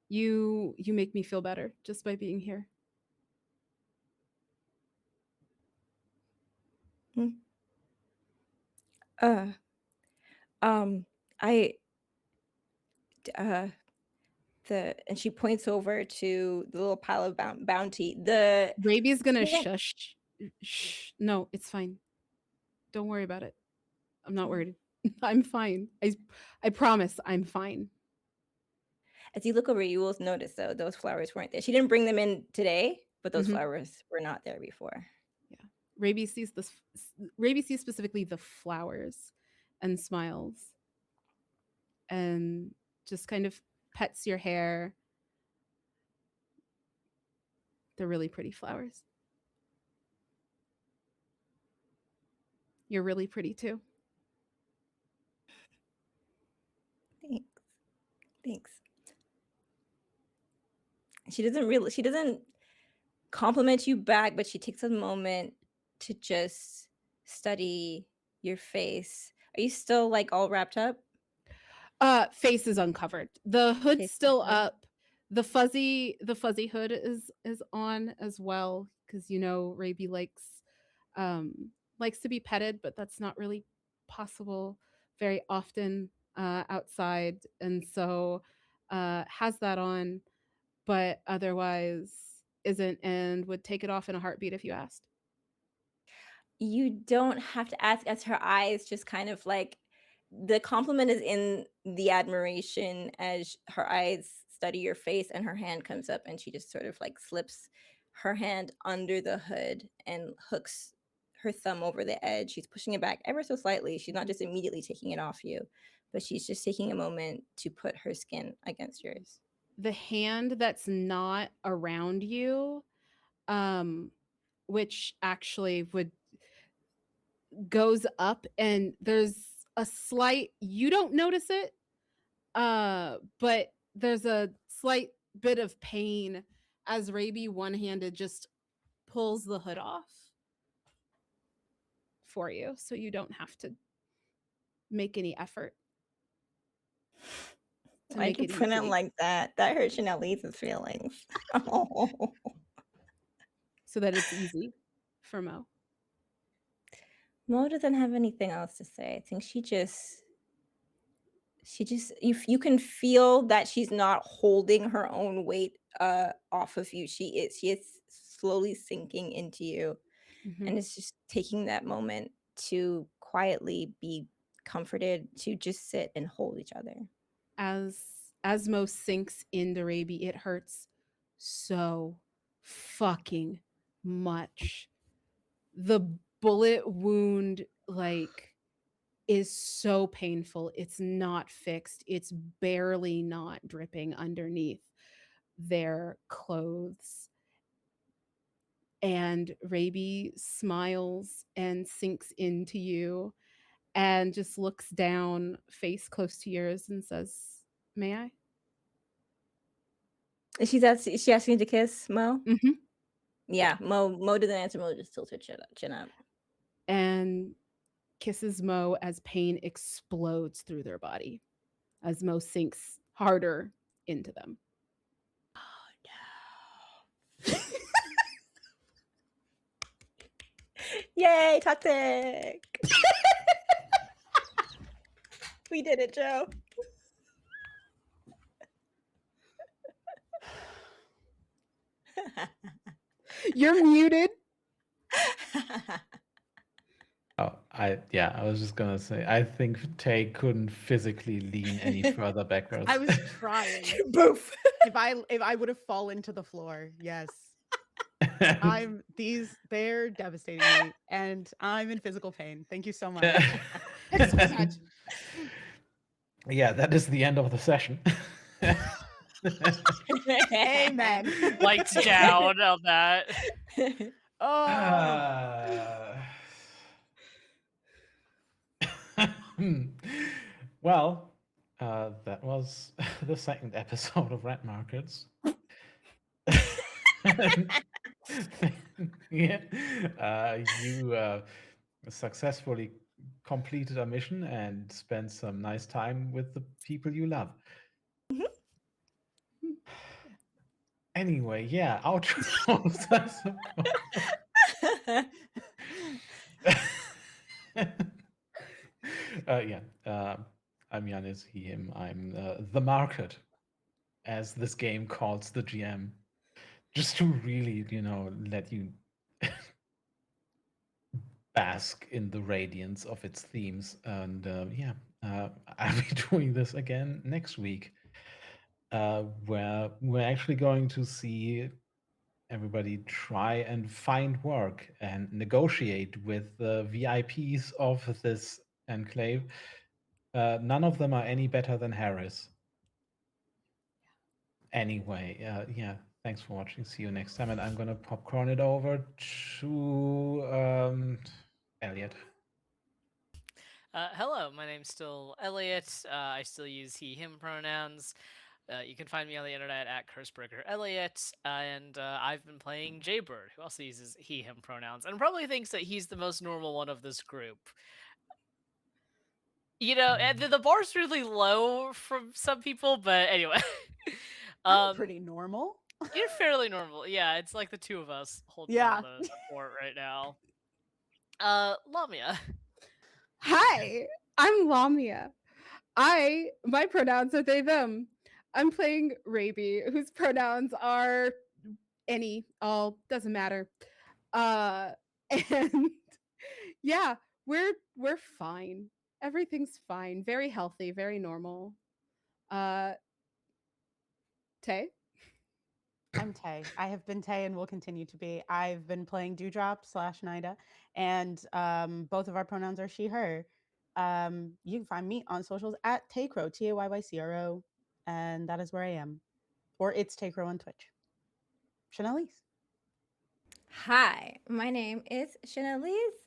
You make me feel better just by being here. Uh, I and she points over to the little pile of bounty. Raby's gonna Yeah. shush. Shh. No, it's fine. Don't worry about it. I'm not worried. I'm fine. I promise I'm fine. As you look over, you will notice though those flowers weren't there. She didn't bring them in today, but those Mhm. flowers were not there before. Yeah. Raby sees this. Raby sees specifically the flowers and smiles and just kind of pets your hair. They're really pretty flowers. You're really pretty too. Thanks. She doesn't compliment you back, but she takes a moment to just study your face. Are you still like all wrapped up? Face is uncovered. The hood's Face still uncovered. up. The fuzzy hood is on as well because Raby likes to be petted, but that's not really possible very often outside, and so has that on, but otherwise isn't, and would take it off in a heartbeat if you asked. You don't have to ask, as her eyes just kind of like the compliment is in the admiration as her eyes study your face and her hand comes up and she just sort of like slips her hand under the hood and hooks her thumb over the edge. She's pushing it back ever so slightly. She's not just immediately taking it off you, but she's just taking a moment to put her skin against yours. The hand that's not around you, which actually goes up, and there's a slight, you don't notice it, but there's a slight bit of pain as Raby one-handed just pulls the hood off for you, so you don't have to make any effort to Why'd make you it put it easy, like that? That hurt Chanelise's feelings. Oh. so that it's easy for Mo. Mo doesn't have anything else to say. I think she just you can feel that she's not holding her own weight off of you. She is slowly sinking into you, Mhm. and it's just taking that moment to quietly be comforted, to just sit and hold each other. As Mo sinks into Raby, it hurts so fucking much. The bullet wound is so painful. It's not fixed. It's barely not dripping underneath their clothes. And Raby smiles and sinks into you and just looks down, face close to yours, and says, "May I?" Is she asking you to kiss Mo? Mm-hmm. Yeah, Mo doesn't answer. Mo just tilts her chin up. And kisses Mo as pain explodes through their body as Mo sinks harder into them. Oh no. Yay, toxic. We did it, Joe. You're muted. Oh, I was just gonna say, I think Tay couldn't physically lean any further backwards. I was trying. Boof. If I would have fallen to the floor, yes. They're devastating me, and I'm in physical pain. Thank you so much. Thanks so much. Yeah, that is the end of the session. Amen. Lights down on that. Oh, Well, that was the second episode of Red Markets. Yeah, you successfully completed a mission and spent some nice time with the people you love. Anyway, yeah, outros, I suppose. I'm Janis, he, him. I'm the market, as this game calls the GM, just to really, let you bask in the radiance of its themes. And I'll be doing this again next week, where we're actually going to see everybody try and find work and negotiate with the VIPs of this enclave. None of them are any better than Harris. Anyway, thanks for watching. See you next time. And I'm going to popcorn it over to Elliot. Hello, my name's still Elliot. I still use he, him pronouns. You can find me on the internet at Cursebreaker Elliot, and I've been playing Jaybird, who also uses he, him pronouns, and probably thinks that he's the most normal one of this group. And the bar's really low from some people, but anyway. I'm pretty normal. You're fairly normal. Yeah, it's like the two of us holding Yeah. on the fort right now. Lamia. Hi, I'm Lamia. My pronouns are they, them. I'm playing Raby, whose pronouns are any, all, doesn't matter. And yeah, we're fine. Everything's fine. Very healthy, very normal. Tay? I'm Tay. I have been Tay and will continue to be. I've been playing Dewdrop / Nida, and both of our pronouns are she, her. You can find me on socials at Taycro, TAYYCRO, and that is where I am. Or it's Taycro on Twitch. Chanelise. Hi, my name is Chanelise.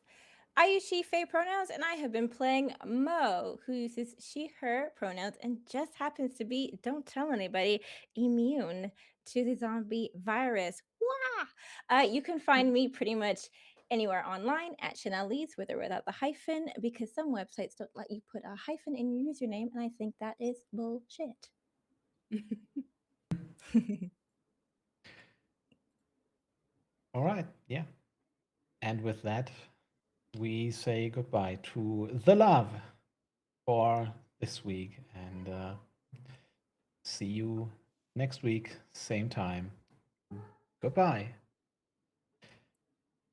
I use she, Faye pronouns, and I have been playing Mo, who uses she, her pronouns, and just happens to be, don't tell anybody, immune to the zombie virus. Wah! You can find me pretty much anywhere online at Chanelise, with or without the hyphen, because some websites don't let you put a hyphen in your username, and I think that is bullshit. All right, yeah. And with that, we say goodbye to the love for this week, and see you next week, same time. Goodbye.